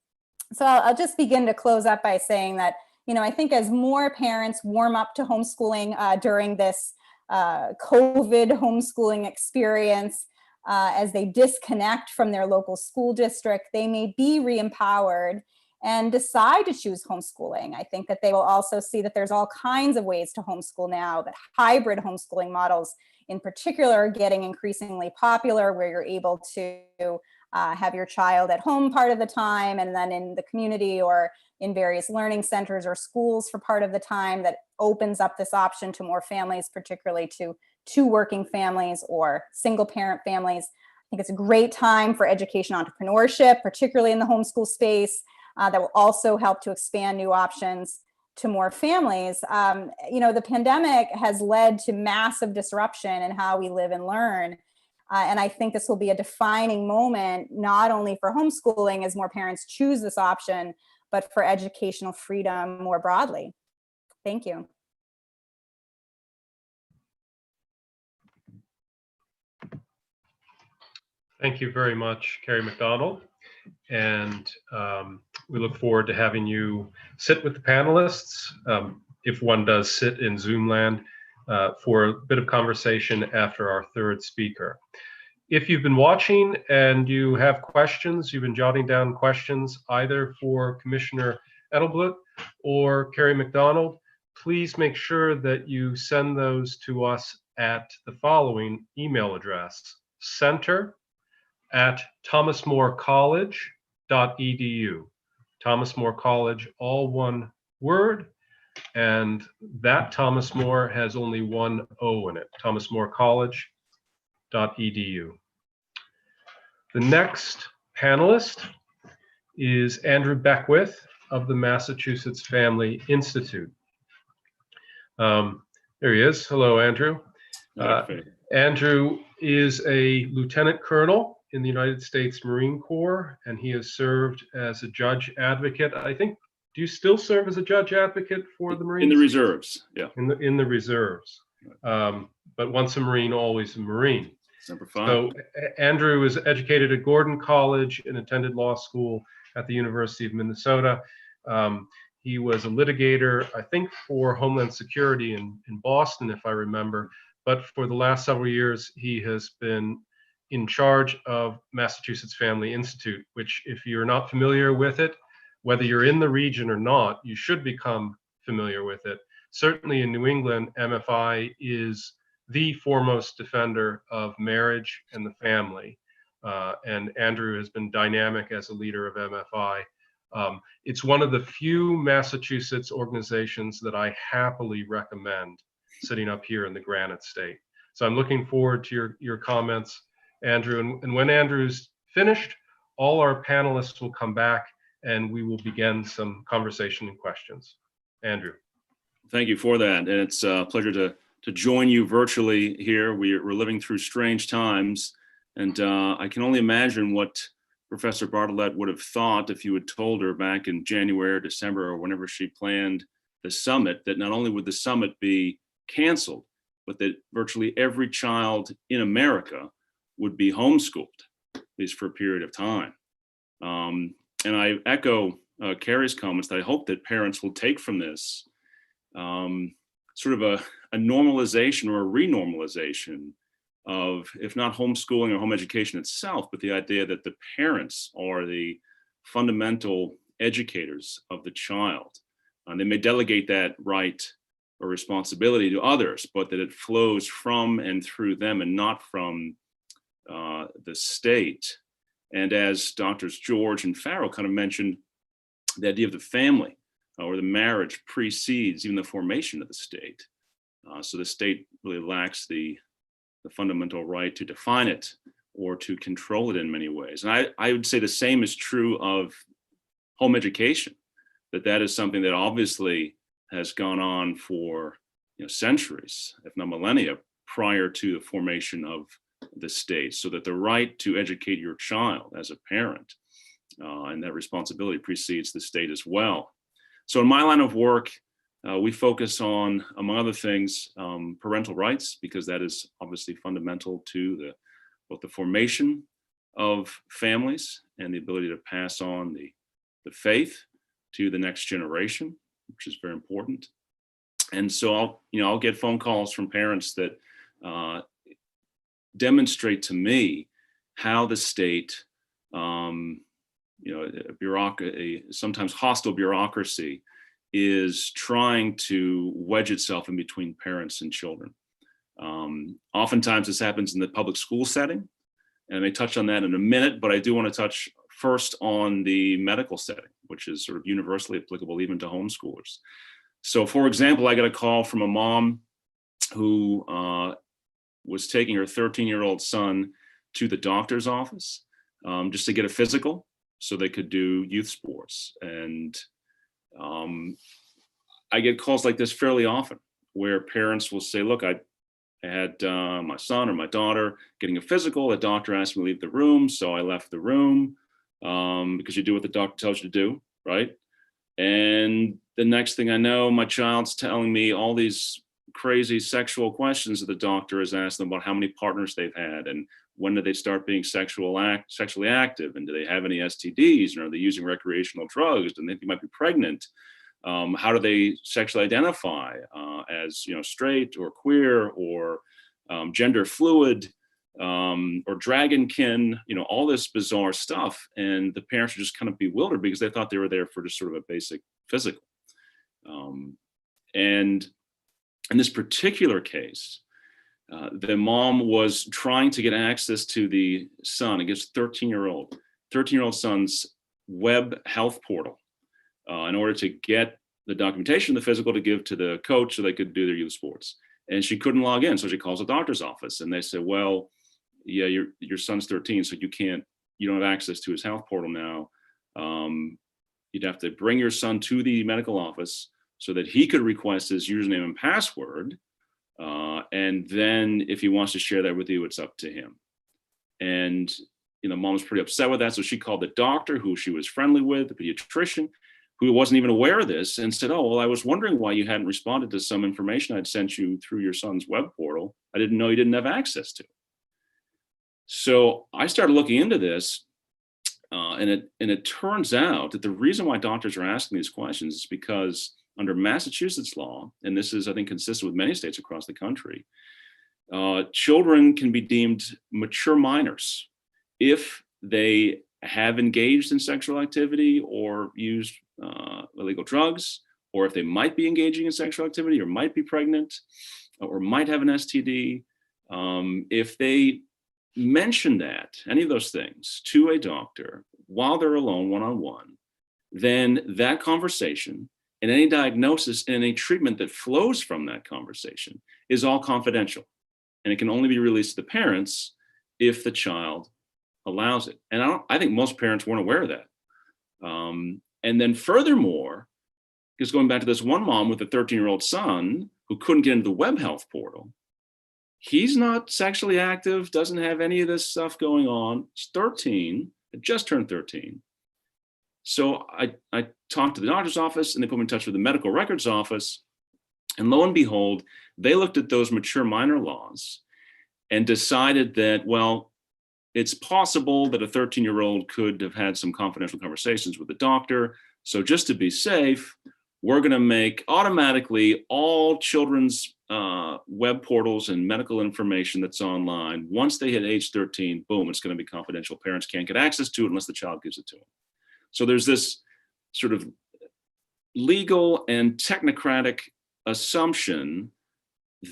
Speaker 6: So I'll just begin to close up by saying that, I think as more parents warm up to homeschooling during this COVID homeschooling experience, as they disconnect from their local school district, they may be re-empowered and decide to choose homeschooling. I think that they will also see that there's all kinds of ways to homeschool now, that hybrid homeschooling models in particular are getting increasingly popular, where you're able to have your child at home part of the time, and then in the community or in various learning centers or schools for part of the time. That opens up this option to more families, particularly to two working families or single parent families. I think it's a great time for education entrepreneurship, particularly in the homeschool space, that will also help to expand new options to more families. The pandemic has led to massive disruption in how we live and learn. And I think this will be a defining moment, not only for homeschooling as more parents choose this option, but for educational freedom more broadly. Thank you.
Speaker 1: Thank you very much, Kerry McDonald. And we look forward to having you sit with the panelists, if one does sit in Zoom land, for a bit of conversation after our third speaker. If you've been watching and you have questions, you've been jotting down questions either for Commissioner Edelblut or Kerry McDonald, please make sure that you send those to us at the following email address: center@thomasmorecollege.edu. Thomas More College, all one word, and that Thomas More has only one O in it, thomasmorecollege.edu. The next panelist is Andrew Beckwith of the Massachusetts Family Institute. There he is. Hello, Andrew. Andrew is a lieutenant colonel in the United States Marine Corps, and he has served as a judge advocate. I think, do you still serve as a judge advocate for the Marines?
Speaker 7: In the reserves, yeah.
Speaker 1: In the reserves. But once a Marine, always a Marine.
Speaker 7: Semper Fi.
Speaker 1: So Andrew was educated at Gordon College and attended law school at the University of Minnesota. He was a litigator, I think, for Homeland Security in Boston, if I remember. But for the last several years, he has been in charge of Massachusetts Family Institute, which, if you're not familiar with it, whether you're in the region or not, you should become familiar with it. Certainly in New England, MFI is the foremost defender of marriage and the family. And Andrew has been dynamic as a leader of MFI. It's one of the few Massachusetts organizations that I happily recommend sitting up here in the Granite State. So I'm looking forward to your comments, Andrew. And when Andrew's finished, all our panelists will come back and we will begin some conversation and questions. Andrew.
Speaker 7: Thank you for that. And it's a pleasure to join you virtually here. We're living through strange times. And I can only imagine what Professor Bartlett would have thought if you had told her back in January or December or whenever she planned the summit, that not only would the summit be canceled, but that virtually every child in America would be homeschooled, at least for a period of time. And I echo Kerry's comments that I hope that parents will take from this sort of a normalization or a renormalization of, if not homeschooling or home education itself, but the idea that the parents are the fundamental educators of the child. They may delegate that right or responsibility to others, but that it flows from and through them and not from the state. And as Doctors George and Farrow kind of mentioned, the idea of the family or the marriage precedes even the formation of the state. So the state really lacks the fundamental right to define it or to control it in many ways. And I would say the same is true of home education, that is something that obviously has gone on for centuries, if not millennia, prior to the formation of the state, so that the right to educate your child as a parent and that responsibility precedes the state as well. So in my line of work, we focus on, among other things, parental rights, because that is obviously fundamental to both the formation of families and the ability to pass on the faith to the next generation, which is very important. And so I'll get phone calls from parents that demonstrate to me how the state, a sometimes hostile bureaucracy, is trying to wedge itself in between parents and children. Oftentimes this happens in the public school setting, and I may touch on that in a minute, but I do want to touch first on the medical setting, which is sort of universally applicable even to homeschoolers. So for example, I got a call from a mom who was taking her 13-year-old son to the doctor's office just to get a physical so they could do youth sports. And I get calls like this fairly often where parents will say, look, I had my son or my daughter getting a physical. The doctor asked me to leave the room, so I left the room because you do what the doctor tells you to do, right? And the next thing I know, my child's telling me all these crazy sexual questions that the doctor has asked them about how many partners they've had and when did they start being sexually active, and do they have any STDs, and are they using recreational drugs, and they think they might be pregnant. How do they sexually identify as straight or queer or gender fluid or dragonkin, all this bizarre stuff. And the parents are just kind of bewildered because they thought they were there for just sort of a basic physical. And in this particular case, the mom was trying to get access to the son, I guess 13-year-old son's web health portal in order to get the documentation of the physical to give to the coach so they could do their youth sports. And she couldn't log in, so she calls the doctor's office and they said, well, yeah, your son's 13, so you don't have access to his health portal now. You'd have to bring your son to the medical office so that he could request his username and password. And then if he wants to share that with you, it's up to him. And mom was pretty upset with that. So she called the doctor who she was friendly with, the pediatrician, who wasn't even aware of this, and said, "Oh, well, I was wondering why you hadn't responded to some information I'd sent you through your son's web portal. I didn't know you didn't have access to." So I started looking into this, and it turns out that the reason why doctors are asking these questions is because under Massachusetts law, and this is, I think, consistent with many states across the country, children can be deemed mature minors if they have engaged in sexual activity or used illegal drugs, or if they might be engaging in sexual activity or might be pregnant or might have an STD. If they mention that, any of those things, to a doctor while they're alone, one-on-one, then that conversation and any diagnosis and any treatment that flows from that conversation is all confidential. And it can only be released to the parents if the child allows it. And I think most parents weren't aware of that. And then furthermore, because going back to this one mom with a 13-year-old son who couldn't get into the web health portal, he's not sexually active, doesn't have any of this stuff going on. He's 13, had just turned 13. So I talked to the doctor's office and they put me in touch with the medical records office. And lo and behold, they looked at those mature minor laws and decided that, well, it's possible that a 13-year-old could have had some confidential conversations with the doctor. So just to be safe, we're going to make automatically all children's web portals and medical information that's online, once they hit age 13, boom, it's going to be confidential. Parents can't get access to it unless the child gives it to them. So there's this sort of legal and technocratic assumption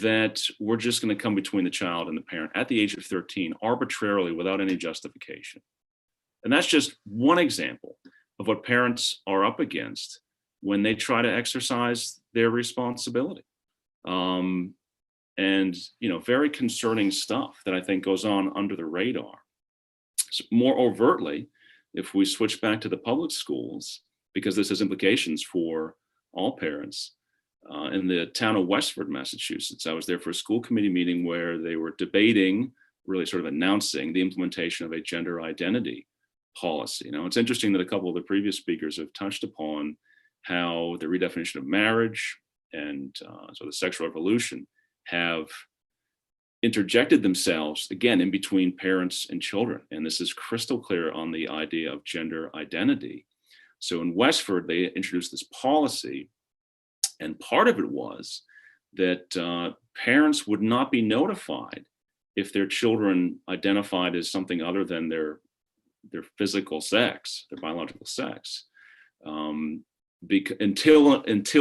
Speaker 7: that we're just going to come between the child and the parent at the age of 13 arbitrarily without any justification. And that's just one example of what parents are up against when they try to exercise their responsibility. And, you know, very concerning stuff that I think goes on under the radar. So more overtly, if we switch back to the public schools, because this has implications for all parents, in the town of Westford, Massachusetts, I was there for a school committee meeting where they were debating, really sort of announcing the implementation of a gender identity policy. Now, it's interesting that a couple of the previous speakers have touched upon how the redefinition of marriage and so the sexual revolution have interjected themselves, again, in between parents and children. And this is crystal clear on the idea of gender identity. So in Westford, they introduced this policy, and part of it was that parents would not be notified if their children identified as something other than their physical sex, their biological sex, until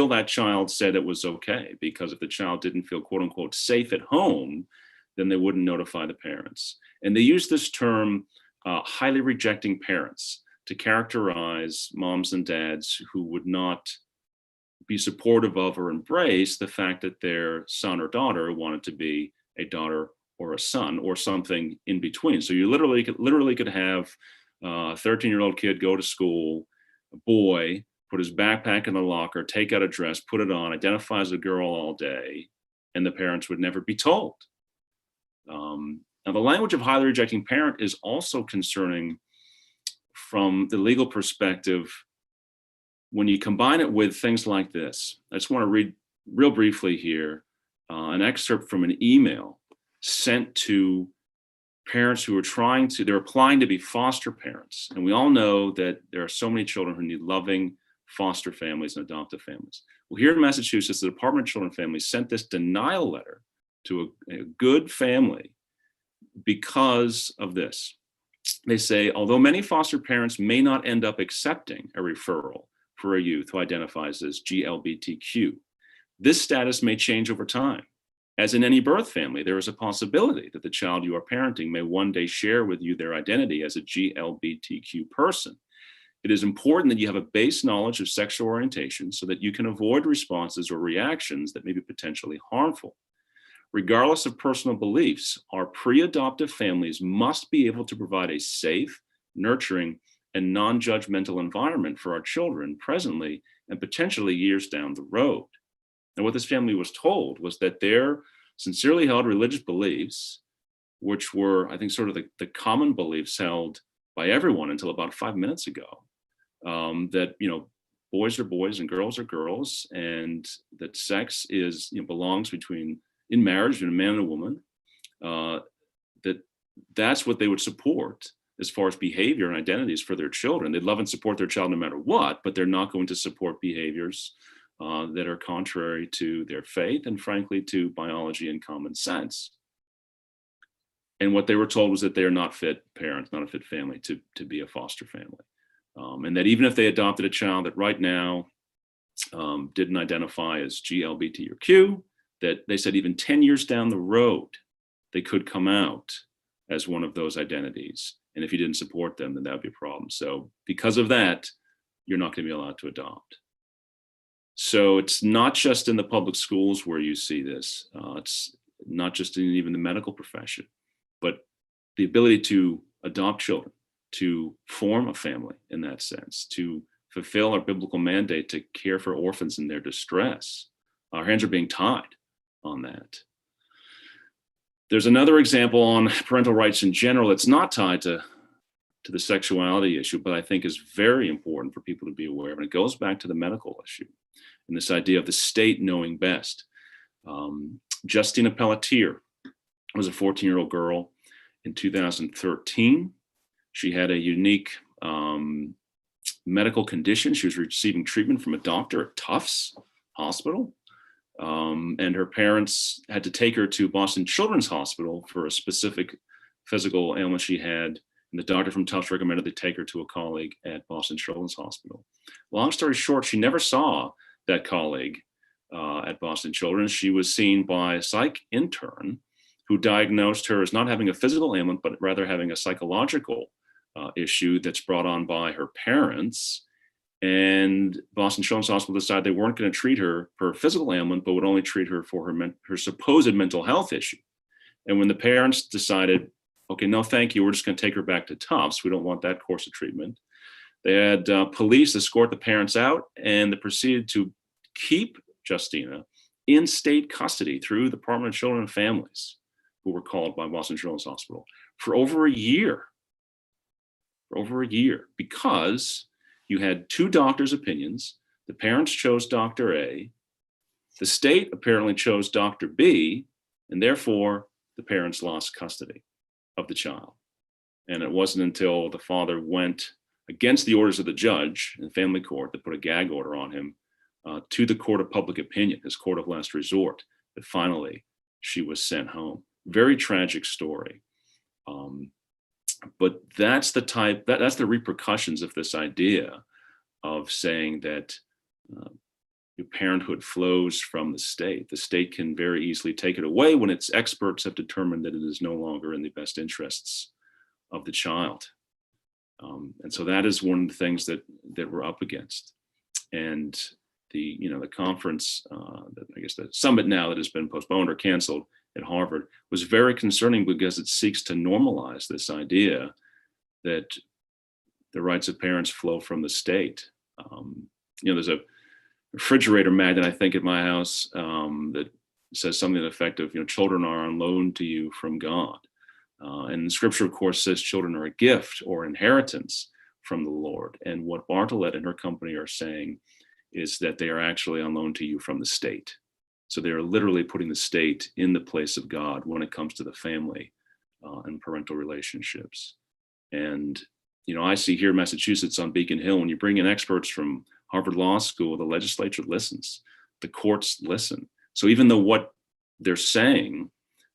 Speaker 7: that child said it was okay. Because if the child didn't feel quote unquote safe at home, then they wouldn't notify the parents. And they use this term, highly rejecting parents, to characterize moms and dads who would not be supportive of or embrace the fact that their son or daughter wanted to be a daughter or a son or something in between. So you literally could have a 13-year-old kid go to school, a boy, put his backpack in the locker, take out a dress, put it on, identify as a girl all day, and the parents would never be told. Now, the language of highly rejecting parent is also concerning from the legal perspective when you combine it with things like this. I just want to read real briefly here an excerpt from an email sent to parents who are they're applying to be foster parents. And we all know that there are so many children who need loving foster families and adoptive families. Well, here in Massachusetts, the Department of Children and Families sent this denial letter to a good family because of this. They say, although many foster parents may not end up accepting a referral for a youth who identifies as GLBTQ, this status may change over time. As in any birth family, there is a possibility that the child you are parenting may one day share with you their identity as a GLBTQ person. It is important that you have a base knowledge of sexual orientation so that you can avoid responses or reactions that may be potentially harmful. Regardless of personal beliefs, our pre-adoptive families must be able to provide a safe, nurturing, and non-judgmental environment for our children presently and potentially years down the road. And what this family was told was that their sincerely held religious beliefs, which were, I think, sort of the common beliefs held by everyone until about 5 minutes ago, that, you know, boys are boys and girls are girls, and that sex is, belongs in marriage between a man and a woman, that's what they would support as far as behavior and identities for their children. They'd love and support their child no matter what, but they're not going to support behaviors that are contrary to their faith and frankly to biology and common sense. And what they were told was that they are not fit parents, not a fit family to be a foster family. And that even if they adopted a child that right now didn't identify as G, L, B, T, or Q, that they said even 10 years down the road, they could come out as one of those identities. And if you didn't support them, then that would be a problem. So because of that, you're not going to be allowed to adopt. So it's not just in the public schools where you see this. It's not just in even the medical profession, but the ability to adopt children, to form a family in that sense, to fulfill our biblical mandate to care for orphans in their distress. Our hands are being tied on that. There's another example on parental rights in general. It's not tied to the sexuality issue, but I think is very important for people to be aware of. And it goes back to the medical issue and this idea of the state knowing best. Justina Pelletier was a 14-year-old girl in 2013. She had a unique medical condition. She was receiving treatment from a doctor at Tufts Hospital. And her parents had to take her to Boston Children's Hospital for a specific physical ailment she had. And the doctor from Tufts recommended they take her to a colleague at Boston Children's Hospital. Long story short, she never saw that colleague at Boston Children's. She was seen by a psych intern who diagnosed her as not having a physical ailment, but rather having a psychological issue that's brought on by her parents. And Boston Children's Hospital decided they weren't going to treat her for a physical ailment, but would only treat her for her supposed mental health issue. And when the parents decided, okay, no, thank you, we're just going to take her back to Tufts, we don't want that course of treatment, they had police escort the parents out, and they proceeded to keep Justina in state custody through the Department of Children and Families, who were called by Boston Children's Hospital, for over a year. Because you had two doctors' opinions. The parents chose Dr. A. The state apparently chose Dr. B, and therefore the parents lost custody of the child. And it wasn't until the father went against the orders of the judge in family court that put a gag order on him to the court of public opinion, his court of last resort, that finally she was sent home. Very tragic story. But that's that's the repercussions of this idea of saying that your parenthood flows from the state. The state can very easily take it away when its experts have determined that it is no longer in the best interests of the child. And so that is one of the things that we're up against. And the conference, I guess the summit now that has been postponed or canceled at Harvard was very concerning because it seeks to normalize this idea that the rights of parents flow from the state. There's a refrigerator magnet, I think, at my house that says something to the effect of, children are on loan to you from God. And the scripture, of course, says children are a gift or inheritance from the Lord. And what Bartlett and her company are saying is that they are actually on loan to you from the state. So they are literally putting the state in the place of God when it comes to the family and parental relationships. And, I see here in Massachusetts on Beacon Hill, when you bring in experts from Harvard Law School, the legislature listens, the courts listen. So even though what they're saying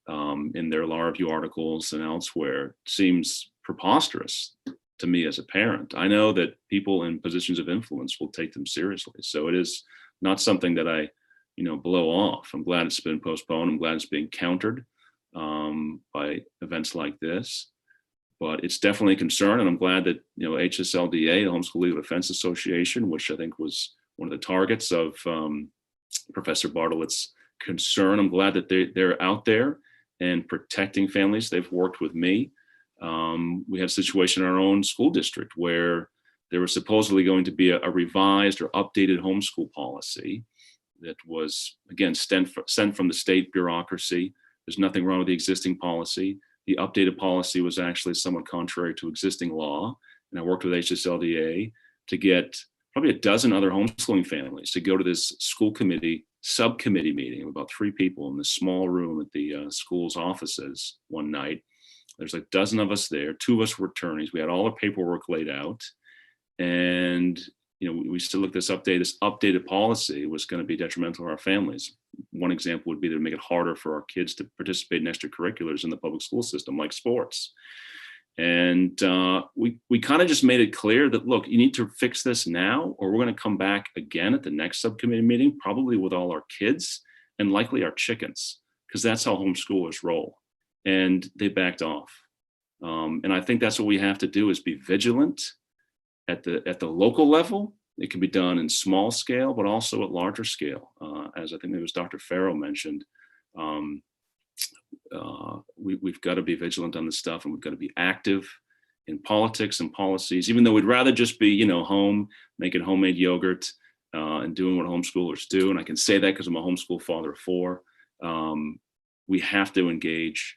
Speaker 7: in their law review articles and elsewhere seems preposterous to me as a parent, I know that people in positions of influence will take them seriously. So it is not something that I blow off. I'm glad it's been postponed. I'm glad it's being countered by events like this. But it's definitely a concern, and I'm glad that HSLDA, the Homeschool Legal Defense Association, which I think was one of the targets of Professor Bartlett's concern, I'm glad that they're out there and protecting families. They've worked with me. We had a situation in our own school district where there was supposedly going to be a revised or updated homeschool policy that was, again, sent from the state bureaucracy. There's nothing wrong with the existing policy. The updated policy was actually somewhat contrary to existing law. And I worked with HSLDA to get probably a dozen other homeschooling families to go to this school committee subcommittee meeting of about 3 people in this small room at the school's offices one night. There's like a dozen of us there. 2 of us were attorneys. We had all the paperwork laid out, and we still look this updated policy was going to be detrimental to our families. One example would be to make it harder for our kids to participate in extracurriculars in the public school system, like sports. And we kind of just made it clear that, look, you need to fix this now, or we're going to come back again at the next subcommittee meeting, probably with all our kids and likely our chickens, because that's how homeschoolers roll. And they backed off. And I think that's what we have to do, is be vigilant at the local level. It can be done in small scale, but also at larger scale. As I think it was Dr. Farrow mentioned, we've got to be vigilant on this stuff, and we've got to be active in politics and policies, even though we'd rather just be, home, making homemade yogurt and doing what homeschoolers do. And I can say that because I'm a homeschool father of 4. We have to engage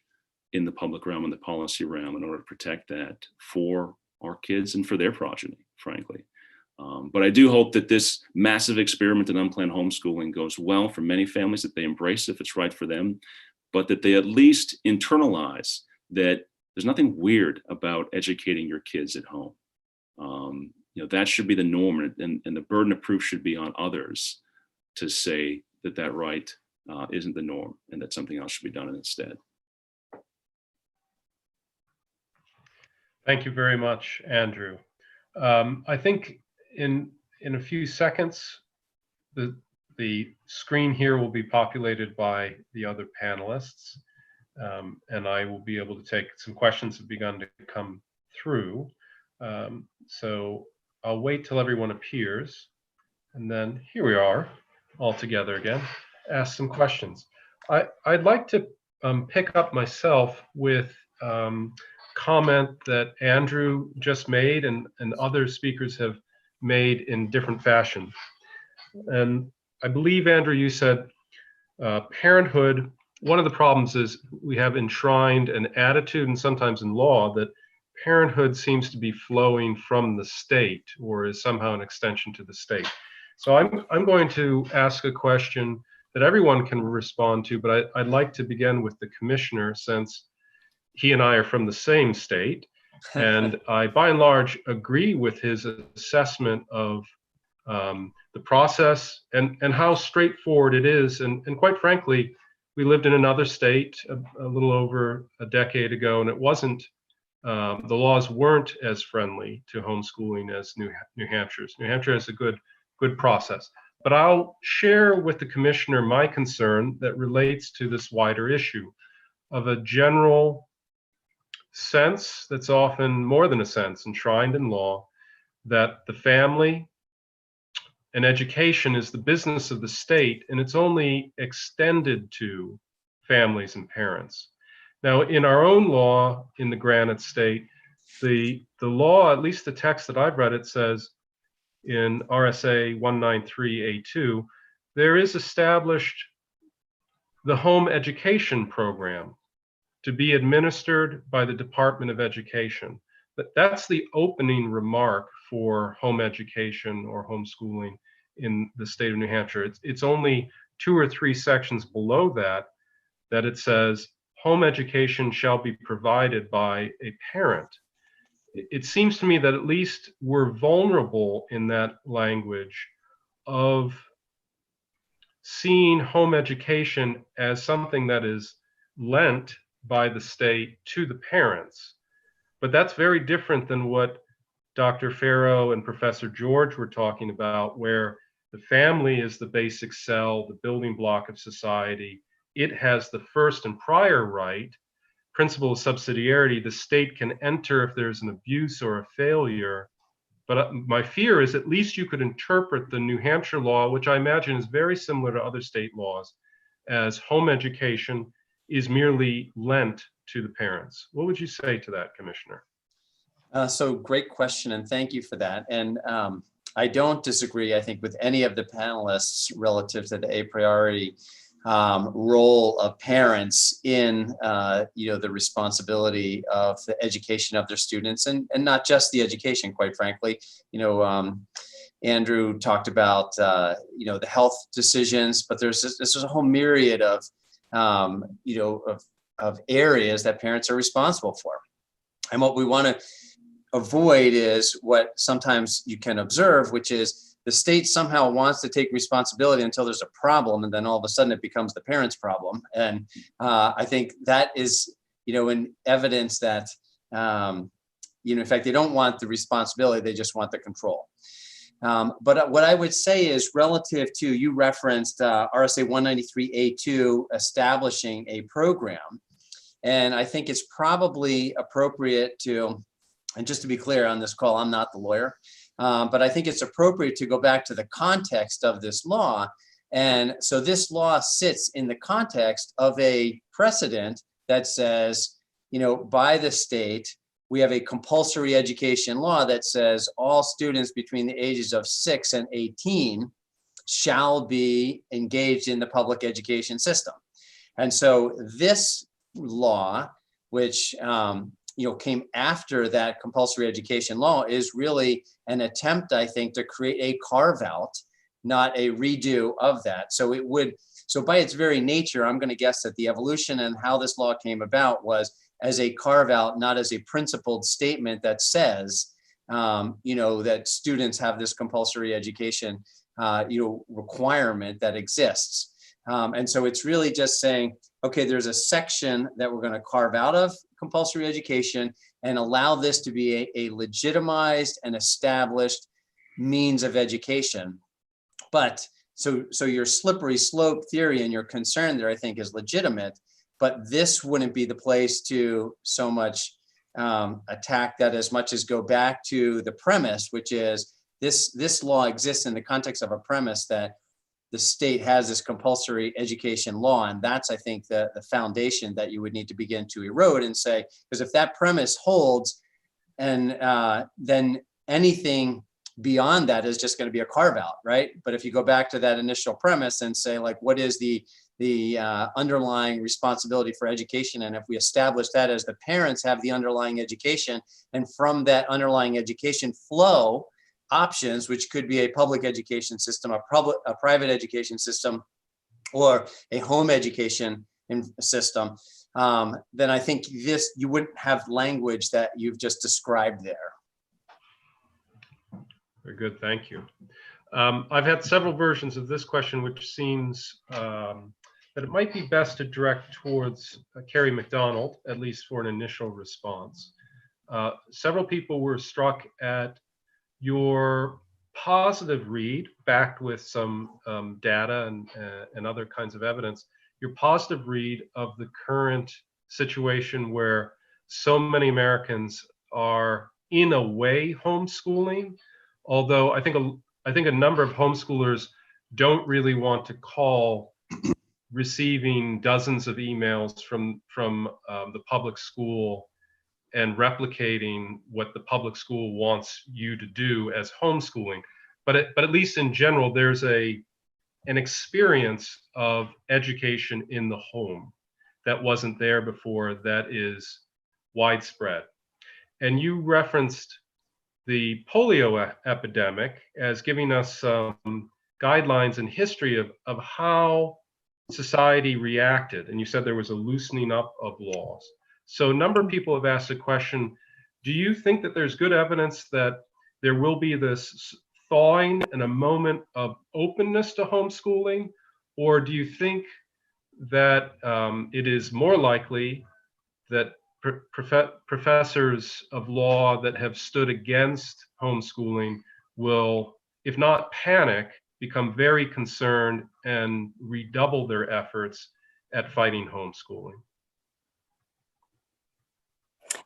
Speaker 7: in the public realm and the policy realm in order to protect that for our kids and for their progeny, frankly. But I do hope that this massive experiment in unplanned homeschooling goes well for many families, that they embrace if it's right for them, but that they at least internalize that there's nothing weird about educating your kids at home. That should be the norm, and the burden of proof should be on others to say that right isn't the norm, and that something else should be done instead.
Speaker 1: Thank you very much, Andrew. I think in a few seconds, the screen here will be populated by the other panelists, and I will be able to take some questions that have begun to come through. So I'll wait till everyone appears, and then here we are all together again, ask some questions. I'd like to pick up myself with comment that Andrew just made and other speakers have made in different fashion. And I believe, Andrew, you said parenthood, one of the problems is we have enshrined an attitude, and sometimes in law, that parenthood seems to be flowing from the state or is somehow an extension to the state. So I'm going to ask a question that everyone can respond to, but I'd like to begin with the commissioner, since he and I are from the same state. And I, by and large, agree with his assessment of the process and how straightforward it is. And quite frankly, we lived in another state a little over a decade ago, and it wasn't, the laws weren't as friendly to homeschooling as New Hampshire's. New Hampshire has a good process. But I'll share with the commissioner my concern that relates to this wider issue of a general sense that's often more than a sense enshrined in law that the family and education is the business of the state, and it's only extended to families and parents. Now, in our own law in the granite state, the law, at least the text that I've read, it says in RSA 193A2, there is established the home education program to be administered by the Department of Education. But that's the opening remark for home education or homeschooling in the state of New Hampshire. It's only 2 or 3 sections below that it says home education shall be provided by a parent. It seems to me that at least we're vulnerable in that language of seeing home education as something that is lent by the state to the parents. But that's very different than what Dr. Farrow and Professor George were talking about, where the family is the basic cell, the building block of society. It has the first and prior right, principle of subsidiarity. The state can enter if there's an abuse or a failure. But my fear is at least you could interpret the New Hampshire law, which I imagine is very similar to other state laws, as home education is merely lent to the parents. What would you say to that, Commissioner?
Speaker 5: So great question, and thank you for that. And I don't disagree, I think, with any of the panelists relative to the a priori role of parents in the responsibility of the education of their students, and not just the education, quite frankly. Andrew talked about, the health decisions, but there's a whole myriad of, of areas that parents are responsible for. And what we want to avoid is what sometimes you can observe, which is the state somehow wants to take responsibility until there's a problem, and then all of a sudden it becomes the parent's problem. And I think that is, an evidence that, in fact, they don't want the responsibility, they just want the control. But what I would say is relative to, you referenced RSA 193A2 establishing a program. And I think it's probably appropriate to, and just to be clear on this call, I'm not the lawyer, but I think it's appropriate to go back to the context of this law. And so this law sits in the context of a precedent that says, by the state, we have a compulsory education law that says all students between the ages of 6 and 18 shall be engaged in the public education system. And so this law, which came after that compulsory education law, is really an attempt, I think, to create a carve out, not a redo of that. So by its very nature, I'm going to guess that the evolution and how this law came about was as a carve out, not as a principled statement that says, that students have this compulsory education, requirement that exists. And so it's really just saying, okay, there's a section that we're going to carve out of compulsory education and allow this to be a legitimized and established means of education. But so your slippery slope theory and your concern there, I think, is legitimate, but this wouldn't be the place to so much attack that as much as go back to the premise, which is this law exists in the context of a premise that the state has this compulsory education law. And that's, I think, the foundation that you would need to begin to erode and say, because if that premise holds, and then anything beyond that is just going to be a carve out, right? But if you go back to that initial premise and say, like, what is the underlying responsibility for education? And if we establish that as the parents have the underlying education, and from that underlying education flow options, which could be a public education system, a private education system, or a home education system, then I think you wouldn't have language that you've just described there.
Speaker 1: Very good, thank you. I've had several versions of this question, which seems that it might be best to direct towards Kerry McDonald, at least for an initial response. Several people were struck at your positive read, backed with some data and other kinds of evidence, your positive read of the current situation where so many Americans are in a way homeschooling, although I think a number of homeschoolers don't really want to call receiving dozens of emails from the public school and replicating what the public school wants you to do as homeschooling. But at least in general, there's an experience of education in the home that wasn't there before, that is widespread. And you referenced the polio epidemic as giving us some guidelines and history of how society reacted. And you said there was a loosening up of laws. So a number of people have asked the question, do you think that there's good evidence that there will be this thawing and a moment of openness to homeschooling? Or do you think that it is more likely that professors of law that have stood against homeschooling will, if not panic, become very concerned and redouble their efforts at fighting homeschooling?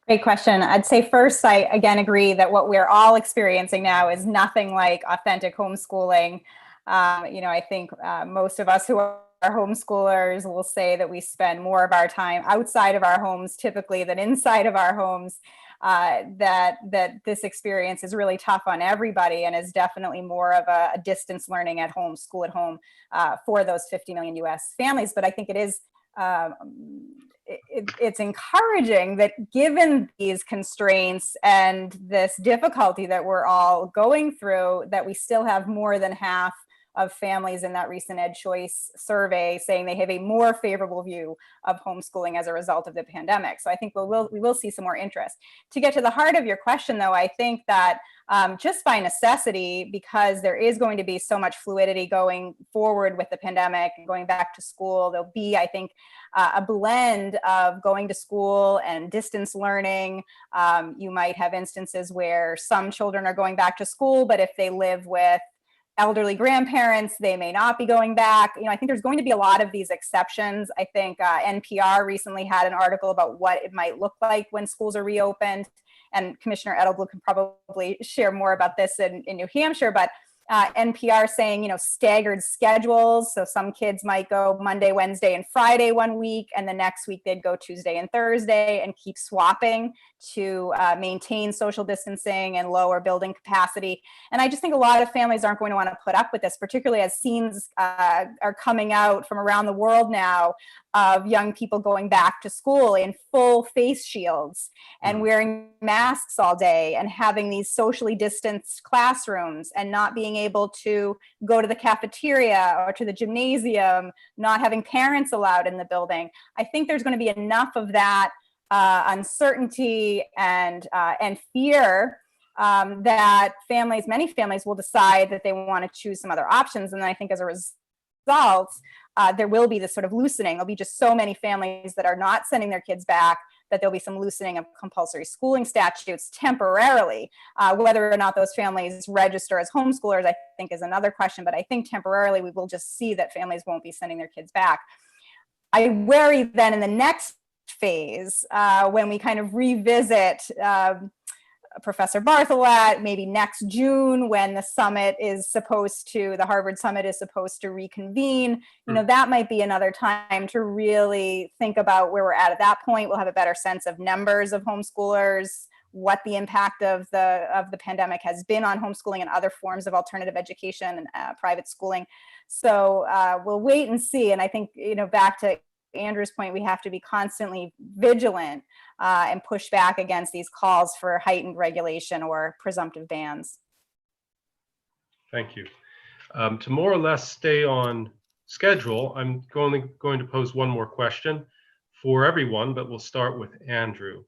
Speaker 6: Great question. I'd say first, I again agree that what we're all experiencing now is nothing like authentic homeschooling. I think most of us who are homeschoolers will say that we spend more of our time outside of our homes typically than inside of our homes. That this experience is really tough on everybody and is definitely more of a distance learning at home, school at home for those 50 million US families. But I think it it's encouraging that given these constraints and this difficulty that we're all going through, that we still have more than half of families in that recent Ed Choice survey saying they have a more favorable view of homeschooling as a result of the pandemic. So I think we will see some more interest. To get to the heart of your question, though, I think that just by necessity, because there is going to be so much fluidity going forward with the pandemic and going back to school, there'll be, I think, a blend of going to school and distance learning. You might have instances where some children are going back to school, but if they live with elderly grandparents, they may not be going back. I think there's going to be a lot of these exceptions. I think NPR recently had an article about what it might look like when schools are reopened. And Commissioner Edelblut can probably share more about this in New Hampshire, but NPR saying, staggered schedules. So some kids might go Monday, Wednesday, and Friday one week, and the next week they'd go Tuesday and Thursday, and keep swapping to maintain social distancing and lower building capacity. And I just think a lot of families aren't going to want to put up with this, particularly as scenes are coming out from around the world now of young people going back to school in full face shields and wearing masks all day and having these socially distanced classrooms and not being able to go to the cafeteria or to the gymnasium, not having parents allowed in the building. I think there's going to be enough of that uncertainty and fear that many families will decide that they want to choose some other options. And then I think as a result, there will be this sort of loosening. There'll be just so many families that are not sending their kids back that there'll be some loosening of compulsory schooling statutes temporarily. Whether or not those families register as homeschoolers, I think is another question, but I think temporarily we will just see that families won't be sending their kids back. I worry then in the next phase, when we kind of revisit Professor Bartholet, maybe next June when the Harvard summit is supposed to reconvene, that might be another time to really think about where we're at that point. We'll have a better sense of numbers of homeschoolers, what the impact of the pandemic has been on homeschooling and other forms of alternative education and private schooling. So we'll wait and see. And I think, back to Andrew's point, we have to be constantly vigilant and push back against these calls for heightened regulation or presumptive bans.
Speaker 1: Thank you. To more or less stay on schedule, I'm going to pose one more question for everyone, but we'll start with Andrew.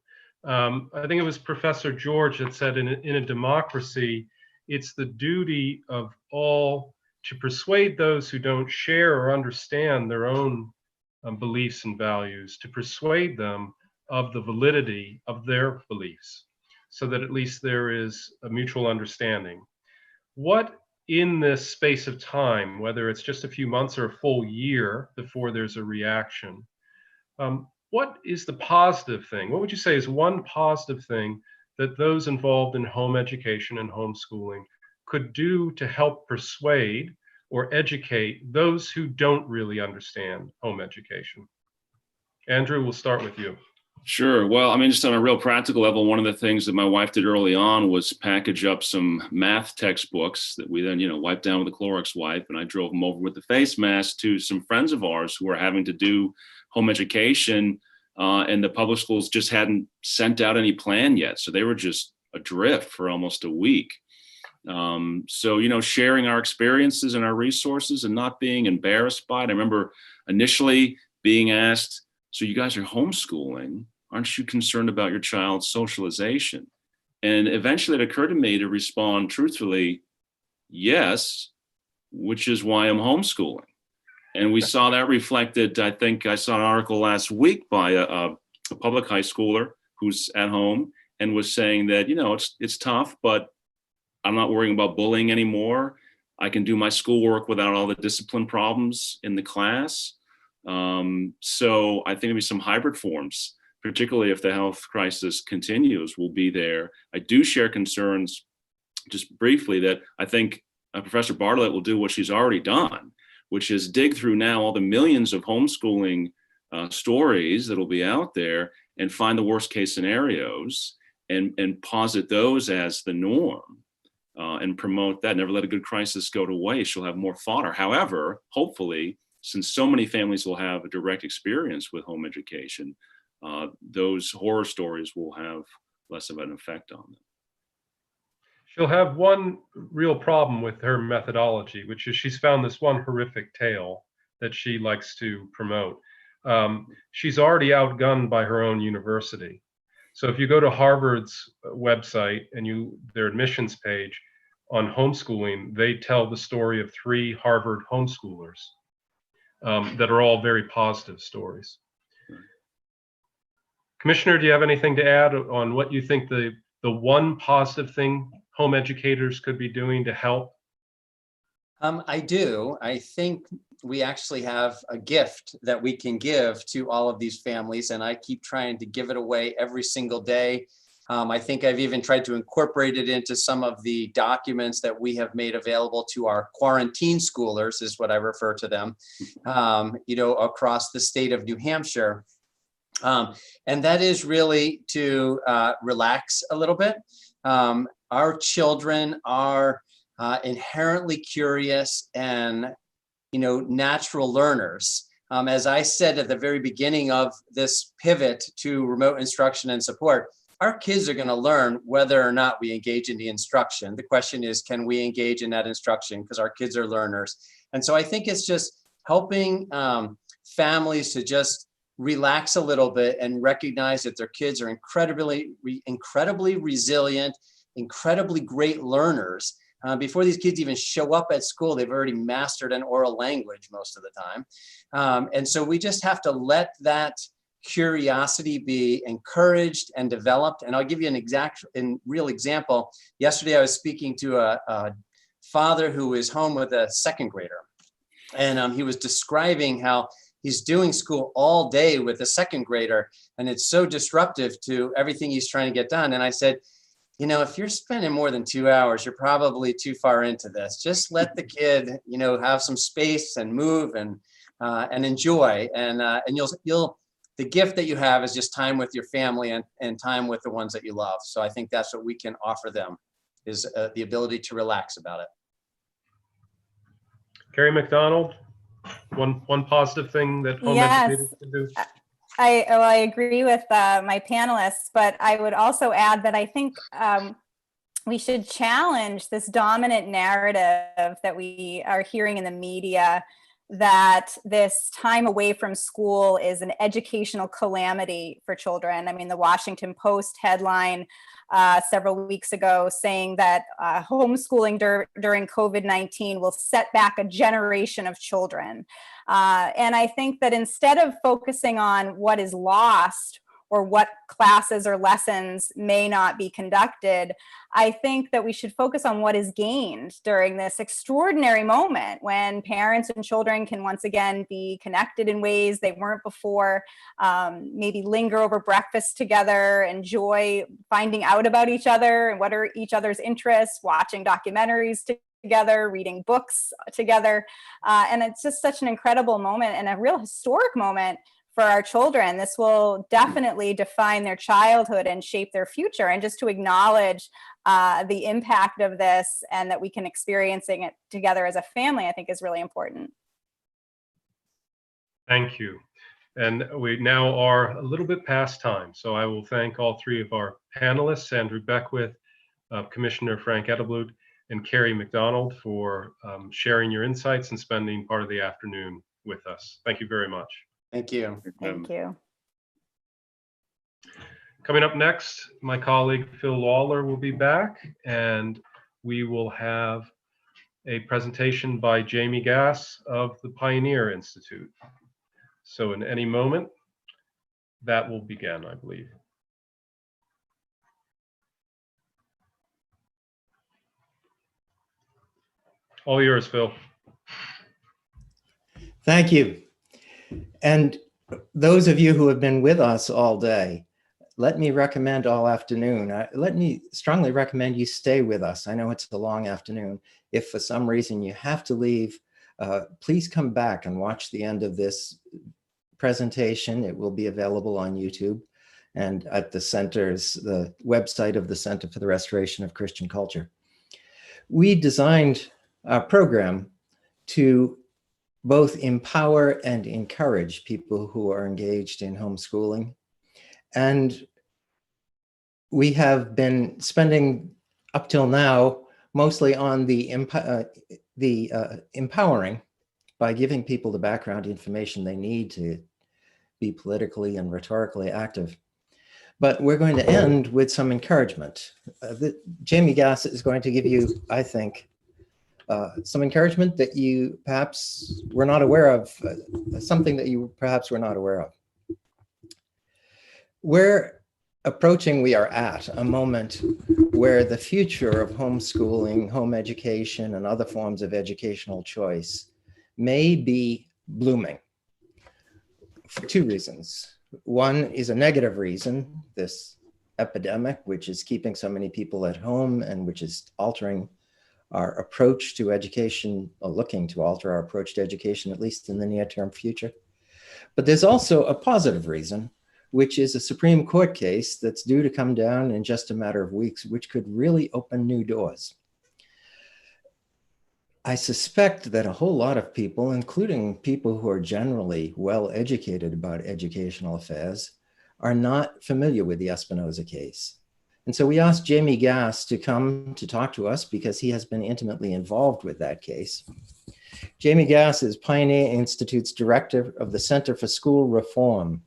Speaker 1: I think it was Professor George that said in a democracy, it's the duty of all to persuade those who don't share or understand their own beliefs and values, to persuade them of the validity of their beliefs, so that at least there is a mutual understanding. What in this space of time, whether it's just a few months or a full year before there's a reaction, what is the positive thing? What would you say is one positive thing that those involved in home education and homeschooling could do to help persuade or educate those who don't really understand home education? Andrew, we'll start with you.
Speaker 7: Sure. Well, just on a real practical level, one of the things that my wife did early on was package up some math textbooks that we then, wiped down with a Clorox wipe, and I drove them over with the face mask to some friends of ours who were having to do home education, and the public schools just hadn't sent out any plan yet. So they were just adrift for almost a week. So, sharing our experiences and our resources and not being embarrassed by it. I remember initially being asked, so you guys are homeschooling, aren't you concerned about your child's socialization? And eventually it occurred to me to respond truthfully, yes, which is why I'm homeschooling. And we saw that reflected. I think I saw an article last week by a public high schooler who's at home and was saying that, it's tough, but I'm not worrying about bullying anymore. I can do my schoolwork without all the discipline problems in the class. So I think there'll be some hybrid forms, particularly if the health crisis continues, will be there. I do share concerns, just briefly, that I think Professor Bartholet will do what she's already done, which is dig through now all the millions of homeschooling stories that'll be out there and find the worst case scenarios and posit those as the norm. And promote that. Never let a good crisis go to waste. You'll have more fodder. However, hopefully, since so many families will have a direct experience with home education, those horror stories will have less of an effect on them.
Speaker 1: She'll have one real problem with her methodology, which is she's found this one horrific tale that she likes to promote. She's already outgunned by her own university. So if you go to Harvard's website and their admissions page on homeschooling, they tell the story of 3 Harvard homeschoolers that are all very positive stories. Commissioner, do you have anything to add on what you think the one positive thing home educators could be doing to help?
Speaker 5: I do. I think we actually have a gift that we can give to all of these families, and I keep trying to give it away every single day. I think I've even tried to incorporate it into some of the documents that we have made available to our quarantine schoolers, is what I refer to them, across the state of New Hampshire. And that is really to relax a little bit. Our children are inherently curious and, natural learners. As I said at the very beginning of this pivot to remote instruction and support, our kids are going to learn whether or not we engage in the instruction. The question is, can we engage in that instruction? Because our kids are learners. And so I think it's just helping families to just relax a little bit and recognize that their kids are incredibly resilient, incredibly great learners. Before these kids even show up at school, they've already mastered an oral language most of the time. And so we just have to let that curiosity be encouraged and developed. And I'll give you an real example. Yesterday, I was speaking to a father who is home with a second grader. And he was describing how he's doing school all day with a second grader, and it's so disruptive to everything he's trying to get done. And I said, if you're spending more than 2 hours, you're probably too far into this. Just let the kid, have some space and move and enjoy. And the gift that you have is just time with your family and time with the ones that you love. So I think that's what we can offer them, is the ability to relax about it.
Speaker 1: Kerry McDonald, one positive thing that home educators can do.
Speaker 6: I agree with my panelists, but I would also add that I think we should challenge this dominant narrative that we are hearing in the media, that this time away from school is an educational calamity for children. I mean, the Washington Post headline several weeks ago saying that homeschooling during COVID-19 will set back a generation of children. And I think that instead of focusing on what is lost or what classes or lessons may not be conducted, I think that we should focus on what is gained during this extraordinary moment when parents and children can once again be connected in ways they weren't before, maybe linger over breakfast together, enjoy finding out about each other and what are each other's interests, watching documentaries together, reading books together. And it's just such an incredible moment and a real historic moment for our children. This will definitely define their childhood and shape their future. And just to acknowledge the impact of this and that we can experiencing it together as a family, I think is really important.
Speaker 1: Thank you. And we now are a little bit past time. So I will thank all 3 of our panelists, Andrew Beckwith, Commissioner Frank Edelblut, and Kerry McDonald, for sharing your insights and spending part of the afternoon with us. Thank you very much.
Speaker 5: Thank you.
Speaker 6: Thank you.
Speaker 1: Coming up next, my colleague Phil Lawler will be back, and we will have a presentation by Jamie Gass of the Pioneer Institute. So in any moment, that will begin, I believe. All yours, Phil.
Speaker 2: Thank you. And those of you who have been with us all day, let me recommend all afternoon. Let me strongly recommend you stay with us. I know it's a long afternoon. If for some reason you have to leave, please come back and watch the end of this presentation. It will be available on YouTube and at the website of the Center for the Restoration of Christian Culture. We designed our program to both empower and encourage people who are engaged in homeschooling. And we have been spending up till now mostly on the empowering by giving people the background information they need to be politically and rhetorically active. But we're going to end with some encouragement. Jamie Gass is going to give you, I think, some encouragement that you perhaps were not aware of, something that you perhaps were not aware of. We are at a moment where the future of homeschooling, home education, and other forms of educational choice may be blooming for two reasons. One is a negative reason, this epidemic, which is keeping so many people at home and which is altering our approach to education, or looking to alter our approach to education, at least in the near-term future. But there's also a positive reason, which is a Supreme Court case that's due to come down in just a matter of weeks, which could really open new doors. I suspect that a whole lot of people, including people who are generally well educated about educational affairs, are not familiar with the Espinoza case. And so we asked Jamie Gass to come to talk to us because he has been intimately involved with that case. Jamie Gass is Pioneer Institute's director of the Center for School Reform.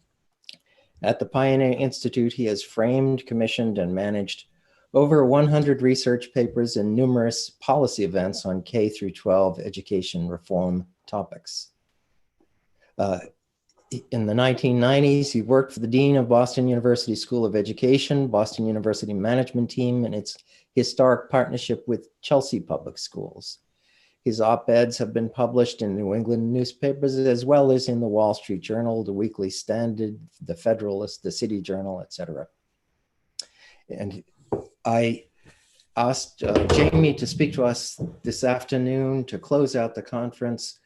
Speaker 2: At the Pioneer Institute, he has framed, commissioned, and managed over 100 research papers and numerous policy events on K through 12 education reform topics. In the 1990s, he worked for the Dean of Boston University School of Education, Boston University Management Team, and its historic partnership with Chelsea Public Schools. His op-eds have been published in New England newspapers, as well as in the Wall Street Journal, the Weekly Standard, the Federalist, the City Journal, etc. And I asked Jamie to speak to us this afternoon to close out the conference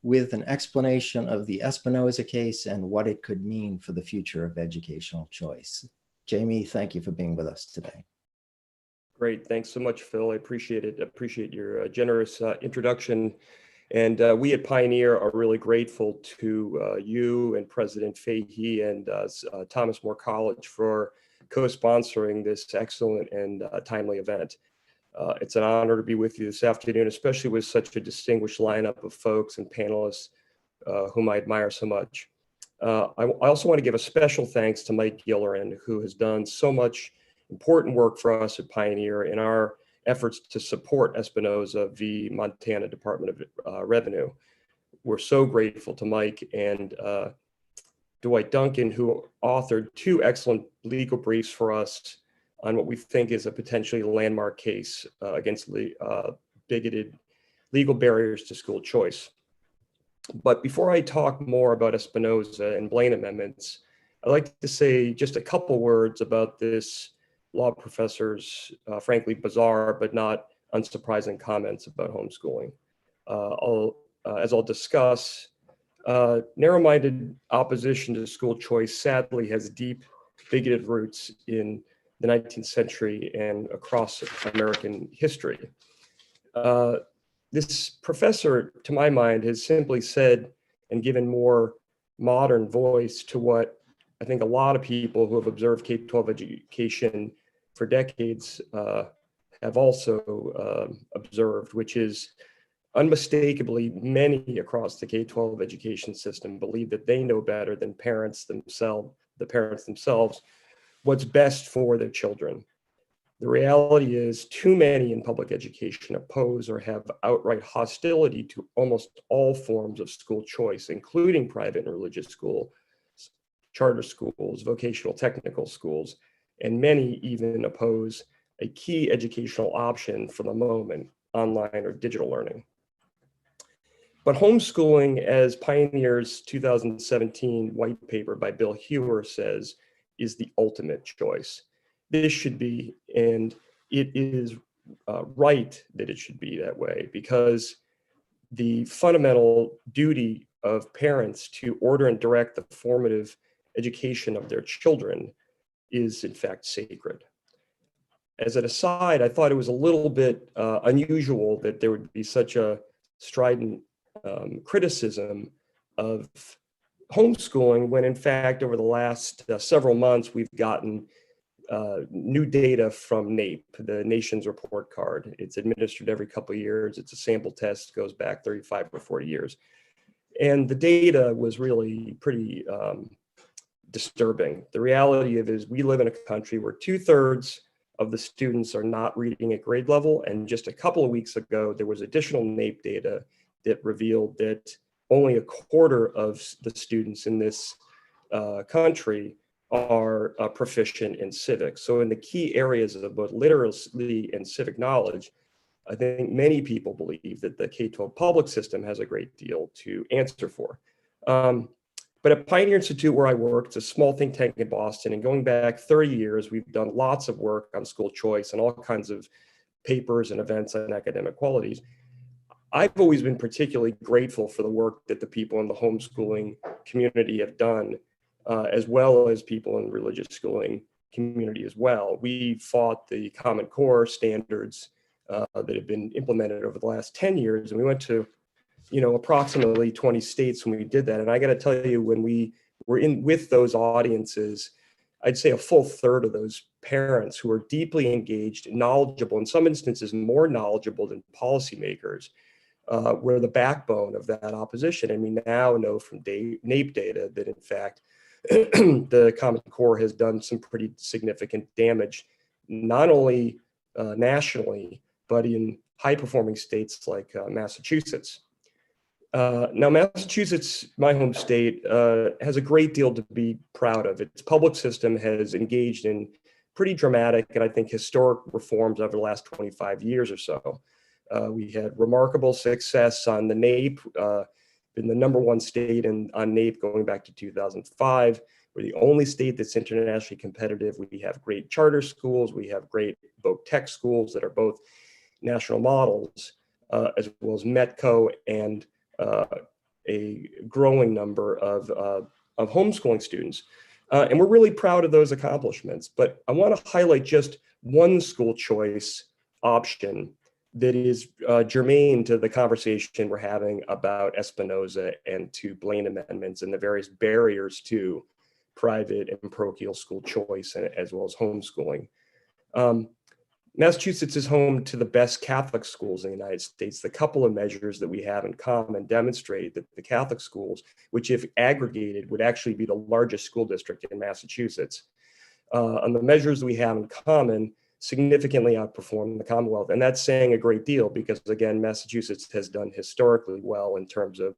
Speaker 2: with an explanation of the Espinoza case and what it could mean for the future of educational choice. Jamie, thank you for being with us today.
Speaker 8: Great, thanks so much, Phil. I appreciate it. Appreciate your generous introduction. And we at Pioneer are really grateful to you and President Fahey and Thomas More College for co-sponsoring this excellent and timely event. It's an honor to be with you this afternoon, especially with such a distinguished lineup of folks and panelists whom I admire so much. I also want to give a special thanks to Mike Gillerin, who has done so much important work for us at Pioneer in our efforts to support Espinoza via Montana Department of Revenue. We're so grateful to Mike and Dwight Duncan, who authored two excellent legal briefs for us on what we think is a potentially landmark case against bigoted legal barriers to school choice. But before I talk more about Espinoza and Blaine amendments, I'd like to say just a couple words about this law professor's frankly bizarre but not unsurprising comments about homeschooling. As I'll discuss, narrow-minded opposition to school choice sadly has deep bigoted roots in the 19th century and across American history. This professor, to my mind, has simply said and given more modern voice to what I think a lot of people who have observed K-12 education for decades have also observed, which is unmistakably many across the K-12 education system believe that they know better than the parents themselves, what's best for their children. The reality is too many in public education oppose or have outright hostility to almost all forms of school choice, including private and religious schools, charter schools, vocational technical schools, and many even oppose a key educational option for the moment, online or digital learning. But homeschooling, as Pioneer's 2017 white paper by Bill Hewer says, is the ultimate choice. This should be, and it is right that it should be that way, because the fundamental duty of parents to order and direct the formative education of their children is in fact sacred. As an aside, I thought it was a little bit unusual that there would be such a strident criticism of homeschooling, when in fact, over the last several months, we've gotten new data from NAEP, the Nation's Report Card. It's administered every couple of years. It's a sample test, goes back 35 or 40 years. And the data was really pretty disturbing. The reality of it is we live in a country where 2/3 of the students are not reading at grade level. And just a couple of weeks ago, there was additional NAEP data that revealed that only 1/4 of the students in this country are proficient in civics. So in the key areas of both literacy and civic knowledge, I think many people believe that the K-12 public system has a great deal to answer for. But at Pioneer Institute, where I work, it's a small think tank in Boston, and going back 30 years, we've done lots of work on school choice and all kinds of papers and events on academic qualities. I've always been particularly grateful for the work that the people in the homeschooling community have done, as well as people in religious schooling community as well. We fought the Common Core standards that have been implemented over the last 10 years, and we went to approximately 20 states when we did that. And I got to tell you, when we were in with those audiences, I'd say a full third of those parents who are deeply engaged, knowledgeable, in some instances more knowledgeable than policymakers, were the backbone of that opposition. And we now know from NAEP data that in fact, the Common Core has done some pretty significant damage, not only nationally, but in high-performing states like Massachusetts. Now, Massachusetts, my home state, has a great deal to be proud of. Its public system has engaged in pretty dramatic and I think historic reforms over the last 25 years or so. We had remarkable success on the NAEP, been the #1 state on NAEP going back to 2005. We're the only state that's internationally competitive. We have great charter schools. We have great voc tech schools that are both national models, as well as METCO and a growing number of homeschooling students. And we're really proud of those accomplishments. But I want to highlight just one school choice option that is germane to the conversation we're having about Espinoza and to Blaine amendments and the various barriers to private and parochial school choice, as well as homeschooling. Massachusetts is home to the best Catholic schools in the United States. The couple of measures that we have in common demonstrate that the Catholic schools, which if aggregated would actually be the largest school district in Massachusetts, on the measures we have in common, significantly outperform the Commonwealth. And that's saying a great deal because, again, Massachusetts has done historically well in terms of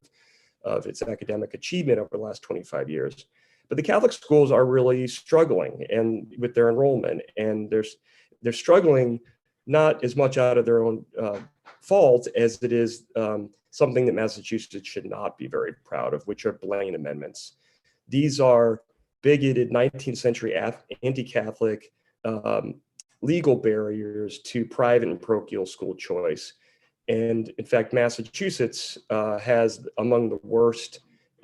Speaker 8: its academic achievement over the last 25 years. But the Catholic schools are really struggling and with their enrollment, and they're struggling not as much out of their own fault as it is something that Massachusetts should not be very proud of, which are Blaine amendments. These are bigoted 19th century anti-Catholic legal barriers to private and parochial school choice. And in fact, Massachusetts has among the worst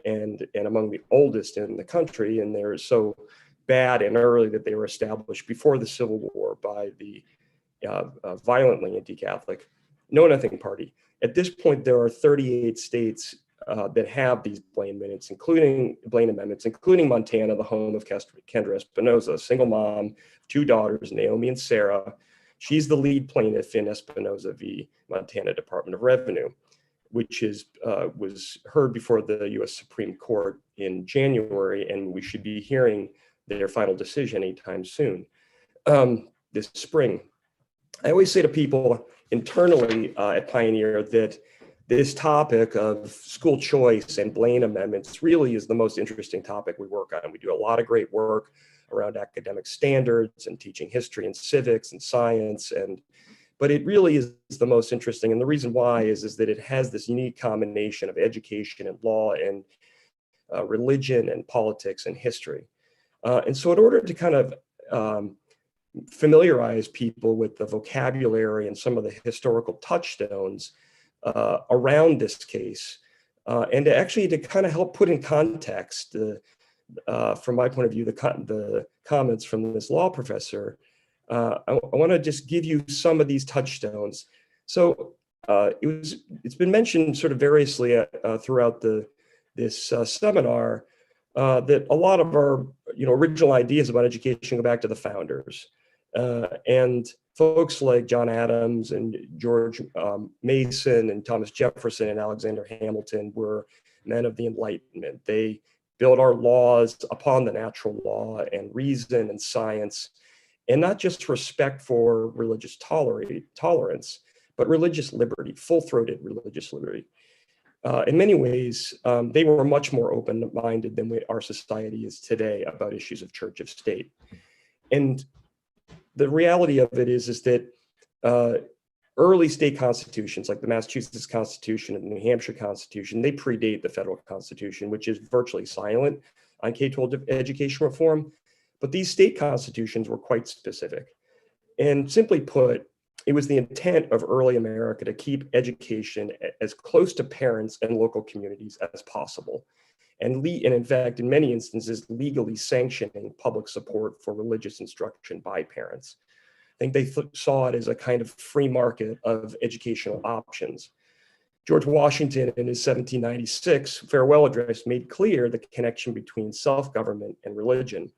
Speaker 8: and among the oldest in the country, and they're so bad and early that they were established before the Civil War by the violently anti-Catholic Know Nothing Party. At this point, there are 38 states that have these Blaine amendments, including Montana, the home of Kendra Espinoza, a single mom, 2 daughters, Naomi and Sarah. She's the lead plaintiff in Espinoza v. Montana Department of Revenue, which was heard before the U.S. Supreme Court in January, and we should be hearing their final decision anytime soon, this spring. I always say to people internally at Pioneer that this topic of school choice and Blaine amendments really is the most interesting topic we work on. We do a lot of great work around academic standards and teaching history and civics and science, but it really is the most interesting. And the reason why is that it has this unique combination of education and law and religion and politics and history. And so in order to kind of familiarize people with the vocabulary and some of the historical touchstones around this case, and to kind of help put in context, from my point of view, the comments from this law professor, I want to just give you some of these touchstones. So it's been mentioned sort of variously throughout this seminar, that a lot of our original ideas about education go back to the founders. And folks like John Adams and George Mason and Thomas Jefferson and Alexander Hamilton were men of the Enlightenment. They built our laws upon the natural law and reason and science, and not just respect for religious tolerance, but religious liberty, full-throated religious liberty. In many ways, they were much more open-minded than our society is today about issues of church of state. And the reality of it is that early state constitutions, like the Massachusetts Constitution and the New Hampshire Constitution, they predate the federal Constitution, which is virtually silent on K-12 education reform. But these state constitutions were quite specific. And simply put, it was the intent of early America to keep education as close to parents and local communities as possible. And in fact, in many instances, legally sanctioning public support for religious instruction by parents. I think they saw it as a kind of free market of educational options. George Washington, in his 1796 farewell address, made clear the connection between self-government and religion.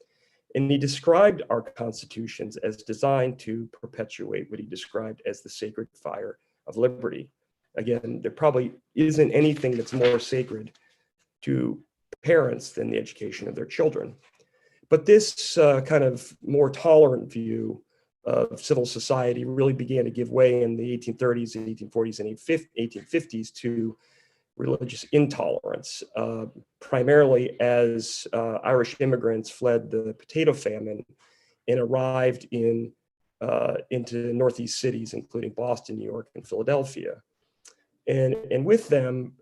Speaker 8: And he described our constitutions as designed to perpetuate what he described as the sacred fire of liberty. Again, there probably isn't anything that's more sacred to parents than the education of their children. But this kind of more tolerant view of civil society really began to give way in the 1830s, 1840s, and 1850s to religious intolerance, primarily as Irish immigrants fled the potato famine and arrived into Northeast cities, including Boston, New York, and Philadelphia. And with them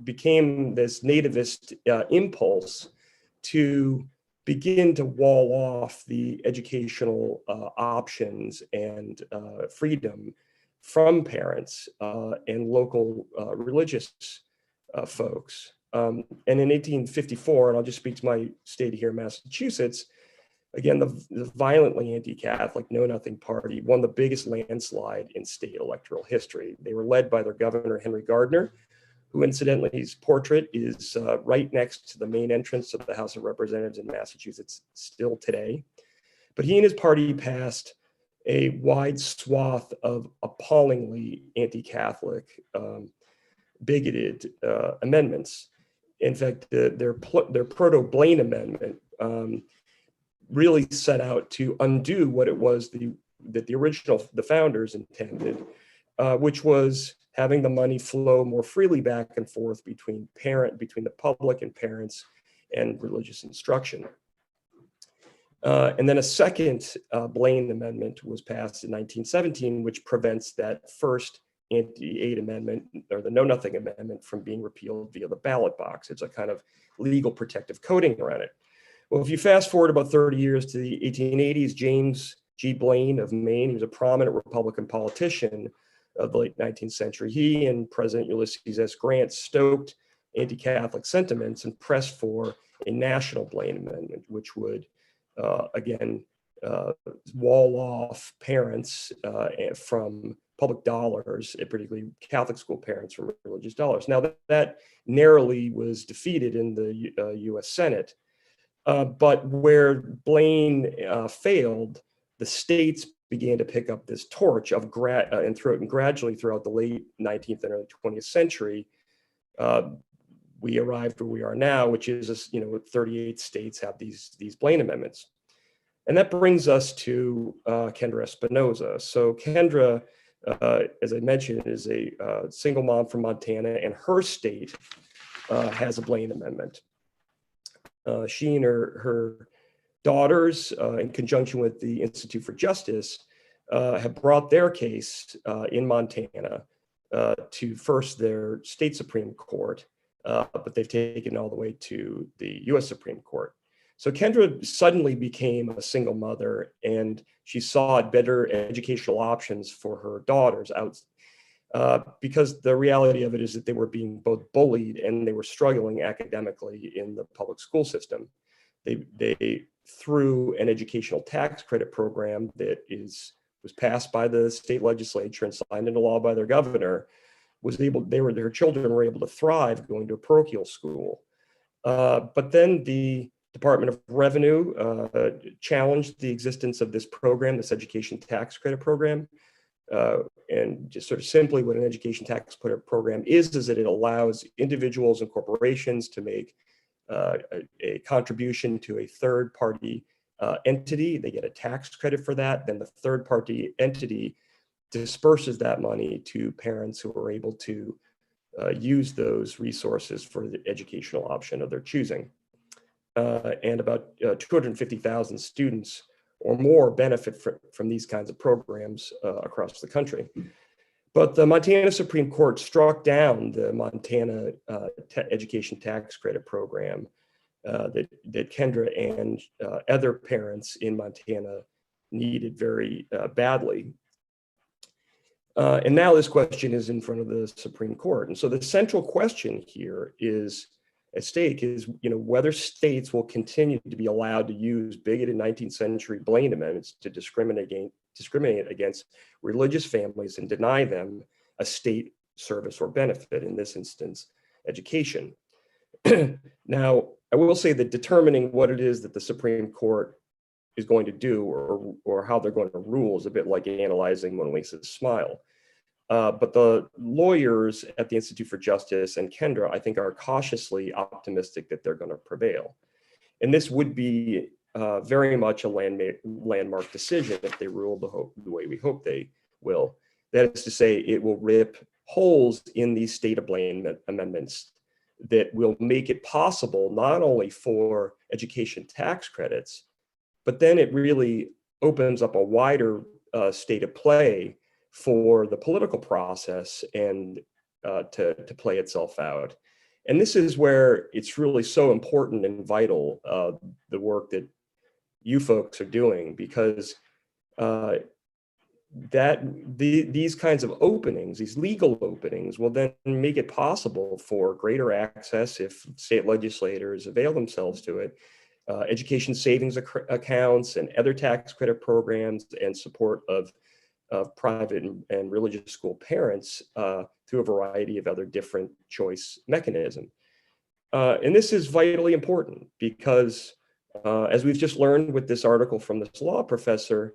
Speaker 8: became this nativist impulse to begin to wall off the educational options and freedom from parents and local religious folks. And in 1854, and I'll just speak to my state here, Massachusetts, again, the violently anti-Catholic Know Nothing Party won the biggest landslide in state electoral history. They were led by their governor, Henry Gardner, who incidentally, his portrait is right next to the main entrance of the House of Representatives in Massachusetts still today. But he and his party passed a wide swath of appallingly anti-Catholic, bigoted amendments. In fact, their proto-Blaine amendment really set out to undo what it was that the founders intended, which was having the money flow more freely back and forth between the public and parents and religious instruction. And then a second Blaine amendment was passed in 1917, which prevents that first anti-aid amendment or the Know Nothing amendment from being repealed via the ballot box. It's a kind of legal protective coating around it. Well, if you fast forward about 30 years to the 1880s, James G. Blaine of Maine, he was a prominent Republican politician of the late 19th century. He and President Ulysses S. Grant stoked anti-Catholic sentiments and pressed for a national Blaine amendment, which would again, wall off parents from public dollars, particularly Catholic school parents from religious dollars. Now that narrowly was defeated in the US Senate, but where Blaine failed, the states began to pick up this torch of and gradually throughout the late 19th and early 20th century, we arrived where we are now, which is, 38 states have these Blaine amendments. And that brings us to Kendra Espinoza. So Kendra, as I mentioned, is a single mom from Montana, and her state has a Blaine amendment. She and her daughters, in conjunction with the Institute for Justice, have brought their case in Montana to first their state Supreme Court, but they've taken it all the way to the US Supreme Court. So Kendra suddenly became a single mother, and she sought better educational options for her daughters out, because the reality of it is that they were being both bullied and they were struggling academically in the public school system. They through an educational tax credit program that was passed by the state legislature and signed into law by their governor, their children were able to thrive going to a parochial school. But then the Department of Revenue challenged the existence of this program, this education tax credit program. And just sort of simply what an education tax credit program is that it allows individuals and corporations to make a contribution to a third party entity. They get a tax credit for that. Then the third party entity disperses that money to parents who are able to use those resources for the educational option of their choosing. And about 250,000 students or more benefit from these kinds of programs across the country. But the Montana Supreme Court struck down the Montana Education Tax Credit Program that Kendra and other parents in Montana needed very badly. And now this question is in front of the Supreme Court. And so the central question here is at stake is, whether states will continue to be allowed to use bigoted 19th century Blaine amendments to discriminate against religious families and deny them a state service or benefit, in this instance, education. Now, I will say that determining what it is that the Supreme Court is going to do or how they're going to rule is a bit like analyzing Mona Lisa's smile. But the lawyers at the Institute for Justice and Kendra, I think, are cautiously optimistic that they're going to prevail. And this would be very much a landmark decision if they rule the way we hope they will. That is to say, it will rip holes in these state of Blaine amendments that will make it possible not only for education tax credits, but then it really opens up a wider state of play for the political process and to play itself out. And this is where it's really so important and vital, the work that you folks are doing, because these kinds of openings, these legal openings, will then make it possible for greater access if state legislators avail themselves to it, education savings accounts and other tax credit programs and support of private and religious school parents through a variety of other different choice mechanisms. And this is vitally important because, as we've just learned with this article from this law professor,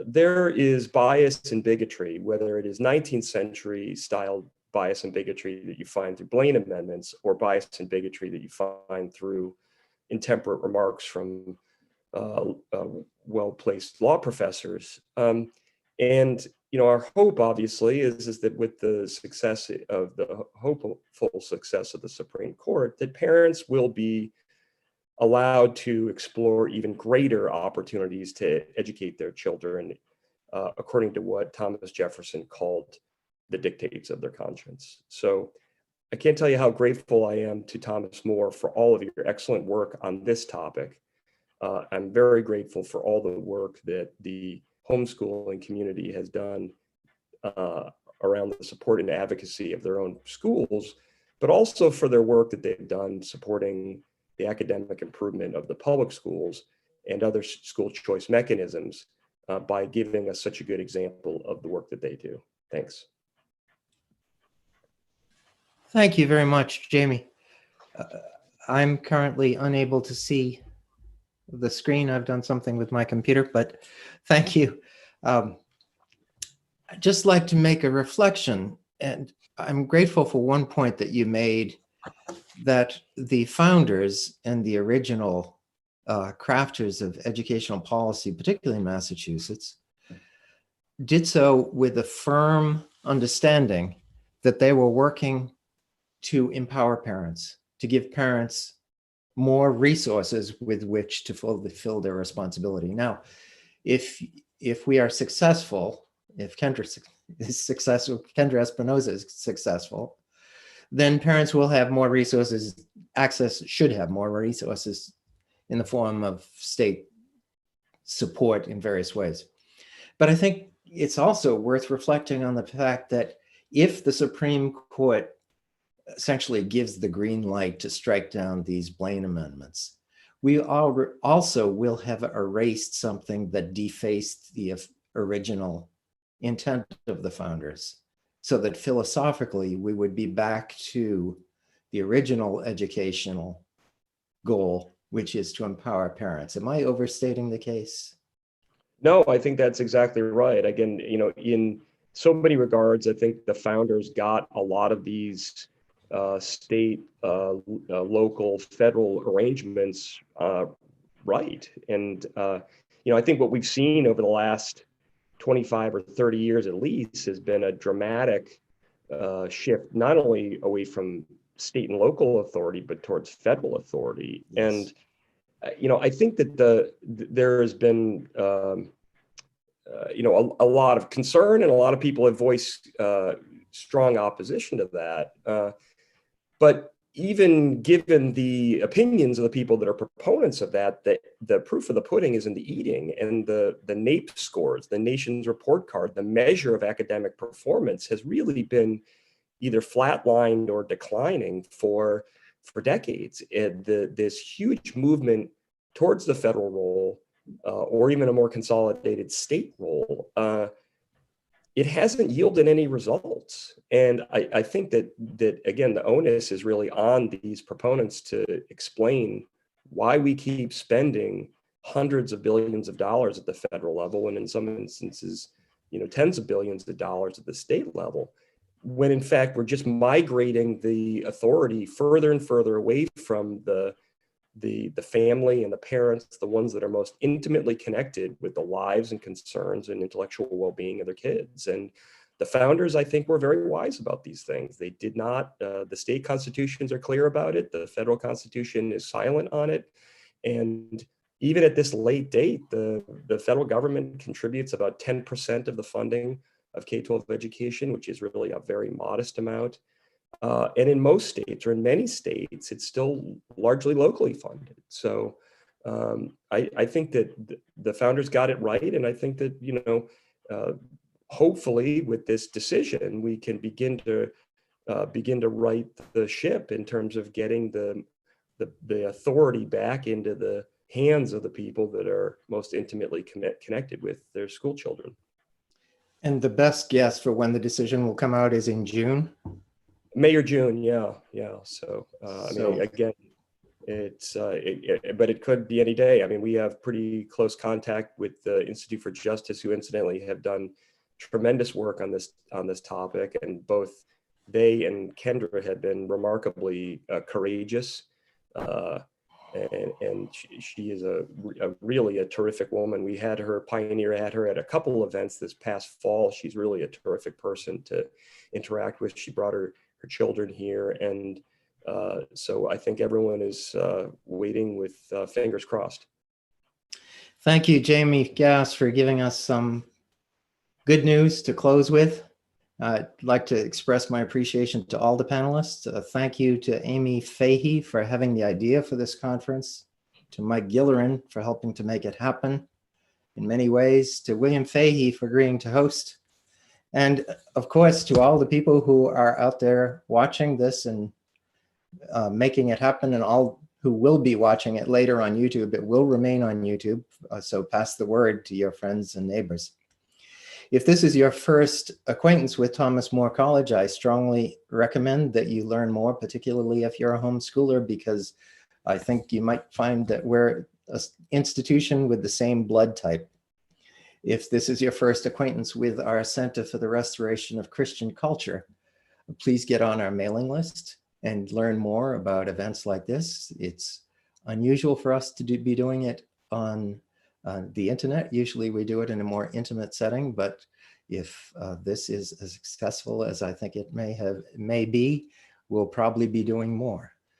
Speaker 8: there is bias and bigotry, whether it is 19th century style bias and bigotry that you find through Blaine amendments or bias and bigotry that you find through intemperate remarks from well-placed law professors. And our hope, obviously, is that with the success of the hopeful success of the Supreme Court, that parents will be allowed to explore even greater opportunities to educate their children according to what Thomas Jefferson called the dictates of their conscience. So I can't tell you how grateful I am to Thomas More for all of your excellent work on this topic. I'm very grateful for all the work that the homeschooling community has done around the support and advocacy of their own schools, but also for their work that they've done supporting the academic improvement of the public schools and other school choice mechanisms by giving us such a good example of the work that they do. Thanks.
Speaker 2: Thank you very much, Jamie. I'm currently unable to see the screen. I've done something with my computer, but thank you. I'd just like to make a reflection, and I'm grateful for one point that you made, that the founders and the original crafters of educational policy, particularly in Massachusetts, did so with a firm understanding that they were working to empower parents, to give parents more resources with which to fulfill their responsibility. Now, if we are successful, if Kendra is successful, Kendra Espinoza is successful, then parents will have more resources, should have more resources in the form of state support in various ways. But I think it's also worth reflecting on the fact that if the Supreme Court essentially gives the green light to strike down these Blaine amendments, we also will have erased something that defaced the original intent of the founders, so that philosophically we would be back to the original educational goal, which is to empower parents. Am I overstating the case?
Speaker 8: No, I think that's exactly right. Again, in so many regards, I think the founders got a lot of these state, local, federal arrangements right. And, I think what we've seen over the last 25 or 30 years at least has been a dramatic shift, not only away from state and local authority, but towards federal authority.
Speaker 2: Yes.
Speaker 8: And, I think that there has been, a lot of concern, and a lot of people have voiced strong opposition to that. But even given the opinions of the people that are proponents of that, the proof of the pudding is in the eating, and the NAEP scores, the nation's report card, the measure of academic performance has really been either flatlined or declining for decades. This huge movement towards the federal role, or even a more consolidated state role, it hasn't yielded any results. And I think that again, the onus is really on these proponents to explain why we keep spending hundreds of billions of dollars at the federal level, and in some instances, tens of billions of dollars at the state level, when in fact we're just migrating the authority further and further away from the family and the parents, the ones that are most intimately connected with the lives and concerns and intellectual well-being of their kids. And the founders, I think, were very wise about these things. They did not, the state constitutions are clear about it. The federal constitution is silent on it. And even at this late date, the federal government contributes about 10% of the funding of K-12 education, which is really a very modest amount. And in most states, or in many states, it's still largely locally funded. So I think that the founders got it right. And I think that, hopefully with this decision, we can begin to right the ship in terms of getting the authority back into the hands of the people that are most intimately connected with their school children.
Speaker 2: And the best guess for when the decision will come out is in June?
Speaker 8: May or June, yeah. So, I mean, again, it's, but it could be any day. I mean, we have pretty close contact with the Institute for Justice, who incidentally have done tremendous work on this topic, and both they and Kendra had been remarkably courageous, and she is really a terrific woman. We had her pioneer at a couple events this past fall. She's really a terrific person to interact with. She brought her children here, and so I think everyone is waiting with fingers crossed.
Speaker 2: Thank you, Jamie Gass, for giving us some good news to close with. I'd like to express my appreciation to all the panelists. Thank you to Amy Fahey for having the idea for this conference, to Mike Gillerin for helping to make it happen in many ways, to William Fahey for agreeing to host, and of course, to all the people who are out there watching this and making it happen, and all who will be watching it later on YouTube. It will remain on YouTube, so pass the word to your friends and neighbors. If this is your first acquaintance with Thomas More College, I strongly recommend that you learn more, particularly if you're a homeschooler, because I think you might find that we're an institution with the same blood type. If this is your first acquaintance with our Center for the Restoration of Christian Culture, please get on our mailing list and learn more about events like this. It's unusual for us to be doing it on the internet. Usually we do it in a more intimate setting, but if this is as successful as I think it may be, we'll probably be doing more.